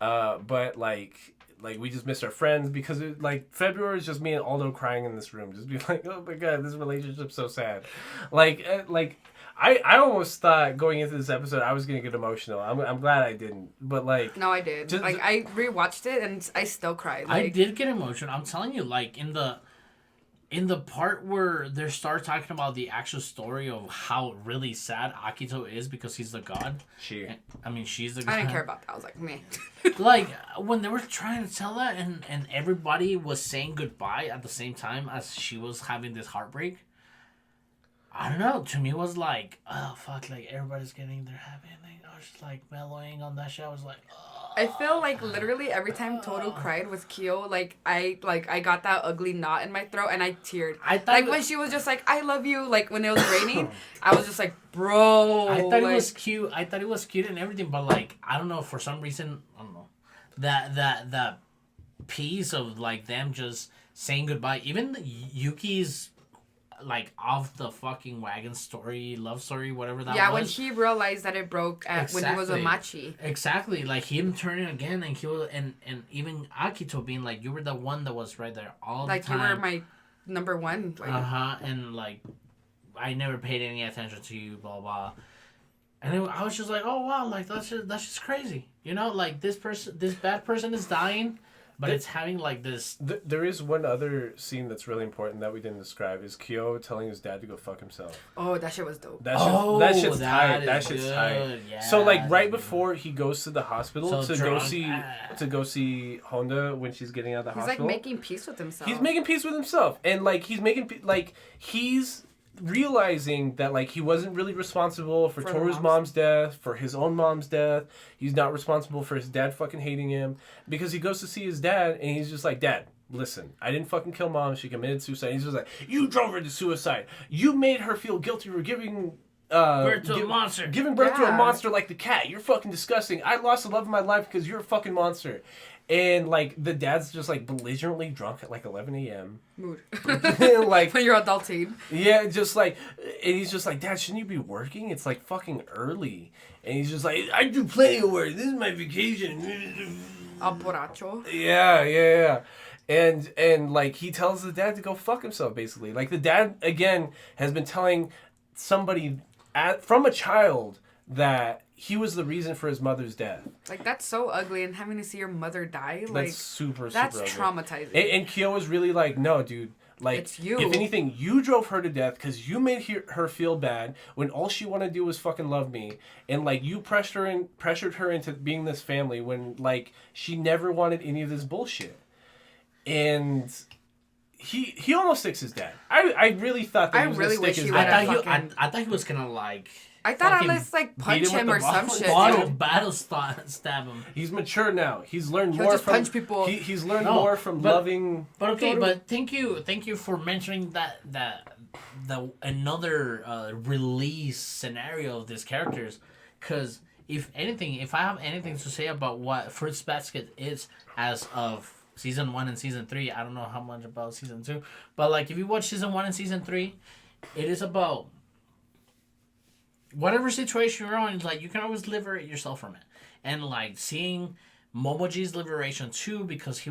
But like we just missed our friends because February is just me and Aldo crying in this room, just being like, oh my god, this relationship's so sad. I almost thought going into this episode I was gonna get emotional. I'm glad I didn't, but like no, I did. I rewatched it and I still cried. I did get emotional. I'm telling you, like in the part where they start talking about the actual story of how really sad Akito is because he's the god. She's the god. I didn't care about that. I was like, meh. Like when they were trying to tell that and everybody was saying goodbye at the same time as she was having this heartbreak. I don't know. To me, it was like, oh fuck! Like everybody's getting their happy ending. I was just like mellowing on that shit. I was like, oh. I feel like literally every time Toru cried with Kyo, I got that ugly knot in my throat and I teared. I thought when she was just like, I love you, like when it was raining, I was just like, bro. I thought it was cute. I thought it was cute and everything, but like I don't know, for some reason, I don't know, that piece of like them just saying goodbye. Even Yuki's like off the fucking wagon love story, whatever that was. Yeah, when he realized that it broke when he was a Machi. Exactly, like him turning again and and even Akito being like, you were the one that was right there all the time. Like you were my number one. Like, and like I never paid any attention to you, blah blah. And I was just like, oh wow, like that's just crazy, you know, like this bad person is dying. But it's having like this. There is one other scene that's really important that we didn't describe. Is Kyo telling his dad to go fuck himself. Oh, that shit was dope. That shit's tight. That shit's tight. Yeah, so like right before he goes to the hospital to go see Honda when she's getting out of the hospital. He's like making peace with himself. He's making peace with himself, and like he's realizing that like he wasn't really responsible for Toru's mom's death, for his own mom's death. He's not responsible for his dad fucking hating him, because he goes to see his dad and he's just like, Dad, listen, I didn't fucking kill mom. She committed suicide. He's just like, you drove her to suicide. You made her feel guilty for giving birth to a monster. Giving birth to a monster like the cat. You're fucking disgusting. I lost the love of my life because you're a fucking monster. And, like, the dad's just, like, belligerently drunk at, like, 11 a.m. Mood. Like, when you're adulting. Yeah, just, like, and he's just like, Dad, shouldn't you be working? It's, like, fucking early. And he's just like, I do plenty of work. This is my vacation. Borracho. Yeah. And, like, he tells the dad to go fuck himself, basically. Like, the dad, again, has been telling somebody from a child that he was the reason for his mother's death. Like, that's so ugly, and having to see your mother die, like, That's super that's ugly. traumatizing. And Kyo was really like, no, dude. Like, It's you. If anything, you drove her to death because you made her feel bad when all she wanted to do was fucking love me. And, like, you pressured her into being this family when, like, she never wanted any of this bullshit. And he almost sticks his dad. I really thought that he was really going to stick wish his he dad. would've I thought he was gonna like. I thought fucking unless, like, punch beat him him with or the some bottle. shit. battle stab him. He's mature now. He's learned He'll more just from... punch people. He's learned No, more from but- loving... But okay, Toru. but thank you for mentioning that the another release scenario of these characters, because if I have anything to say about what Fruits Basket is as of season 1 and season 3, I don't know how much about season 2, but like if you watch season 1 and season 3, it is about whatever situation you're on. It's like you can always liberate yourself from it, and like seeing Momoji's liberation too, because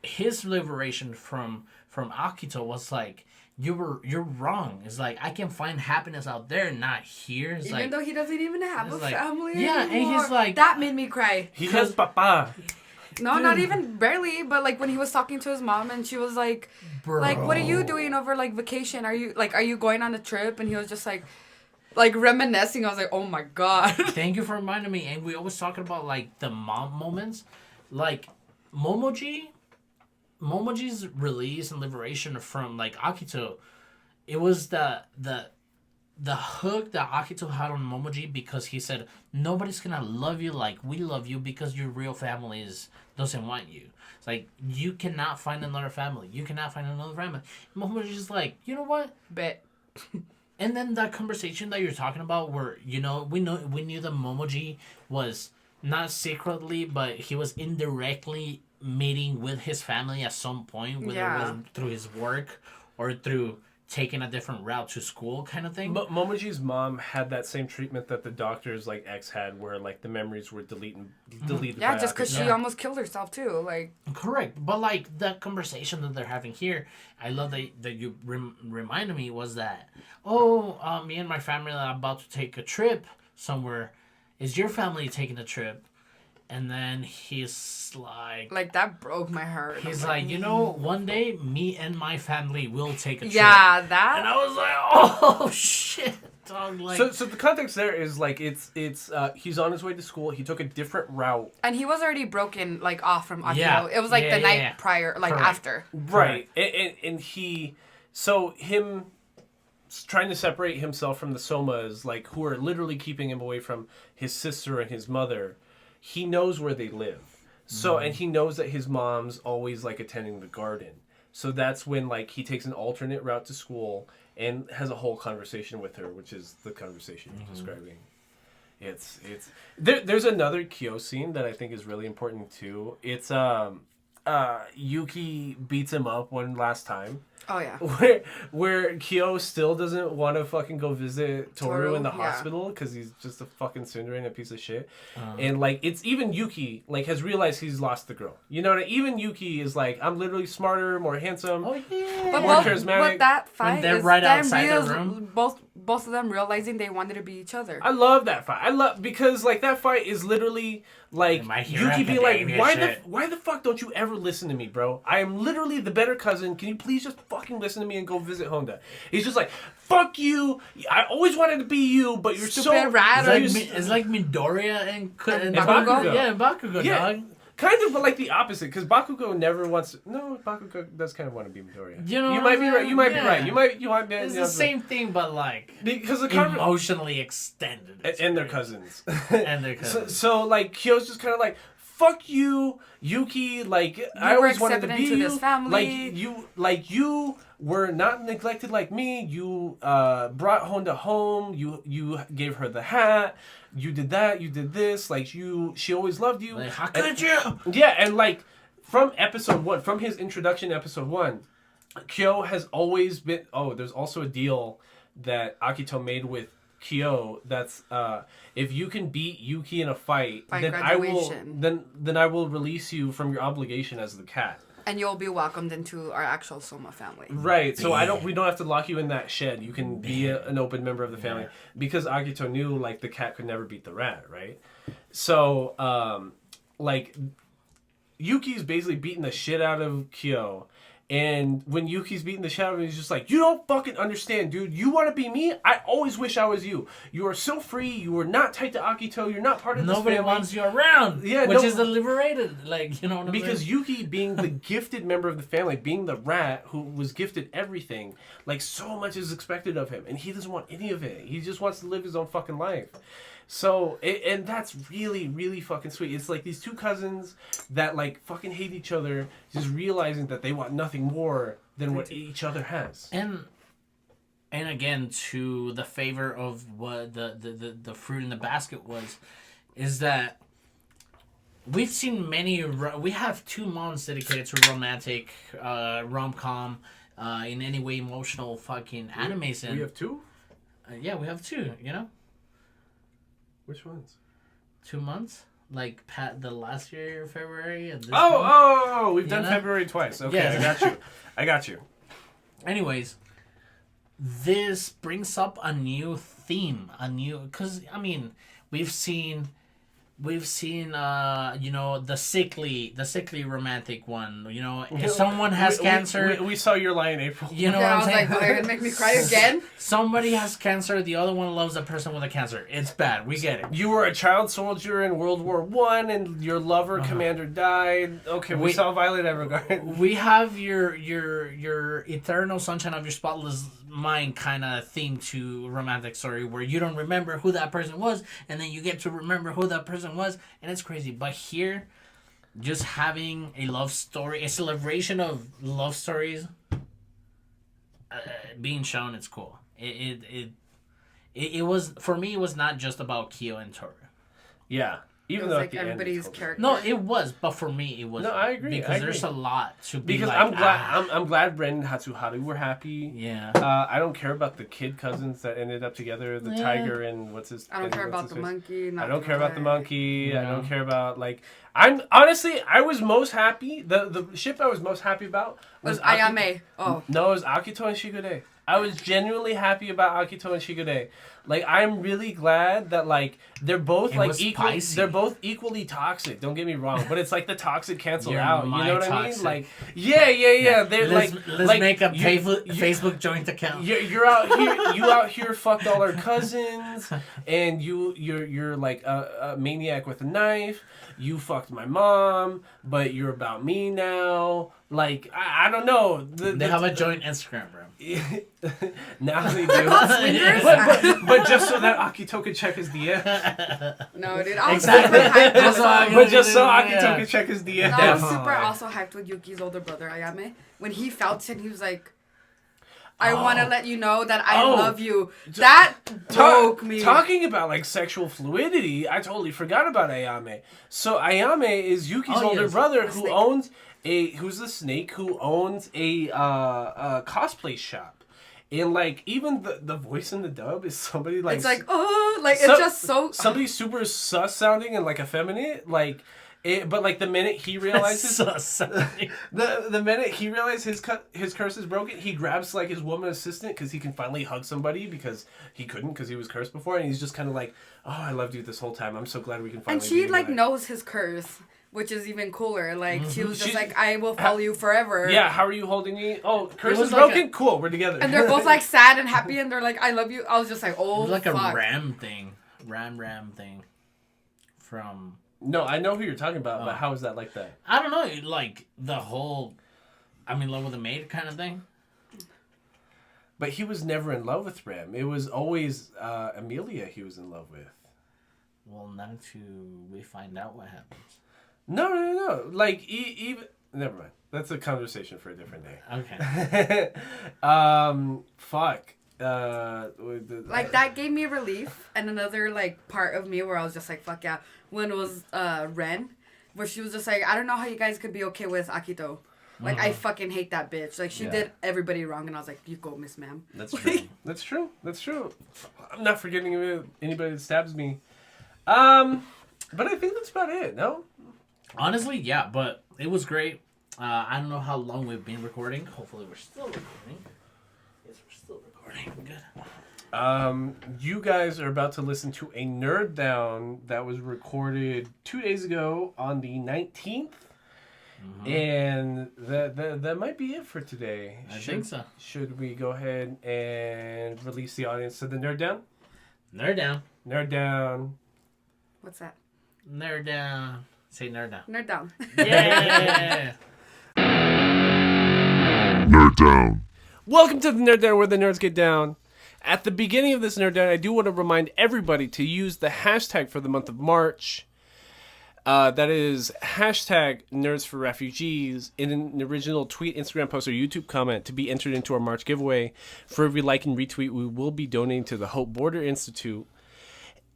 his liberation from Akito was like, you're wrong. It's like I can find happiness out there, not here. It's Even like, though he doesn't even have a it's like- family yeah, and anymore. he's like- that made me cry. He has papa. No, not even barely, but like when he was talking to his mom and she was like, bro, like, what are you doing over like vacation? Are you going on a trip? And he was just like reminiscing. I was like, oh my god. Thank you for reminding me. And we always talking about like the mom moments, like Momoji's release and liberation from like Akito. It was the hook that Akito had on Momoji, because he said nobody's gonna love you like we love you because your real family doesn't want you. It's like you cannot find another family. You cannot find another family. And Momoji's like, you know what? Bet. And then that conversation that you're talking about, where we knew that Momoji was not secretly, but he was indirectly meeting with his family at some point, whether it was through his work or through taking a different route to school, kind of thing. Momoji's mom had that same treatment that the doctor's like ex had, where like the memories were deleted. Yeah, just because she Yeah. almost killed herself too. Like, Correct, but like the conversation that they're having here, I love that you reminded me, was that me and my family are about to take a trip somewhere. Is your family taking a trip? And then he's like that broke my heart. he's I'm like, one day me and my family will take a trip. yeah, And that. I was like, oh shit, dog. Like, So the context there is like it's he's on his way to school. He took a different route. And he was already broken like off from Akito. Yeah. It was like Yeah, the yeah, night yeah. prior, like Correct. after. Right, and him trying to separate himself from the Somas, like who are literally keeping him away from his sister and his mother. He knows where they live, so and he knows that his mom's always like attending the garden. So that's when like he takes an alternate route to school and has a whole conversation with her, which is the conversation you're describing. It's there's another Kyo scene that I think is really important too. It's Yuki beats him up one last time. Oh yeah. Where Kyo still doesn't want to fucking go visit Toru in the Yeah. hospital because he's just a fucking tsundere and a piece of shit. And like it's even Yuki like has realized he's lost the girl. You know what I mean? Even Yuki is like, I'm literally smarter, more handsome. oh yeah. But, More both, charismatic. but that fight they're is right them outside the room. Both of them realizing they wanted to be each other. I love that fight. I love because like that fight is literally like My Hero Yuki being like, Academia why the fuck don't you ever listen to me, bro? I am literally the better cousin. Can you please just fucking listen to me and go visit Honda? He's just like, fuck you. I always wanted to be you, but you're Stupid so rat. It's like Midoriya and Bakugo. Yeah, Bakugo, Yeah. dog. Kind of, but like the opposite, because Bakugo never wants to. No, Bakugo does kind of want to be Midoriya. You know you what might I'm be right. You might be saying? right. Yeah. You might be. It's you the know, same thing, but like because the emotionally extended. and their cousins. And their cousins. So like Kyo's just kind of like, fuck you, Yuki. Like I were always wanted to accepted be into you. this family. Like you were not neglected like me. You brought Honda home. You gave her the hat. You did that. You did this. Like she always loved you. Like, how could you? Yeah, and like from episode 1, from his introduction to episode 1, Kyo has always been. Oh, there's also a deal that Akito made with Kyo. That's if you can beat Yuki in a fight, By then I will graduation. then I will release you from your obligation as the cat. And you'll be welcomed into our actual Soma family. Right. So we don't have to lock you in that shed. You can be an open member of the family because Akito knew like the cat could never beat the rat, right? So like Yuki's basically beating the shit out of Kyo. And when Yuki's beating the shit out of him, he's just like, you don't fucking understand, dude. You want to be me? I always wish I was you. You are so free. You are not tight to Akito. You're not part of this family. Nobody wants you around. Yeah, which is the liberated, like, you know what I mean? Because Yuki, being the gifted member of the family, being the rat who was gifted everything, like, so much is expected of him. And he doesn't want any of it. He just wants to live his own fucking life. So, and that's really, really fucking sweet. It's like these two cousins that, like, fucking hate each other, just realizing that they want nothing more than what each other has. And again, to the favor of what the fruit in the basket was, is that we've seen we have 2 months dedicated to romantic, rom-com, in any way emotional fucking animes. We have 2? Yeah, we have 2, you know? Which ones? 2 months, like the last year February and this. We've done February twice. Okay, yeah. I got you. Anyways, this brings up a new theme, because I mean we've seen you know, the sickly romantic one, you know, if someone has cancer. We saw your lie in April. You know what I'm saying? I was like, they're gonna make me cry again. Somebody has cancer, the other one loves a person with a cancer. It's bad. We get it. You were a child soldier in World War I, and your lover commander died. Okay, we saw Violet Evergarden. We have your eternal sunshine of your spotless mind kind of theme to romantic story, where you don't remember who that person was, and then you get to remember who that person was, and it's crazy. But here, just having a love story, a celebration of love stories being shown, it's cool. It was, for me, it was not just about Kyo and Toru. Yeah. Even it was though like everybody's character. No, it was, but for me, it was. No, I agree. Because there's a lot to be. Because like, I'm glad Ren and Hatsuharu were happy. Yeah. I don't care about the kid cousins that ended up together, the tiger and what's his. I don't care about the monkey. I don't care about the monkey. I don't care about like. I was most happy. The ship I was most happy about was Ayame. No, it was Akito and Shigure. I was genuinely happy about Akito and Shigure. Like, I'm really glad that, like, they're both, like, equal. They're both equally toxic. Don't get me wrong. But it's like the toxic canceled out. You know what I mean? Like, yeah. They're let's like, make a Facebook joint account. You're out here. You out here fucked all our cousins, and you're like a maniac with a knife. You fucked my mom, but you're about me now. Like, I don't know. They have a joint Instagram, bro. Now they do. but just so that Akito could check his DM. No, dude. I was Exactly. super hyped. But just so Akito could check his DM. No, I was super also hyped with Yuki's older brother, Ayame. When he felt it, he was like, I want to let you know that I love you. That broke me. Talking about, like, sexual fluidity, I totally forgot about Ayame. So Ayame is Yuki's older brother who owns who's the snake who owns a cosplay shop. And, like, even the voice in the dub is somebody, like... It's like, it's just so... Somebody super sus sounding and, like, effeminate, like... but like the minute he realizes the minute he realizes his curse is broken, he grabs like his woman assistant because he can finally hug somebody because he couldn't because he was cursed before, and he's just kind of like, oh, I loved you this whole time. I'm so glad we can finally. And she like knows his curse, which is even cooler. Like she was just like, I will follow you forever. Yeah, how are you holding me? Oh, curse is broken. Cool, we're together. And they're both like sad and happy, and they're like, I love you. I was just like, oh, it was like fuck. a ram thing from. No, I know who you're talking about, but how is that like that? I don't know, like the whole I'm in love with a maid kind of thing. But he was never in love with Rem. It was always Amelia he was in love with. Well, now we find out what happens. No. Like, even... Never mind. That's a conversation for a different day. Okay. Fuck. Like, that gave me relief. And another, like, part of me where I was just like, fuck yeah. When it was Ren, where she was just like, I don't know how you guys could be okay with Akito. Like, I fucking hate that bitch. Like, she did everybody wrong, and I was like, you go, Miss Ma'am. That's true. That's true. I'm not forgetting anybody that stabs me. But I think that's about it, no? Honestly, yeah, but it was great. I don't know how long we've been recording. Hopefully we're still recording. Yes, we're still recording. Good. You guys are about to listen to a Nerd Down that was recorded 2 days ago on the 19th. Mm-hmm. And that might be it for today. I think so. Should we go ahead and release the audience to the Nerd Down? Nerd Down. Nerd Down. What's that? Nerd Down. Say Nerd Down. Nerd down. Yeah. Nerd Down. Welcome to the Nerd Down, where the nerds get down. At the beginning of this Nerd Down, I do want to remind everybody to use the hashtag for the month of March. That is hashtag Nerds for Refugees in an original tweet, Instagram post, or YouTube comment to be entered into our March giveaway. For every like and retweet, we will be donating to the Hope Border Institute.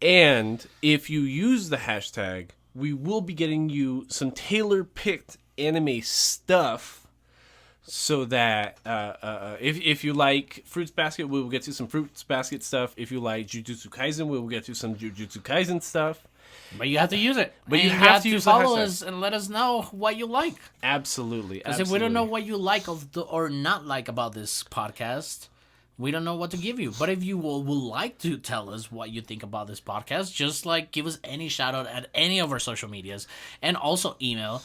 And if you use the hashtag, we will be getting you some tailor-picked anime stuff. So that if you like Fruits Basket, we will get you some Fruits Basket stuff. If you like Jujutsu Kaisen, we will get you some Jujutsu Kaisen stuff. But you have to use it. But and you have to use the follow hashtag. us and let us know what you like. Absolutely. Because if we don't know what you like or not like about this podcast, we don't know what to give you. But if you would like to tell us what you think about this podcast, just like give us any shout out at any of our social medias, and also email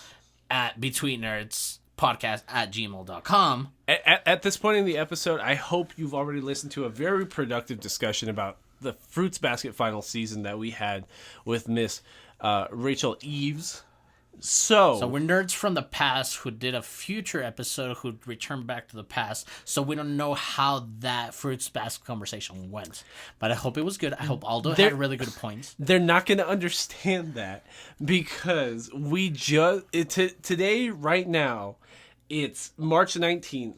at betweennerdspodcast@gmail.com. At this point in the episode, I hope you've already listened to a very productive discussion about the Fruits Basket final season that we had with Miss Rachel Yves. So we're nerds from the past who did a future episode who returned back to the past, so we don't know how that Fruits Basket conversation went. But I hope it was good. I hope Aldo had really good points. They're not going to understand that because we today, right now, it's March 19th.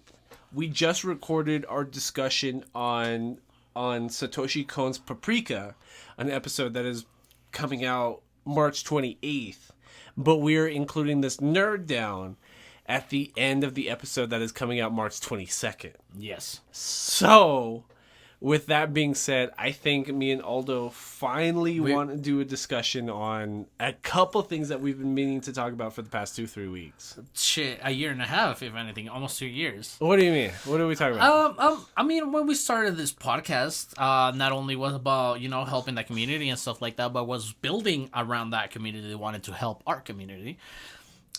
We just recorded our discussion on Satoshi Kon's Paprika, an episode that is coming out March 28th. But we're including this Nerd Down at the end of the episode that is coming out March 22nd. Yes. So, with that being said, I think me and Aldo finally want to do a discussion on a couple things that we've been meaning to talk about for the past 2-3 weeks. Shit, a year and a half, if anything, almost 2 years. What do you mean? What are we talking about? I mean, when we started this podcast, not only was about, helping the community and stuff like that, but was building around that community. They wanted to help our community.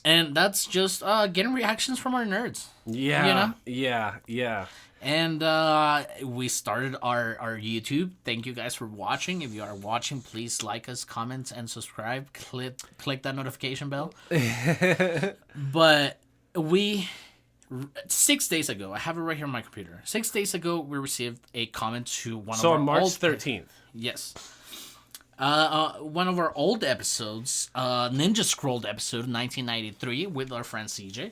And that's just getting reactions from our nerds. Yeah. Yeah. And we started our YouTube. Thank you guys for watching. If you are watching, please like us, comment, and subscribe. Click that notification bell. But 6 days ago, I have it right here on my computer. 6 days ago, we received a comment to one of our on March old 13th. Yes. One of our old episodes, Ninja Scrolled episode 1993 with our friend CJ.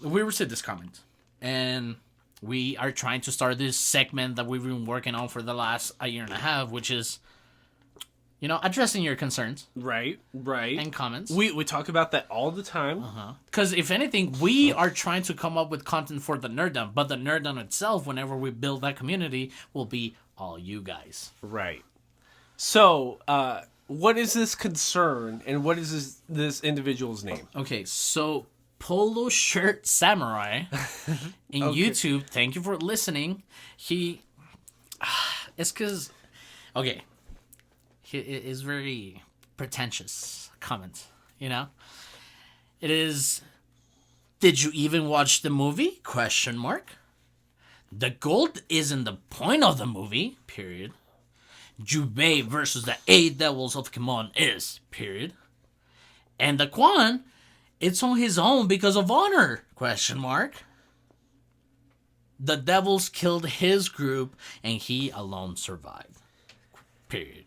We received this comment, and we are trying to start this segment that we've been working on for the last year and a half, which is, addressing your concerns. Right. And comments. We talk about that all the time. Because if anything, we are trying to come up with content for the Nerd Down, but the Nerd Down itself, whenever we build that community, will be all you guys. Right. So, what is this concern, and what is this individual's name? Okay, so Polo Shirt Samurai in YouTube, thank you for listening. It's because, he is very pretentious comment, It is, did you even watch the movie? ? The gold isn't the point of the movie, period. Jubei versus the 8 Devils of Kimon is, period. And the Quan, it's on his own because of honor, ? The Devils killed his group and he alone survived, period.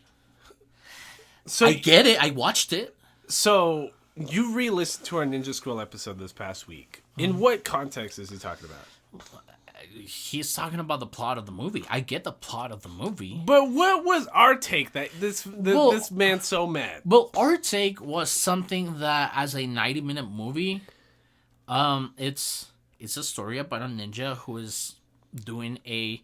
So I get it. I watched it. So, you re-listened to our Ninja Scroll episode this past week. In what context is he talking about? He's talking about the plot of the movie. I get the plot of the movie. But what was our take that this man's so mad? Well, our take was something that, as a 90-minute movie, it's a story about a ninja who is doing a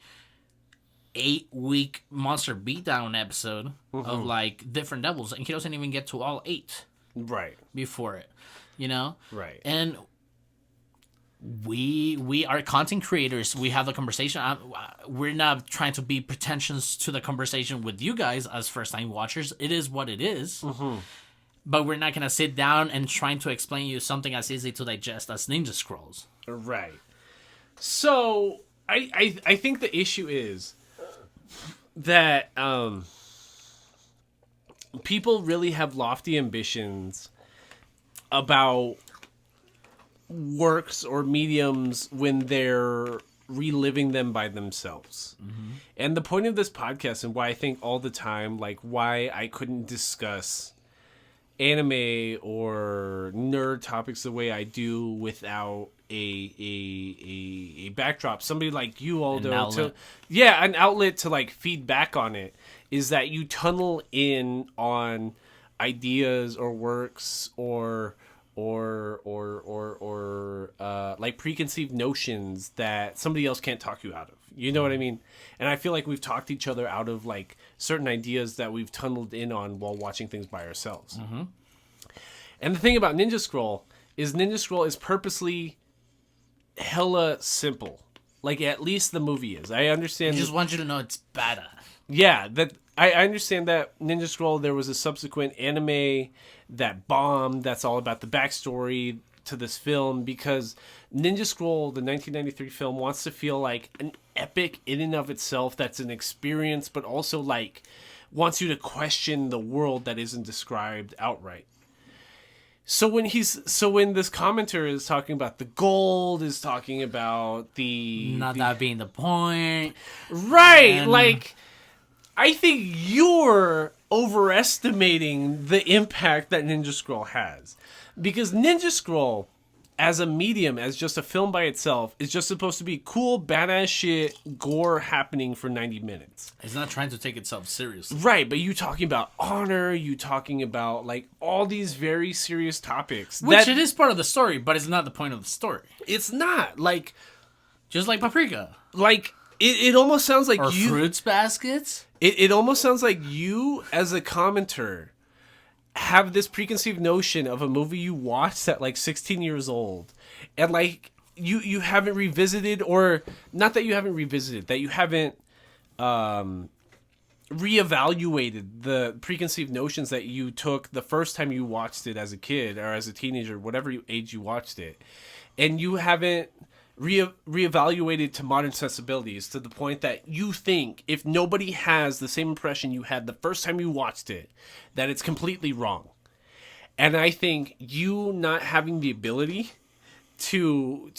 8-week monster beatdown episode of different devils, and he doesn't even get to all 8. Right. before it, you know? Right. And we are content creators. We have the conversation. We're not trying to be pretentious to the conversation with you guys as first-time watchers. It is what it is. Mm-hmm. But we're not going to sit down and trying to explain you something as easy to digest as Ninja Scrolls. Right. So, I think the issue is that people really have lofty ambitions about works or mediums when they're reliving them by themselves. Mm-hmm. And the point of this podcast, and why I think all the time, like why I couldn't discuss anime or nerd topics the way I do without a backdrop, somebody like you, Aldo, an outlet to like feed back on it, is that you tunnel in on ideas or works or like preconceived notions that somebody else can't talk you out of. You know what I mean? And I feel like we've talked each other out of like certain ideas that we've tunneled in on while watching things by ourselves. Mm-hmm. And the thing about Ninja Scroll is purposely hella simple. Like at least the movie is. I understand. I just want you to know it's badass. Yeah, that I understand that Ninja Scroll, there was a subsequent anime that bombed. That's all about the backstory to this film, because Ninja Scroll, the 1993 film, wants to feel like an epic in and of itself. That's an experience, but also like wants you to question the world that isn't described outright. So when this commenter is talking about the gold, is talking about that being the point, right? And like, I think you're overestimating the impact that Ninja Scroll has, because Ninja Scroll, as a medium, as just a film by itself, is just supposed to be cool, badass shit, gore happening for 90 minutes. It's not trying to take itself seriously. Right, but you talking about honor, you talking about like all these very serious topics. Which it is part of the story, but it's not the point of the story. It's not. Like, just like Paprika. Like, it almost sounds like or Fruits Baskets. It almost sounds like you, as a commenter, have this preconceived notion of a movie you watched at like 16 years old, and like you haven't revisited, or not that you haven't revisited, that you haven't reevaluated the preconceived notions that you took the first time you watched it as a kid or as a teenager, whatever age you watched it, and you haven't reevaluated to modern sensibilities to the point that you think if nobody has the same impression you had the first time you watched it, that it's completely wrong. And I think you not having the ability to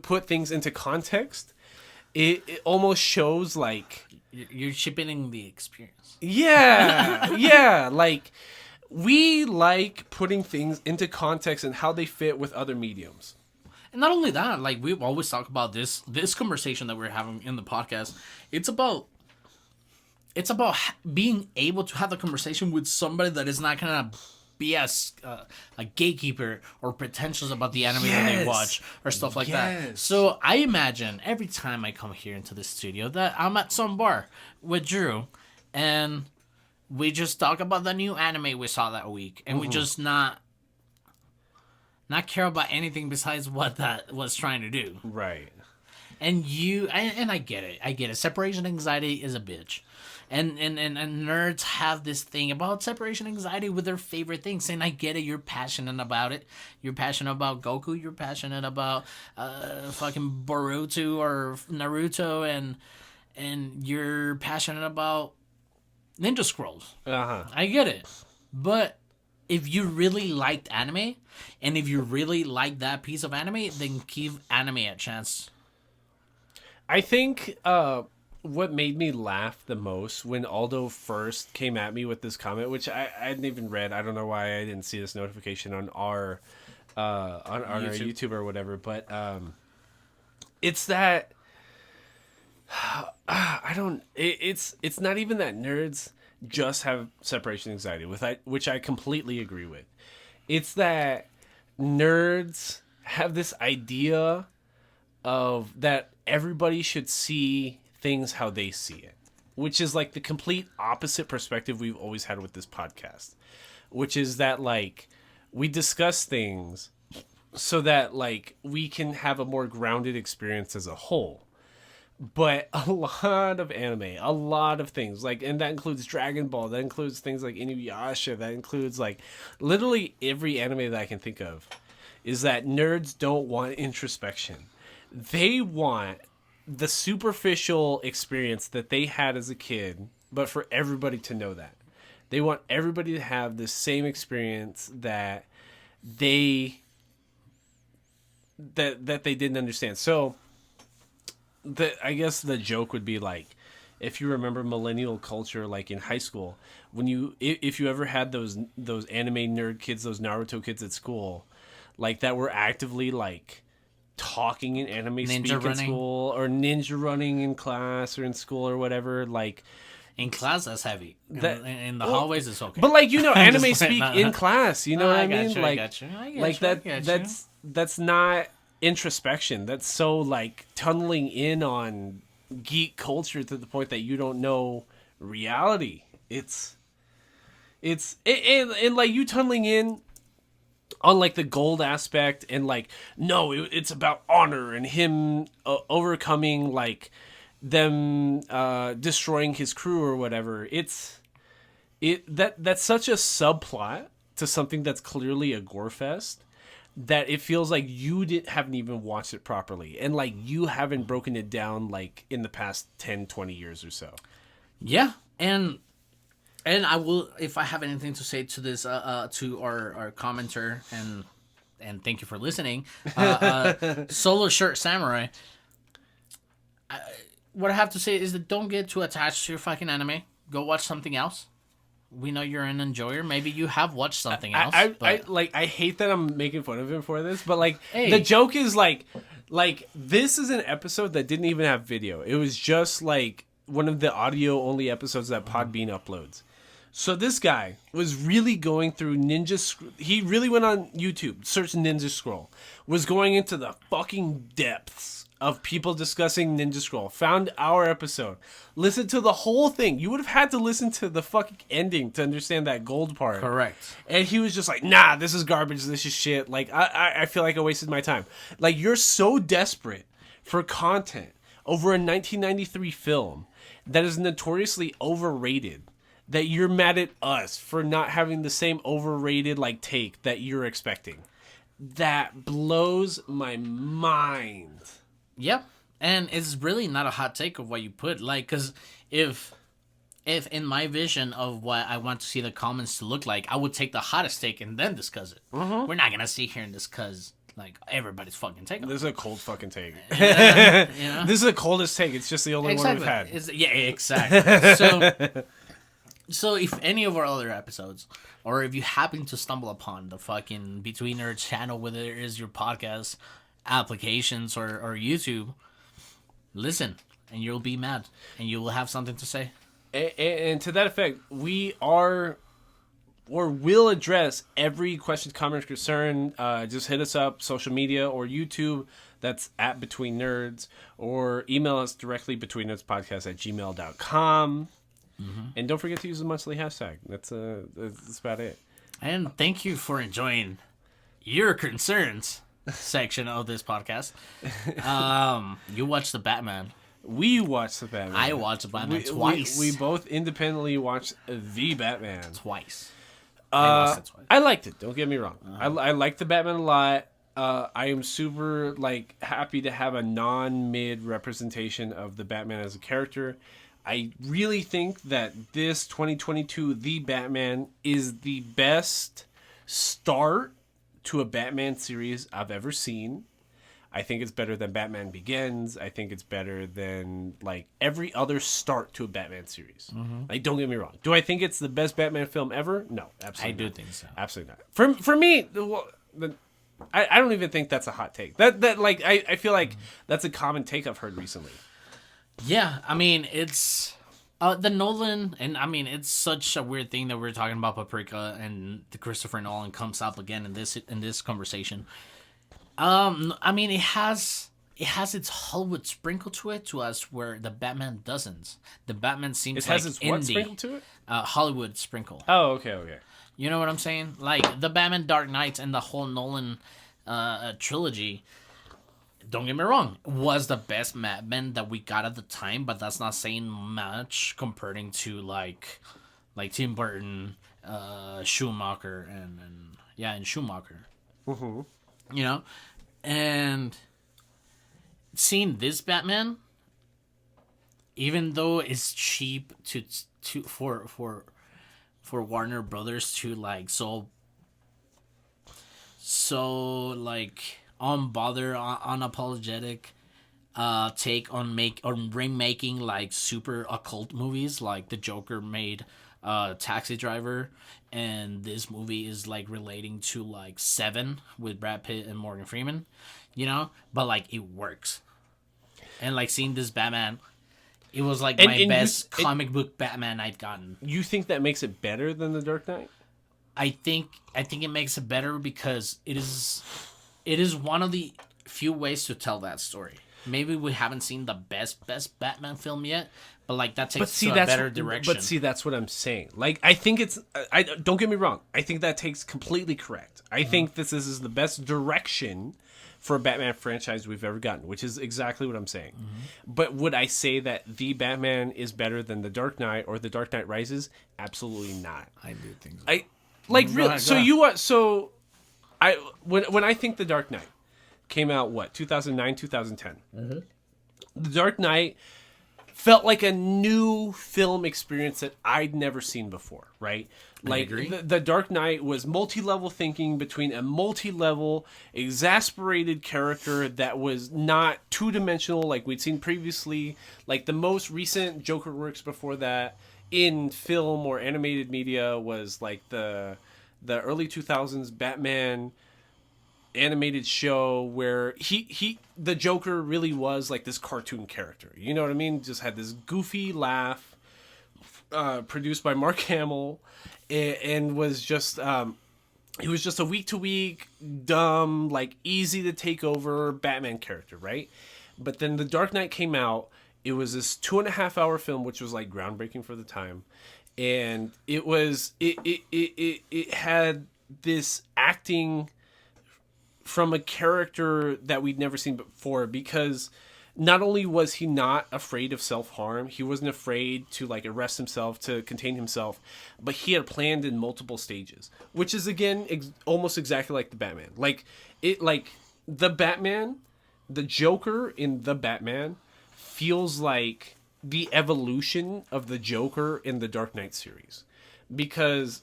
put things into context, it almost shows like you're cheapening the experience. Yeah, yeah. Like, we like putting things into context and how they fit with other mediums. And not only that, like we've always talked about this conversation that we're having in the podcast. It's about being able to have a conversation with somebody that is not gonna be as a gatekeeper or pretentious about the anime that they watch or stuff like that. So I imagine every time I come here into the studio that I'm at some bar with Drew, and we just talk about the new anime we saw that week, and we just not care about anything besides what that was trying to do. Right. And I get it. I get it. Separation anxiety is a bitch. And nerds have this thing about separation anxiety with their favorite things. And I get it. You're passionate about it. You're passionate about Goku. You're passionate about fucking Boruto or Naruto. And you're passionate about Ninja Scrolls. Uh-huh. I get it. But if you really liked anime, and if you really like that piece of anime, then give anime a chance. I think what made me laugh the most when Aldo first came at me with this comment, which I hadn't even read. I don't know why I didn't see this notification on our our YouTube or whatever, but it's that it's not even that nerds just have separation anxiety, which I completely agree with. It's that nerds have this idea of that everybody should see things how they see it, which is like the complete opposite perspective we've always had with this podcast. which is that like we discuss things so that like we can have a more grounded experience as a whole. But a lot of anime, a lot of things, like, and that includes Dragon Ball, that includes things like Inuyasha, that includes like literally every anime that I can think of, is that nerds don't want introspection. They want the superficial experience that they had as a kid, but for everybody to know that. They want everybody to have the same experience that they didn't understand. So I guess the joke would be like, if you remember millennial culture, like in high school, when if you ever had those anime nerd kids, those Naruto kids at school, like that were actively like talking in anime speak in school, or ninja running in class or in school or whatever, like in class that's heavy. In the hallways it's okay. But like, you know, anime speak in class, you know what I mean? You, like I that's not introspection. That's so like tunneling in on geek culture to the point that you don't know reality. It's like you tunneling in on like the gold aspect, and like, no, it's about honor and him overcoming like them destroying his crew or whatever. That's such a subplot to something that's clearly a gore fest, that it feels like you haven't even watched it properly, and like you haven't broken it down like in the past 10-20 years or so. Yeah, and I will, if I have anything to say to this, to our commenter, and thank you for listening, Solo Shirt Samurai. What I have to say is that don't get too attached to your fucking anime. Go watch something else. We know you're an enjoyer. Maybe you have watched something else. I hate that I'm making fun of him for this, but like, hey. The joke is like this is an episode that didn't even have video. It was just like one of the audio only episodes that Podbean uploads. So this guy was really going through he really went on YouTube, searched Ninja Scroll, was going into the fucking depths of people discussing Ninja Scroll, found our episode, listened to the whole thing. You would have had to listen to the fucking ending to understand that gold part. Correct. And he was just like, nah, this is garbage, this is shit. Like, I feel like I wasted my time. Like, you're so desperate for content over a 1993 film that is notoriously overrated that you're mad at us for not having the same overrated like take that you're expecting. That blows my mind. Yep. And it's really not a hot take of what you put. Like, because if in my vision of what I want to see the comments to look like, I would take the hottest take and then discuss it. Mm-hmm. We're not going to sit here and discuss, like, everybody's fucking take. This is a cold fucking take. You know? This is the coldest take. It's just the only one we've had. Yeah, exactly. So if any of our other episodes, or if you happen to stumble upon the fucking Between Nerds channel, whether it is your podcast applications or YouTube, listen, and you'll be mad, and you will have something to say. And to that effect, we are or will address every question, comment, concern. Just hit us up, social media or YouTube. That's at Between Nerds, or email us directly, betweennerdspodcast@gmail.com. Mm-hmm. And don't forget to use the monthly hashtag. That's about it. And thank you for enjoying your concerns section of this podcast. You watched the Batman. We watched the Batman. I watched the Batman twice. We both independently watched the Batman twice. I watched it twice. I liked it. Don't get me wrong. I liked the Batman a lot. I am super happy to have a non-mid representation of the Batman as a character. I really think that this 2022 The Batman is the best start to a Batman series I've ever seen. I think it's better than Batman Begins. I think it's better than every other start to a Batman series. Mm-hmm. Don't get me wrong. Do I think it's the best Batman film ever? No, absolutely. I do think so. Absolutely not. For me, I don't even think that's a hot take. I feel like that's a common take I've heard recently. Yeah, I mean, it's the Nolan, and I mean, it's such a weird thing that we're talking about Paprika and the Christopher Nolan comes up again in this conversation. I mean, it has its Hollywood sprinkle to it to us, where the Batman doesn't. The Batman seems it has its indie. What sprinkle to it? Hollywood sprinkle. Oh, okay. You know what I'm saying? Like the Batman Dark Knights and the whole Nolan trilogy. Don't get me wrong, was the best Batman that we got at the time, but that's not saying much comparing to like Tim Burton, Schumacher, and Schumacher. Mm-hmm. You know, and seeing this Batman, even though it's cheap for Warner Brothers to like so like unapologetic take on remaking like super occult movies, like the Joker made Taxi Driver, and this movie is like relating to like Seven with Brad Pitt and Morgan Freeman, you know, but like it works. And like seeing this Batman, it was like my best comic book Batman I'd gotten. You think that makes it better than The Dark Knight? I think it makes it better because it is one of the few ways to tell that story. Maybe we haven't seen the best Batman film yet, but like that takes a better direction. But see, that's what I'm saying. Like, I think it's. I don't get me wrong. I think that takes completely correct. I think this is the best direction for a Batman franchise we've ever gotten, which is exactly what I'm saying. But would I say that the Batman is better than The Dark Knight or The Dark Knight Rises? Absolutely not. I do think so. I like really. So you what? So I when I think The Dark Knight came out, what, 2009, 2010. The Dark Knight felt like a new film experience that I'd never seen before, right? Like the Dark Knight was multi-level thinking between a multi-level, exasperated character that was not two-dimensional like we'd seen previously. Like the most recent Joker works before that in film or animated media was like the early 2000s Batman animated show where the Joker really was like this cartoon character. You know what I mean? Just had this goofy laugh, produced by Mark Hamill, and was just he was just a week to week dumb, like easy to take over Batman character, right? But then The Dark Knight came out. It was this 2.5-hour film, which was like groundbreaking for the time, and it had this acting from a character that we'd never seen before, because not only was he not afraid of self-harm, he wasn't afraid to like arrest himself, to contain himself, but he had planned in multiple stages, which is again almost exactly like the Batman. Like the Batman, the Joker in the Batman feels like the evolution of the Joker in the Dark Knight series, because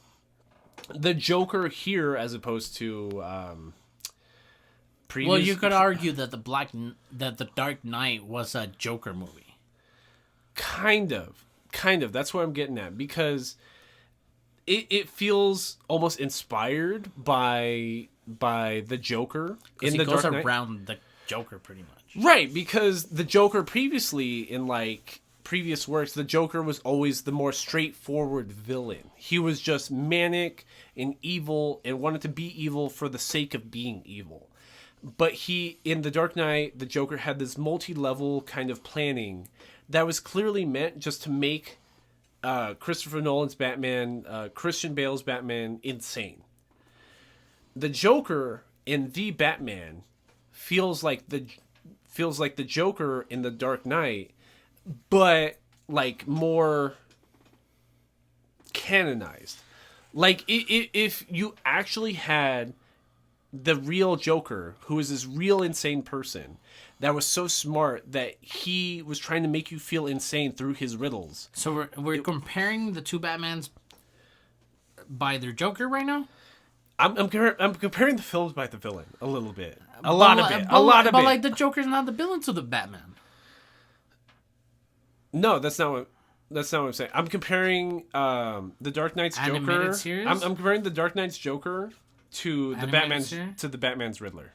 the Joker here, as opposed to well, you could argue that the Dark Knight was a Joker movie. Kind of. That's what I'm getting at, because it feels almost inspired by the Joker in the Dark Knight. It goes around the Joker pretty much. Right, because the Joker previously in like previous works, the Joker was always the more straightforward villain. He was just manic and evil and wanted to be evil for the sake of being evil. But in The Dark Knight, the Joker had this multi-level kind of planning that was clearly meant just to make Christopher Nolan's Batman, Christian Bale's Batman, insane. The Joker in the Batman feels like the Joker in The Dark Knight, but like more canonized. Like if you actually had the real Joker, who is this real insane person that was so smart that he was trying to make you feel insane through his riddles. So we're comparing the two Batmans by their Joker right now? I'm comparing the films by the villain a little bit. A lot of it. But like the Joker's not the villain to the Batman. No, that's not what I'm saying. I'm comparing the Dark Knight's Joker. Series? I'm comparing the Dark Knight's Joker to the Batman's Riddler.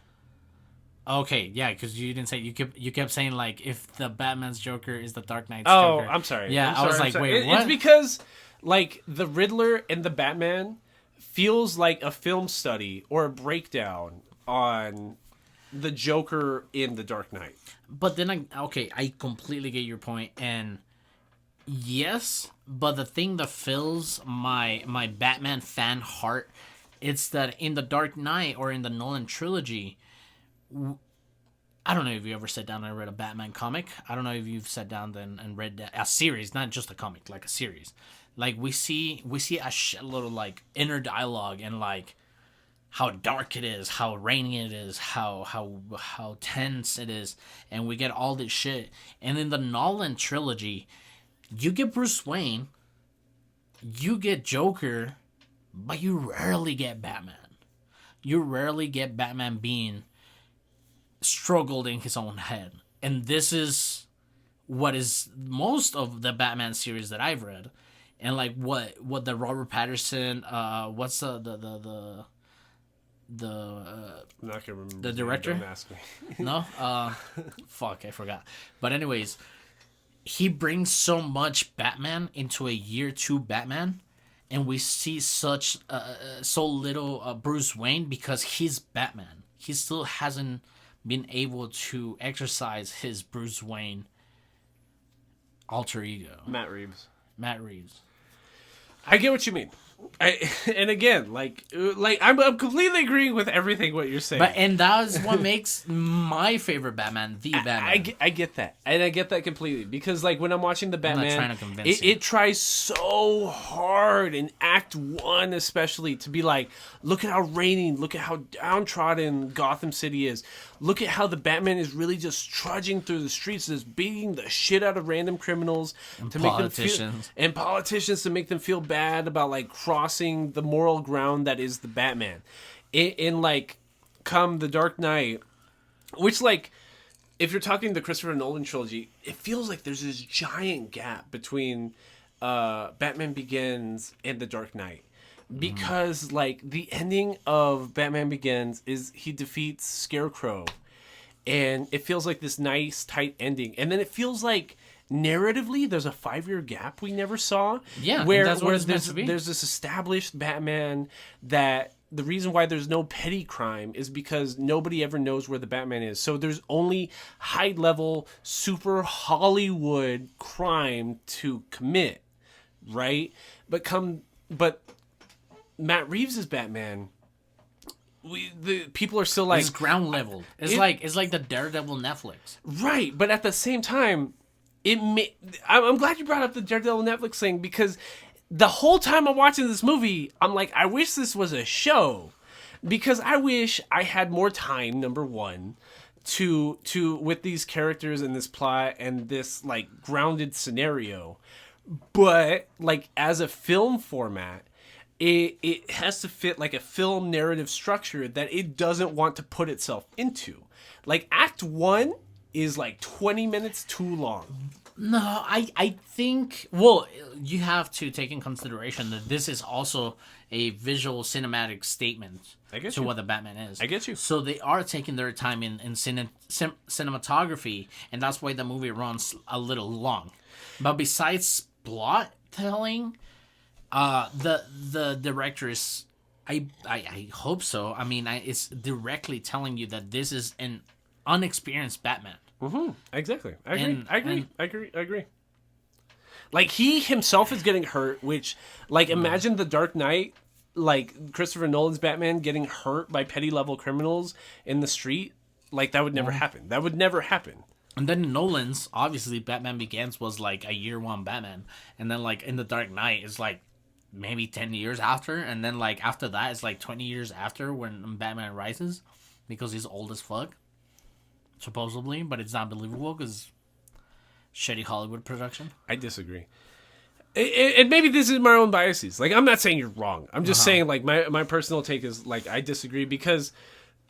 Okay, yeah, because you didn't say you kept saying like if the Batman's Joker is the Dark Knight's Joker. Oh, I'm sorry. Yeah, I was like, wait, what? It's because like the Riddler and the Batman feels like a film study or a breakdown on the Joker in the Dark Knight. But then I completely get your point, and Yes, but the thing that fills my Batman fan heart, it's that in the Dark Knight or in the Nolan trilogy, I don't know if you ever sat down and read a Batman comic. I don't know if you've sat down and read a series, not just a comic, like a series. Like we see a shitload of like inner dialogue and like how dark it is, how rainy it is, how tense it is, and we get all this shit. And in the Nolan trilogy, you get Bruce Wayne, you get Joker, but you rarely get Batman. You rarely get Batman being struggled in his own head. And this is what is most of the Batman series that I've read. And like what the Robert Patterson what's the I'm not gonna remember. the director? Don't ask me. No? Fuck, I forgot. But anyways, he brings so much Batman into a year 2 Batman, and we see such so little Bruce Wayne because he's Batman. He still hasn't been able to exercise his Bruce Wayne alter ego. Matt Reeves. Matt Reeves. I get what you mean. And again, like I'm completely agreeing with everything what you're saying. And that's what makes my favorite Batman the Batman. I get that, and I get that completely because like when I'm watching the Batman, I'm not trying to convince it tries so hard in Act 1 especially to be like, look at how rainy, look at how downtrodden Gotham City is, look at how the Batman is really just trudging through the streets, just beating the shit out of random criminals And to politicians. make them feel, and politicians to make them feel bad about like crossing the moral ground that is the Batman. In like come the Dark Knight, which like if you're talking the Christopher Nolan trilogy, it feels like there's this giant gap between Batman Begins and the Dark Knight. Because like the ending of Batman Begins is he defeats Scarecrow, and it feels like this nice tight ending, and then it feels like narratively there's a 5-year gap we never saw. Yeah, where and that's what where it's meant to be. there's this established Batman that the reason why there's no petty crime is because nobody ever knows where the Batman is. So there's only high level super Hollywood crime to commit, right? But Matt Reeves' Batman, the people are still like It's ground level. It's like the Daredevil Netflix. right, but at the same time, I'm glad you brought up the Daredevil Netflix thing because the whole time I'm watching this movie, I'm like, I wish this was a show because I wish I had more time. Number one, to with these characters and this plot and this like grounded scenario, but like as a film format. It has to fit like a film narrative structure that it doesn't want to put itself into. Like Act 1 is like 20 minutes too long. No, I think, well, you have to take in consideration that this is also a visual cinematic statement to what the Batman is. I get you. So they are taking their time in cinematography, and that's why the movie runs a little long. But besides plot telling, the director is, I hope so. I mean, it's directly telling you that this is an unexperienced Batman. Mm-hmm. Exactly. I agree. And- I agree. Like he himself is getting hurt, which like imagine the Dark Knight, like Christopher Nolan's Batman getting hurt by petty level criminals in the street. Like that would never happen. That would never happen. And then Nolan's, obviously, Batman Begins was like a year 1 Batman. And then like in The Dark Knight, it's like maybe 10 years after. And then like after that, it's like 20 years after when Batman Rises. Because he's old as fuck. Supposedly. But it's not believable because shitty Hollywood production. I disagree. And maybe this is my own biases. Like I'm not saying you're wrong. I'm just saying like my personal take is like I disagree because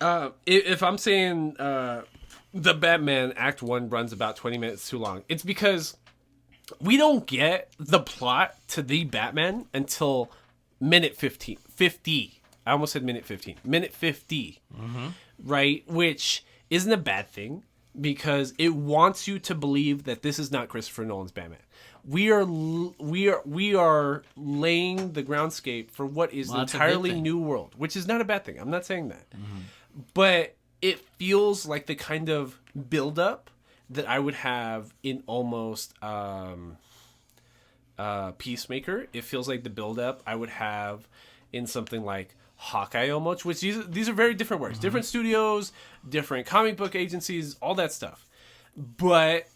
if I'm saying the Batman Act 1 runs about 20 minutes too long, it's because we don't get the plot to the Batman until minute 50. I almost said minute 15. Minute 50. Mm-hmm. Right? Which isn't a bad thing because it wants you to believe that this is not Christopher Nolan's Batman. We are laying the groundscape for what is an entirely new world, which is not a bad thing. I'm not saying that. Mm-hmm. But it feels like the kind of build-up that I would have in almost Peacemaker. It feels like the build-up I would have in something like Hawkeye almost, which these are very different works. Different studios, different comic book agencies, all that stuff. But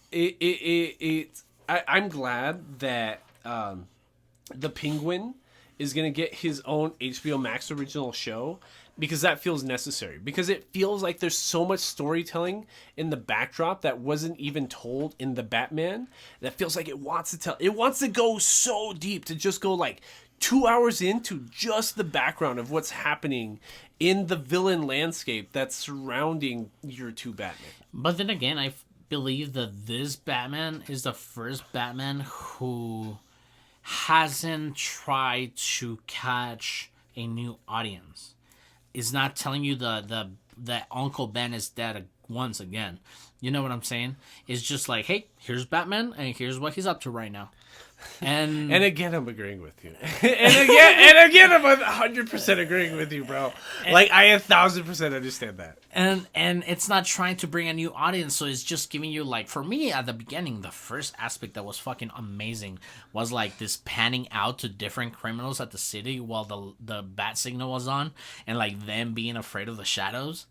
I'm glad that the Penguin is going to get his own HBO Max original show, because that feels necessary. Because it feels like there's so much storytelling in the backdrop that wasn't even told in the Batman, that feels like it wants to tell. It wants to go so deep, to just go like 2 hours into just the background of what's happening in the villain landscape that's surrounding your two Batman. But then again, I believe that this Batman is the first Batman who hasn't tried to catch a new audience. Is not telling you that Uncle Ben is dead once again. You know what I'm saying? It's just like, hey, here's Batman, and here's what he's up to right now. And again, I'm agreeing with you. and again, I'm 100% agreeing with you, bro. Like, I 1,000% understand that. And it's not trying to bring a new audience, so it's just giving you, like, for me at the beginning, the first aspect that was fucking amazing was like this panning out to different criminals at the city while the bat signal was on, and like them being afraid of the shadows.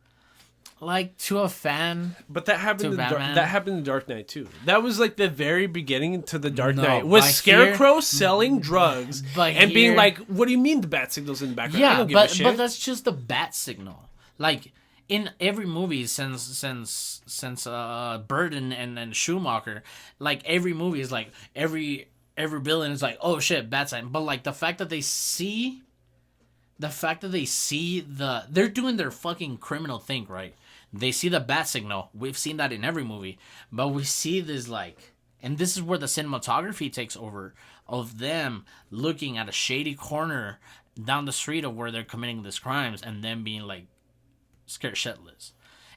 Like, to a fan, but that happened. That happened in Dark Knight too. That was like the very beginning to the Dark Knight. Was Scarecrow selling drugs and being like, "What do you mean the bat signal's in the background?" Yeah, I don't give a shit. But that's just the bat signal. Like in every movie since Burton and Schumacher, like every movie is like every villain is like, "Oh shit, bat sign." But like the fact that they see they're doing their fucking criminal thing, right? They see the bat signal. We've seen that in every movie. But we see this, like... And this is where the cinematography takes over. Of them looking at a shady corner down the street of where they're committing these crimes. And them being, like, scared shitless.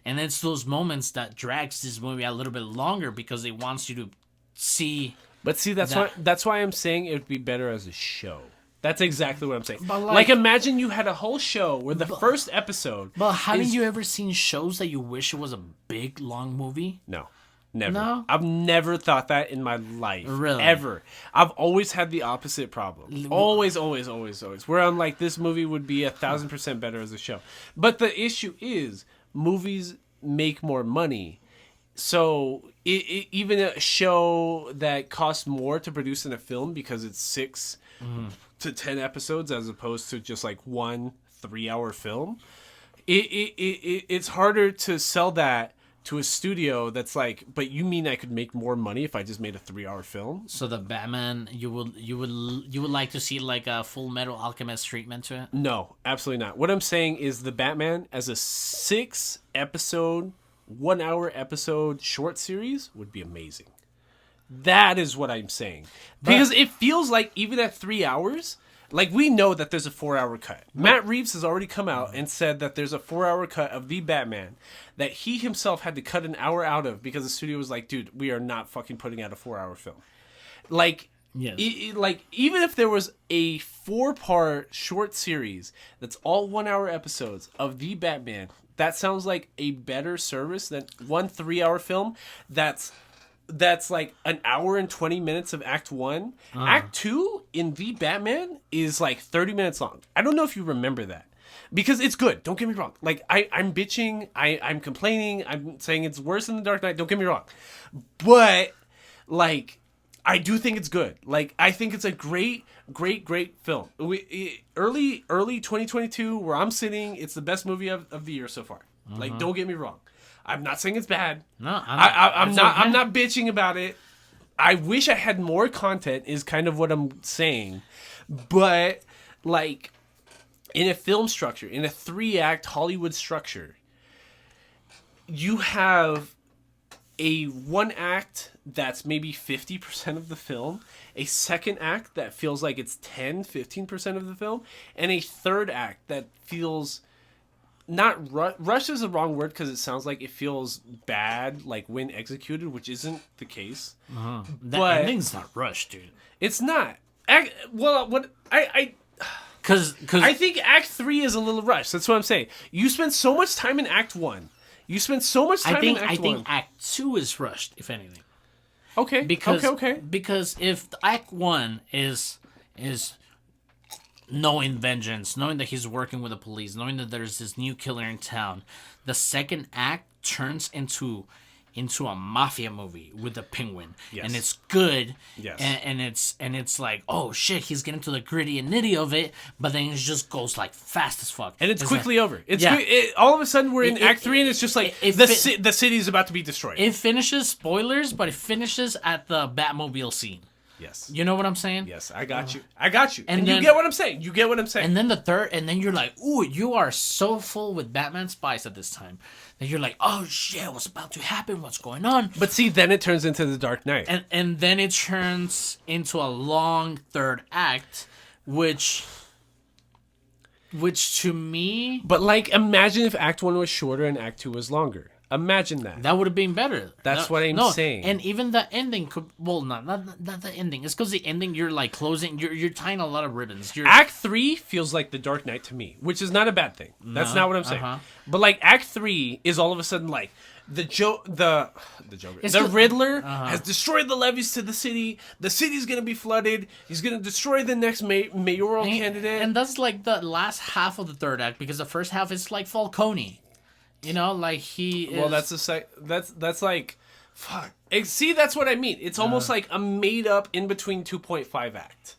And it's those moments that drags this movie a little bit longer. Because it wants you to see... But see, that's why I'm saying it would be better as a show. That's exactly what I'm saying. But like, imagine you had a whole show where the first episode... But haven't you ever seen shows that you wish it was a big, long movie? No. Never. No? I've never thought that in my life. Really? Ever. I've always had the opposite problem. Always. Where I'm like, this movie would be 1,000% better as a show. But the issue is, movies make more money. So even a show that costs more to produce than a film because it's 6 to 10 episodes as opposed to just like 1 3-hour film, it's harder to sell that to a studio that's like, but you mean I could make more money if I just made a 3-hour film? So the Batman, you would like to see like a Full Metal Alchemist treatment to it? No, absolutely not. What I'm saying is the Batman as a 6-episode, 1-hour episode short series would be amazing. That is what I'm saying. Because it feels like even at 3 hours, like we know that there's a 4-hour cut. Matt Reeves has already come out and said that there's a 4-hour cut of the Batman that he himself had to cut an hour out of because the studio was like, dude, we are not fucking putting out a 4-hour film. Like, yes. Like even if there was a 4-part short series that's all 1-hour episodes of the Batman, that sounds like a better service than 1 3-hour film that's like an hour and 20 minutes of Act 1. Act 2 in The Batman is like 30 minutes long. I don't know if you remember that. Because it's good. Don't get me wrong. Like, I'm bitching. I'm complaining. I'm saying it's worse than The Dark Knight. Don't get me wrong. But, like, I do think it's good. Like, I think it's a great film. Early 2022, where I'm sitting, it's the best movie of the year so far. Like, don't get me wrong. I'm not saying it's bad. No, I'm not bitching about it. I wish I had more content is kind of what I'm saying. But like in a film structure, in a 3-act Hollywood structure, you have a 1 act that's maybe 50% of the film, a 2nd act that feels like it's 10-15% of the film, and a 3rd act that feels not rush is the wrong word because it sounds like it feels bad, like when executed, which isn't the case. That ending's not rushed, dude. It's not. I think Act 3 is a little rushed. That's what I'm saying. You spend so much time in Act 1. You spend so much time in Act 1. I think Act 2 is rushed, if anything. Okay. Because Okay. because if Act 1 is knowing vengeance, knowing that he's working with the police, knowing that there's this new killer in town, the second act turns into a mafia movie with the penguin. Yes. And it's good. Yes. And it's like, oh shit, he's getting to the gritty and nitty of it, but then it just goes like fast as fuck. And it's quickly like, over. It's yeah. all of a sudden we're in It- Act it- 3 and it's just like it- the city's about to be destroyed. It finishes, spoilers, but it finishes at the Batmobile scene. Yes. You know what I'm saying? Yes, I got you. I got you. And And then- you get what I'm saying. You get what I'm saying. And then the third, and then you're like, ooh, you are so full with Batman spice at this time that you're like, oh shit, what's about to happen? What's going on? But see, then it turns into the Dark Knight. And then it turns into a long third act, which to me, But like, imagine if Act 1 was shorter and Act 2 was longer. Imagine that. that would have been better. That's what I'm saying. And even the ending could, well, not the ending. It's because the ending, you're like closing, you're tying a lot of ribbons. Act 3 feels like the Dark Knight to me, which is not a bad thing. That's not what I'm saying. But like, Act 3 is all of a sudden like the Joker, the Riddler has destroyed the levees to the city. The city's gonna be flooded. He's gonna destroy the next mayoral candidate. And that's like the last half of the third act, because the first half is like Falcone. You know, like he is... Well, that's like, fuck. See, that's what I mean. It's almost like a made up in between 2.5 act,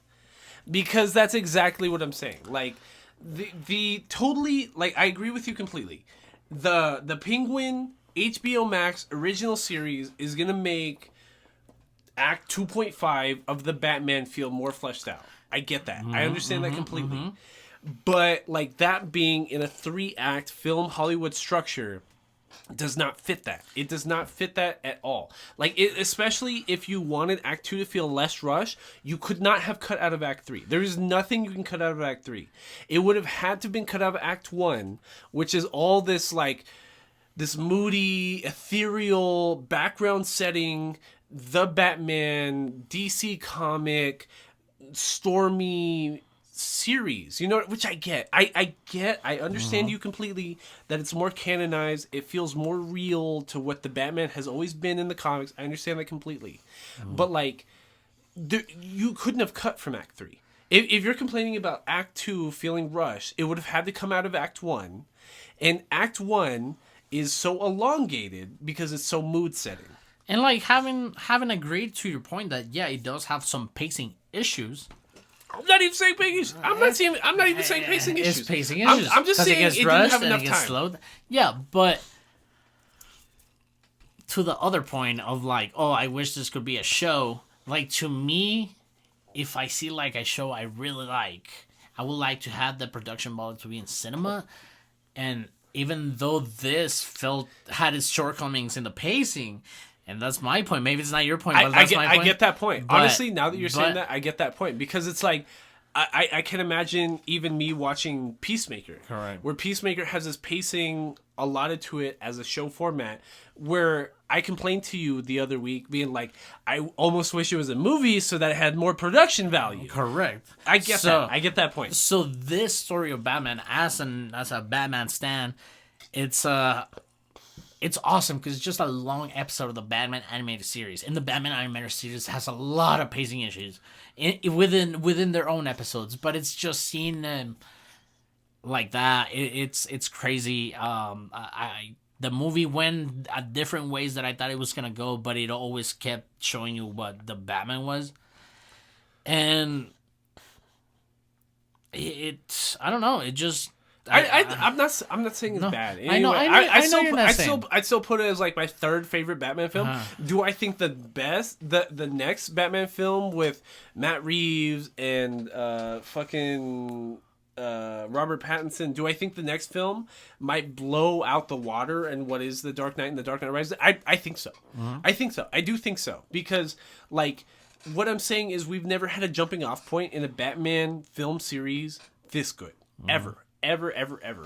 because that's exactly what I'm saying. Like, the totally, like, I agree with you completely. The Penguin HBO Max original series is gonna make Act 2.5 of the Batman feel more fleshed out. I get that. I understand that completely. But, like, that being in a 3-act film Hollywood structure does not fit that. It does not fit that at all. Like, especially if you wanted Act 2 to feel less rushed, you could not have cut out of Act 3. There is nothing you can cut out of Act 3. It would have had to have been cut out of Act 1, which is all this, like, this moody, ethereal background setting, the Batman, DC comic, stormy series, you know, which I get. I understand you completely, that it's more canonized. It feels more real to what the Batman has always been in the comics. I understand that completely. But, like, you couldn't have cut from Act 3. If you're complaining about Act 2 feeling rushed, it would have had to come out of Act 1. And Act 1 is so elongated because it's so mood setting. And, like, having agreed to your point that, yeah, it does have some pacing issues. I'm not even saying pacing issues. I'm not even saying pacing issues. It's pacing issues. I'm just saying it didn't have enough time. Slowed. Yeah, but to the other point of, like, oh, I wish this could be a show. Like, to me, if I see, like, a show I really like, I would like to have the production value to be in cinema. And even though this had its shortcomings in the pacing, and that's my point. Maybe it's not your point, but that's my point. I get that point. But, honestly, now that you're saying that, I get that point. Because it's like, I can imagine even me watching Peacemaker. Correct. Where Peacemaker has this pacing allotted to it as a show format, where I complained to you the other week, being like, I almost wish it was a movie so that it had more production value. Correct. I get that. I get that point. So this story of Batman, as a Batman stan, it's awesome because it's just a long episode of the Batman animated series, and the Batman animated series has a lot of pacing issues within their own episodes. But it's just seeing them like that. It's crazy. The movie went a different ways that I thought it was gonna go, but it always kept showing you what the Batman was, and I don't know. It just. I'm not saying it's bad. Anyway, I know you're not saying. I'd still put it as like my third favorite Batman film. Do I think the next Batman film with Matt Reeves and fucking Robert Pattinson, do I think the next film might blow out the water and what is The Dark Knight and The Dark Knight Rises? I think so. I think so. I do think so. Because, like, what I'm saying is we've never had a jumping off point in a Batman film series this good. Ever,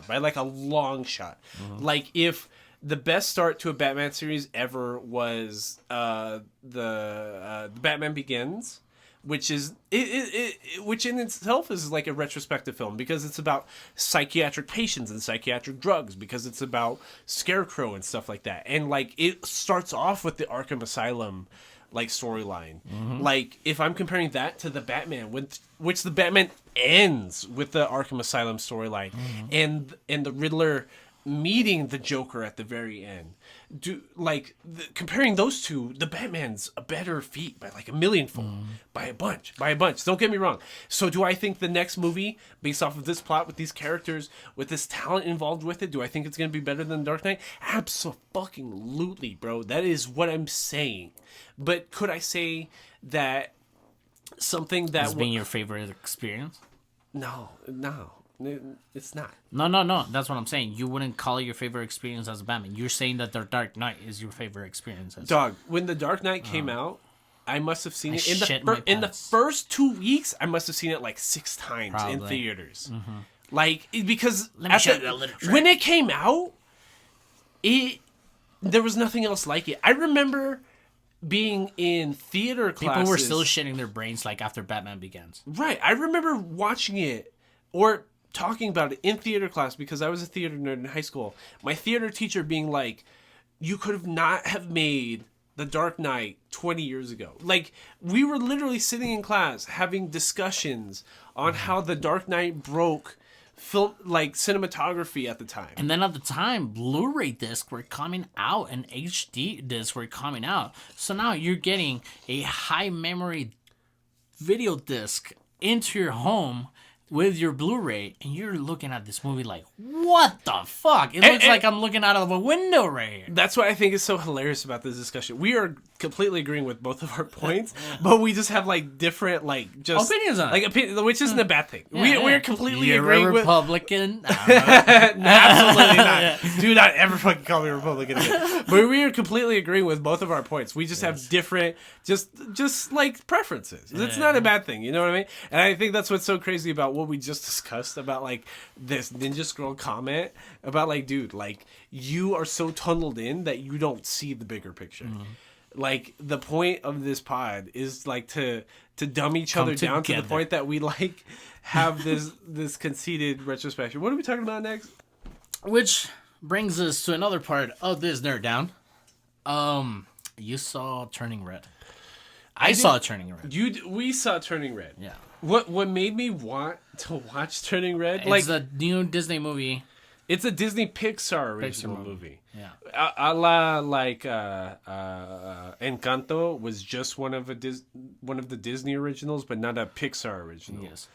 by like a long shot. Like, if the best start to a Batman series ever was the Batman Begins, which is which in itself is like a retrospective film because it's about psychiatric patients and psychiatric drugs, because it's about Scarecrow and stuff like that, and like it starts off with the Arkham Asylum like storyline. Like if I'm comparing that to the Batman, which the Batman ends with the Arkham Asylum storyline, and the Riddler meeting the Joker at the very end. Comparing those two, the Batman's a better feat by like a millionfold, by a bunch. Don't get me wrong. So do I think the next movie, based off of this plot with these characters, with this talent involved with it, do I think it's gonna be better than Dark Knight? Absolutely, bro. That is what I'm saying. But could I say that something that Has been your favorite experience? No, it's not. No. That's what I'm saying. You wouldn't call it your favorite experience as a Batman. You're saying that the Dark Knight is your favorite experience. Dog, when the Dark Knight came out, I must have seen it in the pants. first 2 weeks. I must have seen it like 6 times in theaters. Like because when it came out, there was nothing else like it. I remember being in theater classes. People were still shitting their brains like after Batman Begins. Right. I remember watching it or talking about it in theater class because I was a theater nerd in high school. My theater teacher being like, you could have not have made The Dark Knight 20 years ago. Like, we were literally sitting in class having discussions on how The Dark Knight broke film, like, cinematography at the time. And then at the time, Blu-ray discs were coming out and HD discs were coming out. So now you're getting a high memory video disc into your home with your Blu-ray, and you're looking at this movie like, what the fuck? It looks like I'm looking out of a window right here. That's what I think is so hilarious about this discussion. We are completely agreeing with both of our points, but we just have like different opinions on it, which isn't a bad thing. We're completely You're agreeing a with Republican. absolutely not. Do not ever fucking call me a Republican again. But we are completely agreeing with both of our points. We just have different, just like preferences. It's not a bad thing. You know what I mean? And I think that's what's so crazy about what we just discussed about like this Ninja Scroll comment about like, dude, like you are so tunneled in that you don't see the bigger picture. Like the point of this pod is like to dumb each other down to the point that we like have this conceited retrospection. What are we talking about next? Which brings us to another part of this nerd down. You saw Turning Red. I saw Turning Red. We saw Turning Red. Yeah. What made me want to watch Turning Red? It's a new Disney movie. It's a Disney Pixar original movie. Yeah. A la like Encanto was just one of the Disney originals, but not a Pixar original. Yes.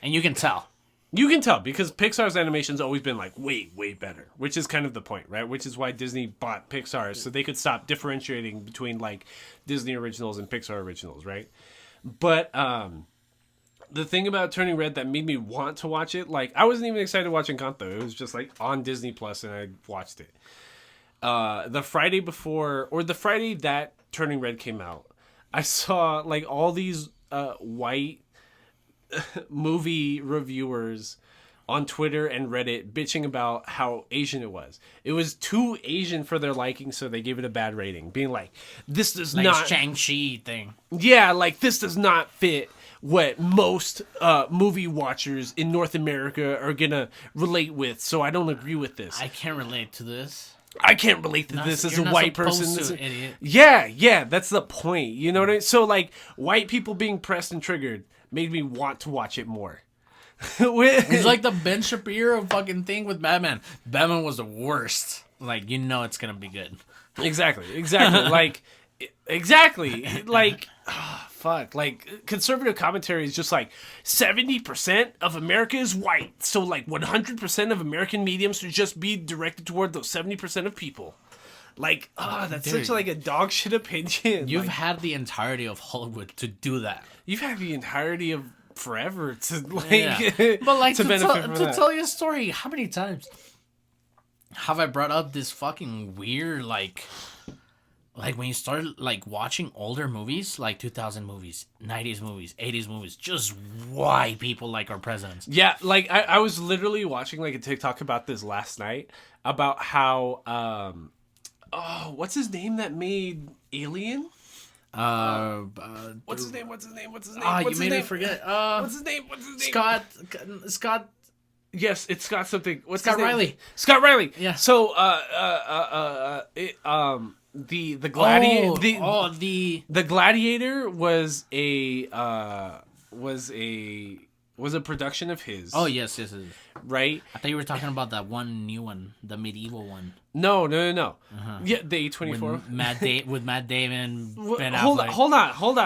And you can tell. You can tell because Pixar's animation's always been like way better, which is kind of the point, right? Which is why Disney bought Pixar so they could stop differentiating between like Disney originals and Pixar originals, right? But the thing about Turning Red that made me want to watch it, like I wasn't even excited to watch Encanto. It was just like on Disney Plus and I watched it. The Friday before, or the Friday that Turning Red came out, I saw like all these white movie reviewers on Twitter and Reddit bitching about how Asian it was. It was too Asian for their liking, so they gave it a bad rating, being like, this does like not... Shang-Chi thing. Yeah, like this does not fit what most movie watchers in North America are gonna relate with, so I don't agree with this. I can't relate to this. I can't relate to this as a white person. Idiot. Yeah, that's the point. You know what I mean? So, like, white people being pressed and triggered made me want to watch it more. It's like the Ben Shapiro fucking thing with Batman. Batman was the worst. Like, you know it's gonna be good. Exactly. Like, exactly. Like, fuck. Like, conservative commentary is just like 70% of America is white. So, like, 100% of American mediums should just be directed toward those 70% of people. Like, that's dude, such like a dog shit opinion. You've like, had the entirety of Hollywood to do that. You've had the entirety of forever to like, yeah. But like to tell you a story. How many times have I brought up this fucking weird like when you started like watching older movies, like 2000 movies, 90s movies, 80s movies, just why people like our presidents. Yeah, like I was literally watching like a TikTok about this last night about how what's his name that made Alien? What's his name? You made me forget. What's his name? Scott. Yes, it's Scott something. What's Scott his name? Riley. Scott Riley. Yeah. So the gladiator. The The gladiator was a production of his. Oh yes. Right. I thought you were talking about that one new one, the medieval one. No. Yeah, the A24 With Matt Damon, Ben hold Affleck. hold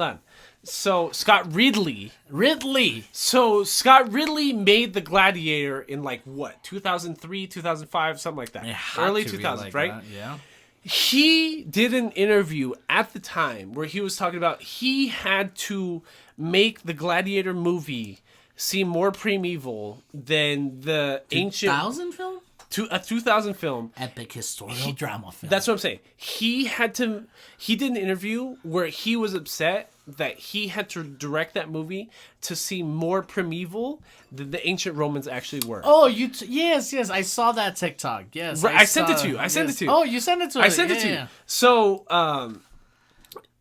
on. So Scott Ridley. Ridley. So Scott Ridley made the Gladiator in like what 2003, 2005, something like that. Early 2000s, like right? That, yeah. He did an interview at the time where he was talking about he had to make the Gladiator movie seem more primeval than the ancient 2000 film. A 2000 film. Epic historical drama film. That's what I'm saying. He did an interview where he was upset that he had to direct that movie to seem more primeval than the ancient Romans actually were. Oh, yes, I saw that TikTok. Yes, I sent it to you. I sent it to you. Oh, you sent it to me. I sent it to you. So,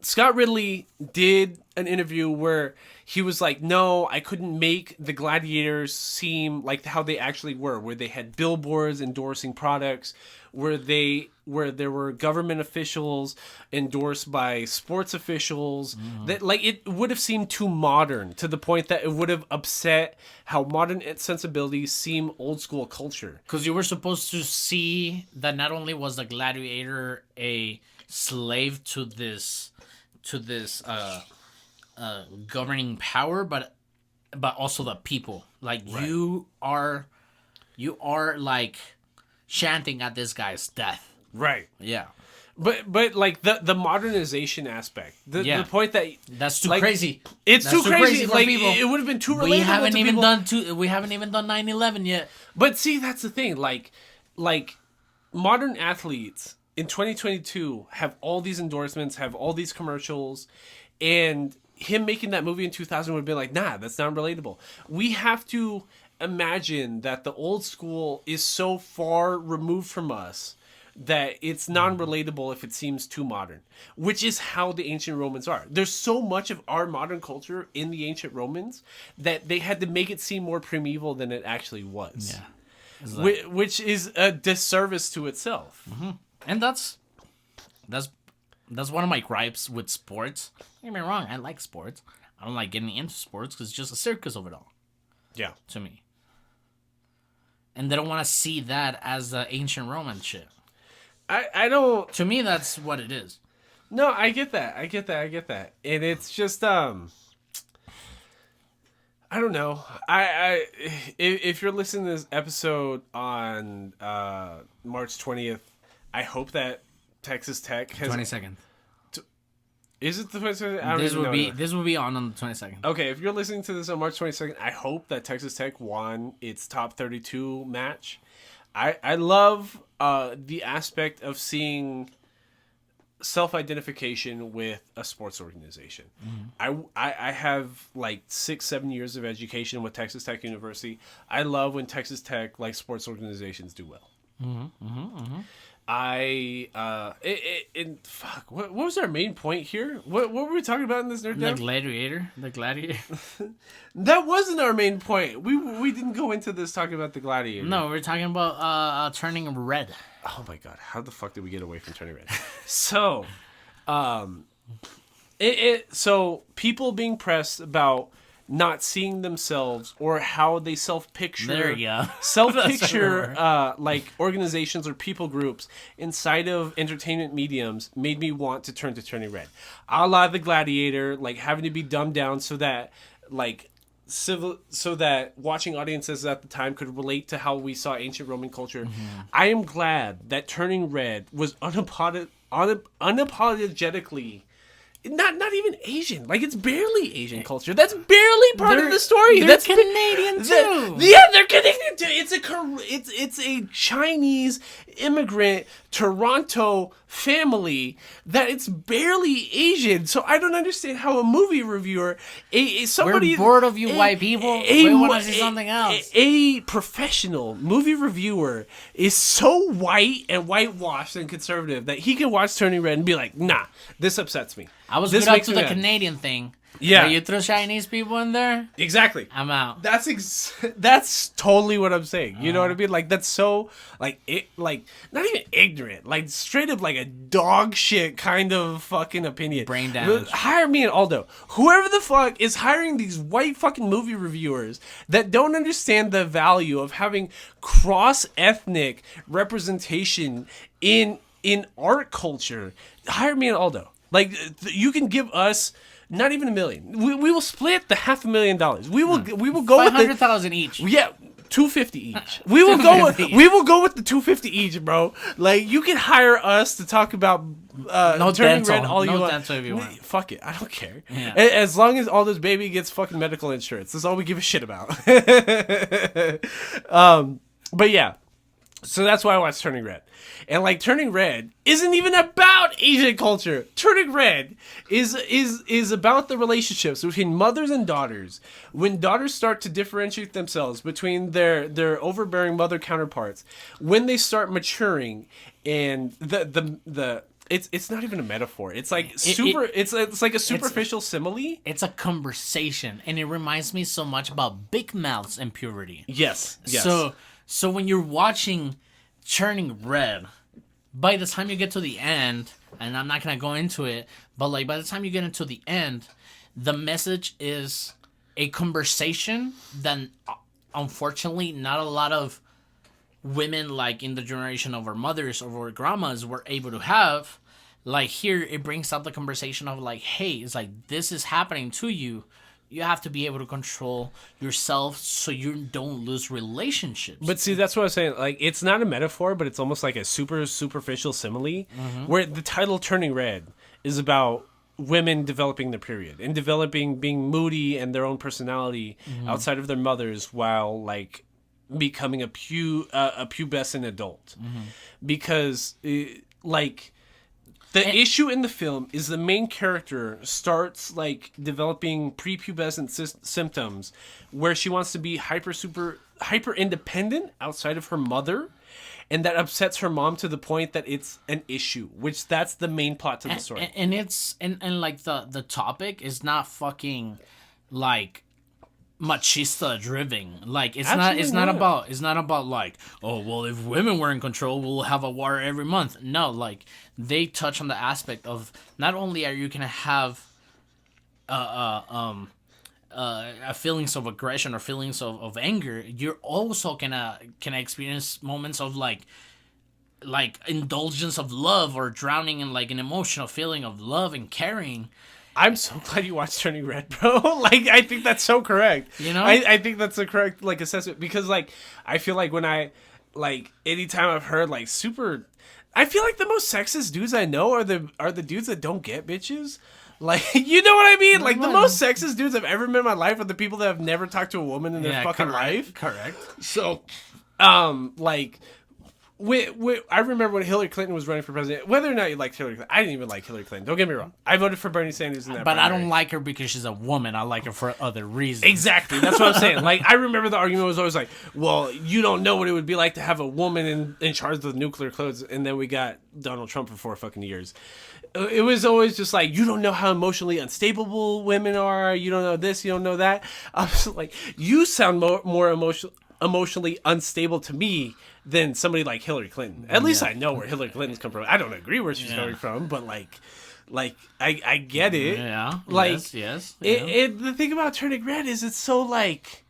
Scott Ridley did an interview where he was like, no, I couldn't make the gladiators seem like how they actually were, where they had billboards endorsing products, where there were government officials endorsed by sports officials, that like it would have seemed too modern to the point that it would have upset how modern sensibilities seem old school culture. Because you were supposed to see that not only was the gladiator a slave to this governing power, but also the people. Like right. you are like chanting at this guy's death. Right. Yeah. But like the modernization aspect, the point that's too like, crazy. It's that's too crazy. for Like people. It would have been too relatable. We haven't even done 9/11 yet. But see, that's the thing. Like modern athletes in 2022 have all these endorsements, have all these commercials, and him making that movie in 2000 would have been like, nah, that's not relatable. We have to imagine that the old school is so far removed from us that it's non-relatable if it seems too modern, which is how the ancient Romans are. There's so much of our modern culture in the ancient Romans that they had to make it seem more primeval than it actually was. Yeah. Like, which is a disservice to itself. Mm-hmm. And that's one of my gripes with sports. Don't get me wrong, I like sports. I don't like getting into sports because it's just a circus of it all. Yeah. To me. And they don't want to see that as the ancient Roman shit. I don't... To me, that's what it is. No, I get that. And it's just, I don't know. If you're listening to this episode on March 20th, I hope that Texas Tech has... 22nd. Is it the 22nd? This will be on the 22nd. Okay, if you're listening to this on March 22nd, I hope that Texas Tech won its top 32 match. I love the aspect of seeing self-identification with a sports organization. Mm-hmm. I have like 6-7 years of education with Texas Tech University. I love when Texas Tech like sports organizations do well. Mm-hmm. Mm-hmm. Mm-hmm. Fuck, what was our main point here? What were we talking about in this nerd down? The gladiator. That wasn't our main point. We didn't go into this talking about the gladiator. No, we're talking about turning red. Oh my god, how the fuck did we get away from turning red? So, so people being pressed about not seeing themselves or how they self-picture. There you go. Self-picture like organizations or people groups inside of entertainment mediums made me want to turn to Turning Red. A la the Gladiator, like having to be dumbed down so that so that watching audiences at the time could relate to how we saw ancient Roman culture. Mm-hmm. I am glad that Turning Red was unapologetically not even Asian. Like, it's barely Asian culture. That's barely part of the story. That's Canadian too. Yeah, they're Canadian too. It's a Chinese immigrant Toronto family that it's barely Asian. So I don't understand how a movie reviewer, somebody... We're bored of you white people. We want to see something else. A professional movie reviewer is so white and whitewashed and conservative that he can watch Turning Red and be like, nah, this upsets me. I was good up to the Canadian thing. Yeah. When you throw Chinese people in there, Exactly. I'm out. That's totally what I'm saying. You know what I mean? Like that's so like it like not even ignorant, like straight up like a dog shit kind of fucking opinion. Brain damage. Hire me and Aldo. Whoever the fuck is hiring these white fucking movie reviewers that don't understand the value of having cross-ethnic representation in art culture. Hire me and Aldo. Like you can give us not even $1 million. We will split the $500,000. We will go with $500,000 each. Yeah, $250 each. We will go with the $250 each, bro. Like you can hire us to talk about Turning Red all you want. Dental if you want. Fuck it, I don't care. Yeah. As long as all this baby gets fucking medical insurance, that's all we give a shit about. But yeah. So that's why I watched Turning Red. And like Turning Red isn't even about Asian culture. Turning Red is about the relationships between mothers and daughters. When daughters start to differentiate themselves between their overbearing mother counterparts, when they start maturing, and it's not even a metaphor. It's like it's like a superficial simile. It's a conversation, and it reminds me so much about big mouths and purity. Yes. So when you're watching Turning Red, by the time you get to the end, and I'm not going to go into it, but like by the time you get into the end, the message is a conversation that unfortunately not a lot of women like in the generation of our mothers or our grandmas were able to have. Like here, it brings up the conversation of like, hey, it's like this is happening to you. You have to be able to control yourself so you don't lose relationships. But see, that's what I was saying. Like, it's not a metaphor, but it's almost like a superficial simile, where the title Turning Red is about women developing their period and being moody and their own personality outside of their mothers while, like, becoming a pubescent adult. Because, like... The issue in the film is the main character starts like developing prepubescent symptoms where she wants to be hyper independent outside of her mother, and that upsets her mom to the point that it's an issue, which that's the main plot to the story. And it's like the topic is not fucking like machista driven. Like it's not about like, oh well, if women were in control we'll have a war every month. No, like they touch on the aspect of not only are you gonna have feelings of aggression or feelings of anger, you're also can experience moments of like indulgence of love or drowning in like an emotional feeling of love and caring. I'm so glad you watched Turning Red, bro. Like, I think that's so correct. You know? I think that's the correct, like, assessment. Because, like, I feel like when anytime I've heard, like, I feel like the most sexist dudes I know are the dudes that don't get bitches. Like, you know what I mean? Like, the most sexist dudes I've ever met in my life are the people that have never talked to a woman in their fucking life. Correct. So, like... I remember when Hillary Clinton was running for president. Whether or not you liked Hillary Clinton, I didn't even like Hillary Clinton. Don't get me wrong. I voted for Bernie Sanders in that. But primary. I don't like her because she's a woman. I like her for other reasons. Exactly. That's what I'm saying. Like, I remember the argument was always like, well, you don't know what it would be like to have a woman in charge of the nuclear codes, and then we got Donald Trump for 4 fucking years. It was always just like, you don't know how emotionally unstable women are. You don't know this. You don't know that. I was like, you sound more emotionally unstable to me than somebody like Hillary Clinton. At least I know where Hillary Clinton's come from. I don't agree where she's coming from, but like I get it. Yeah. Like yes. The thing about Turning Red is it's so like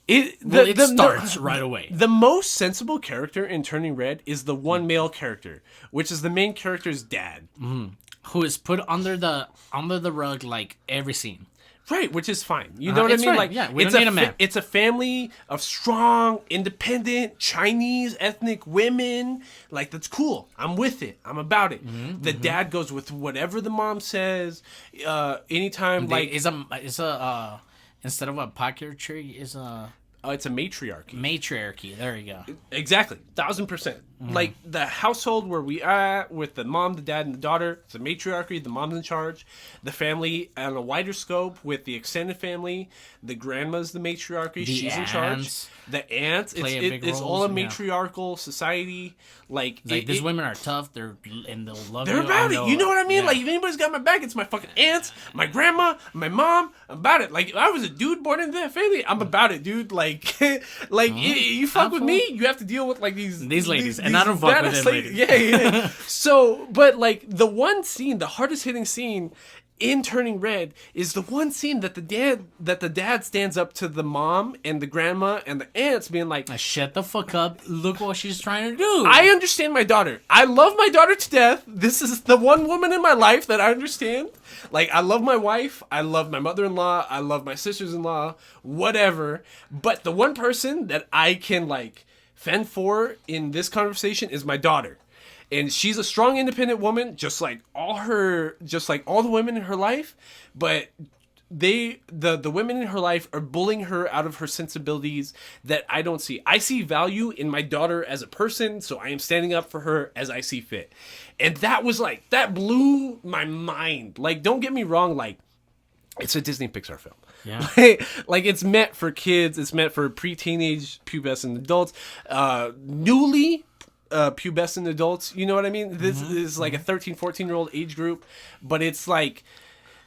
it starts right away. The most sensible character in Turning Red is the one male character, which is the main character's dad, who is put under the rug like every scene. Right, which is fine. You know what I mean? Fine. Like, yeah, we don't need a man. It's a family of strong, independent, Chinese ethnic women. Like, that's cool. I'm with it. I'm about it. The dad goes with whatever the mom says. Anytime, like, it's a instead of a patriarchy, is a it's a matriarchy. Matriarchy. There you go. Exactly, 1000%. like the household where we are with the mom, the dad, and the daughter. It's a matriarchy. The mom's in charge. The family on a wider scope with the extended family. The grandma's the matriarchy. She's in charge. The aunts. It's all a matriarchal society. Like these women are tough. They'll love you. They're about it. You know what I mean? Yeah. Like if anybody's got my back, it's my fucking aunts, my grandma, my mom. I'm about it. Like if I was a dude born into that family, I'm about it, dude. Like you fuck with me, you have to deal with like these ladies, and I don't fuck with them ladies. Yeah. So, but like the one scene, the hardest hitting scene in Turning Red is the one scene that the dad stands up to the mom and the grandma and the aunts being like, shut the fuck up, look what she's trying to do. I understand my daughter. I love my daughter to death. This is the one woman in my life that I understand. Like, I love my wife, I love my mother-in-law, I love my sisters-in-law, whatever. But the one person that I can like fend for in this conversation is my daughter. And she's a strong, independent woman, just like all the women in her life. But the women in her life are bullying her out of her sensibilities that I don't see. I see value in my daughter as a person, so I am standing up for her as I see fit. And that blew my mind. Like, don't get me wrong, like, it's a Disney Pixar film. Yeah. Like it's meant for kids. It's meant for pre-teenage, pubescent adults, newly pubescent adults. You know what I mean? This is like a 13, 14-year-old age group. But it's like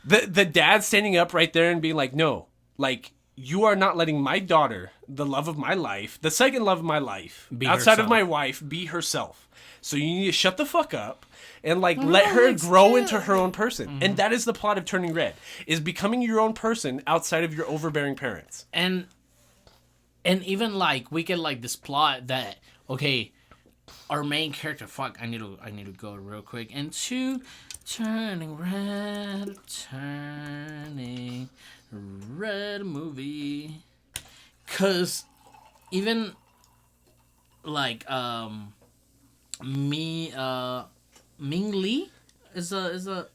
the dad standing up right there and being like, no, like you are not letting my daughter, the love of my life, the second love of my life, outside of my wife, be herself. So you need to shut the fuck up and like let her grow into her own person. And that is the plot of Turning Red, is becoming your own person outside of your overbearing parents. And even like we get like this plot that, okay, our main character, I need to go real quick into Turning Red movie. 'Cause even like Ming Lee is a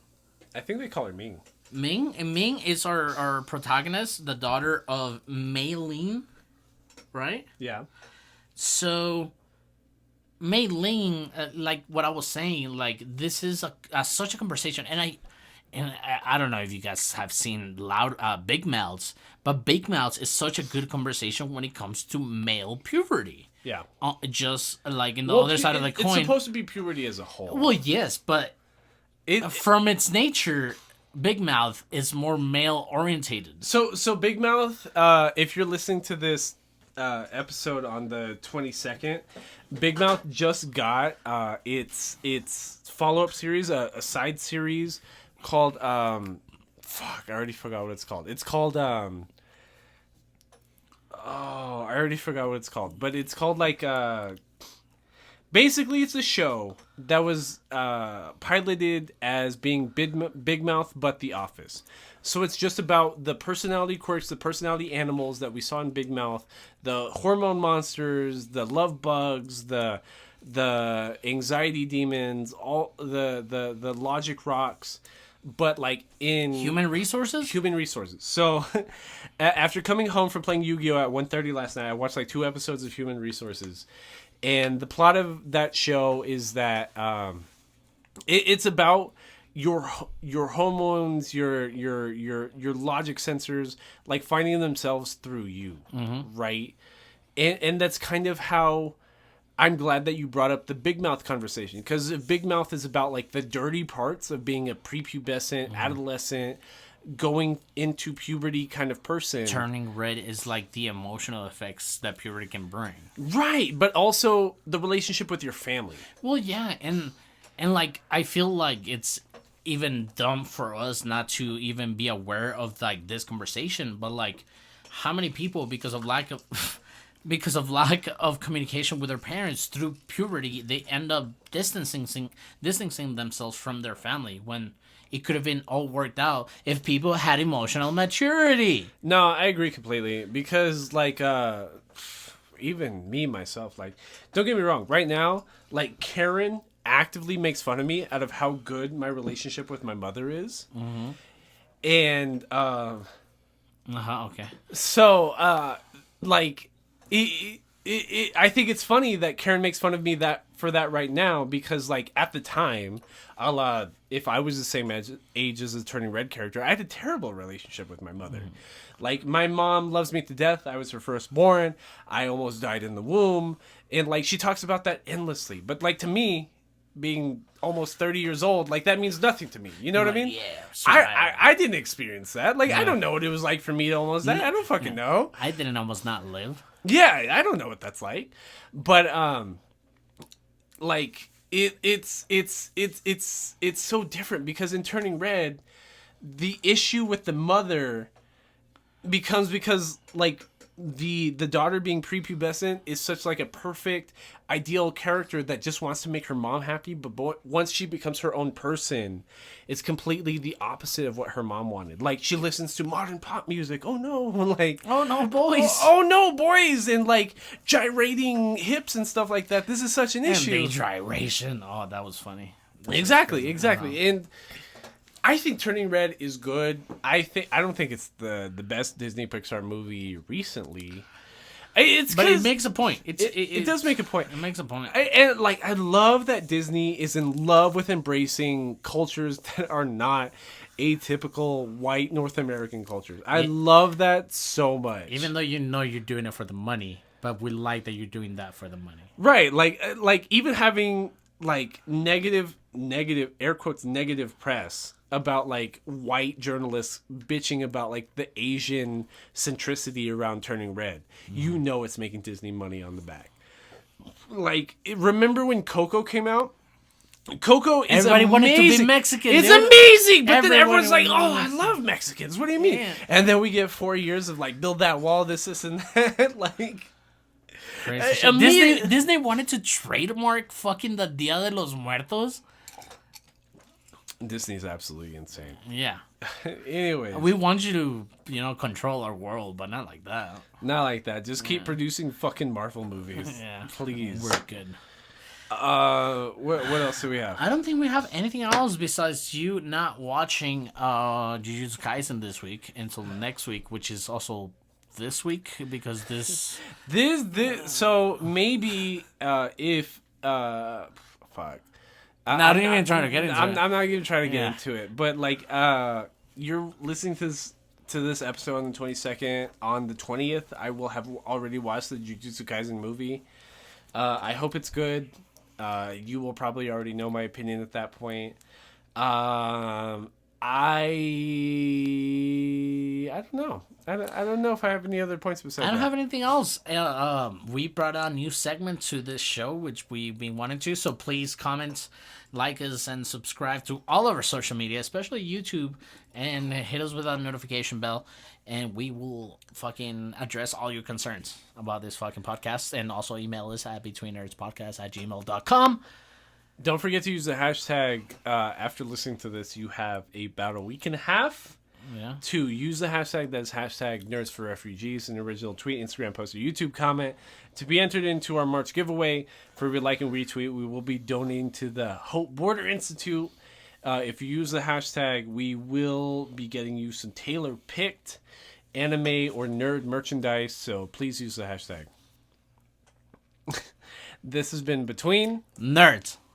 I think they call her Ming. Ming is our protagonist, the daughter of Mei Lin, right? Yeah. So Mei Lin, like what I was saying, like this is such a conversation, and I don't know if you guys have seen Big Mouths, but Big Mouths is such a good conversation when it comes to male puberty. Yeah. Just like in the other side of the coin. It's supposed to be puberty as a whole. Well, yes, but from its nature, Big Mouth is more male orientated. So Big Mouth, if you're listening to this episode on the 22nd, Big Mouth just got its follow-up series, a side series called I already forgot what it's called. It's called I already forgot what it's called, but it's called like basically it's a show that was piloted as being Big Mouth but The Office. So it's just about the personality quirks, the personality animals that we saw in Big Mouth, the hormone monsters, the love bugs, the anxiety demons, all the logic rocks, but like in human resources. So after coming home from playing Yu-Gi-Oh at 1:30 last night, I watched like 2 episodes of Human Resources, and the plot of that show is that it's about your hormones, your logic sensors, like finding themselves through you, right? And that's kind of how I'm glad that you brought up the Big Mouth conversation, because Big Mouth is about like the dirty parts of being a prepubescent, adolescent, going into puberty kind of person. Turning Red is like the emotional effects that puberty can bring. Right, but also the relationship with your family. Well, yeah, and like I feel like it's even dumb for us not to even be aware of like this conversation, but like how many people because of lack of communication with their parents through puberty, they end up distancing themselves from their family when it could have been all worked out if people had emotional maturity. No, I agree completely, because like even me myself, like, don't get me wrong, right now, like Karen actively makes fun of me out of how good my relationship with my mother is. And okay. So like I think it's funny that Karen makes fun of me for that right now, because like at the time, if I was the same age as the Turning Red character, I had a terrible relationship with my mother. Like, my mom loves me to death. I was her firstborn. I almost died in the womb, and like she talks about that endlessly. But like, to me, being almost 30 years old, like, that means nothing to me. You know what I mean? Yeah. I didn't experience that. Like, I don't know what it was like for me to almost die. I don't fucking know. I didn't almost not live. Yeah, I don't know what that's like. But like, it's so different, because in Turning Red, the issue with the mother becomes because like the daughter being prepubescent is such like a perfect ideal character that just wants to make her mom happy, but once she becomes her own person, it's completely the opposite of what her mom wanted. Like, she listens to modern pop music. Oh no, like, Oh no, boys. oh no, boys, and like gyrating hips and stuff like that. This is such an issue. And the gyration. Oh, that was funny. Exactly. And I think Turning Red is good. I don't think it's the best Disney Pixar movie recently. But it makes a point. It does make a point. It makes a point. I love that Disney is in love with embracing cultures that are not atypical white North American cultures. I love that so much. Even though you know you're doing it for the money, but we like that you're doing that for the money. Right, like even having like negative air quotes negative press about like white journalists bitching about like the Asian centricity around Turning Red. You know it's making Disney money on the back. Like, remember when Coco came out? Coco is Everybody amazing. wanted to be Mexican. It's dude. amazing, but then Everybody everyone's like, wanted to "Oh, be I Mexican." love Mexicans. What do you mean?" Yeah. And then we get 4 years of like build that wall, this and that. Like, Crazy shit. Disney wanted to trademark fucking the Dia de los Muertos. Disney's absolutely insane. Yeah. Anyways, We want you to, control our world, but not like that. not like that. Just keep producing fucking Marvel movies. Yeah. Please. We're good. What else do we have? I don't think we have anything else besides you not watching Jujutsu Kaisen this week until next week, which is also this week, because this So maybe if fuck. Not even trying to get into it. I'm not even trying to get Yeah. into it, but like you're listening to this episode on the 22nd. On the 20th, I will have already watched the Jujutsu Kaisen movie. I hope it's good. You will probably already know my opinion at that point. I don't know. I don't know if I have any other points besides I don't that. have anything else. We brought a new segment to this show, which we've been wanting to. So please comment, like us, and subscribe to all of our social media, especially YouTube, and hit us with that notification bell. And we will fucking address all your concerns about this fucking podcast. And also email us at betweennerdspodcast@gmail.com. Don't forget to use the hashtag after listening to this. You have about a week and a half Yeah. to use the hashtag. That's hashtag Nerds for Refugees, an original tweet, Instagram post, or YouTube comment to be entered into our March giveaway. For every like and retweet, we will be donating to the Hope Border Institute. If you use the hashtag, we will be getting you some tailor-picked anime or nerd merchandise, so please use the hashtag. This has been Between Nerds.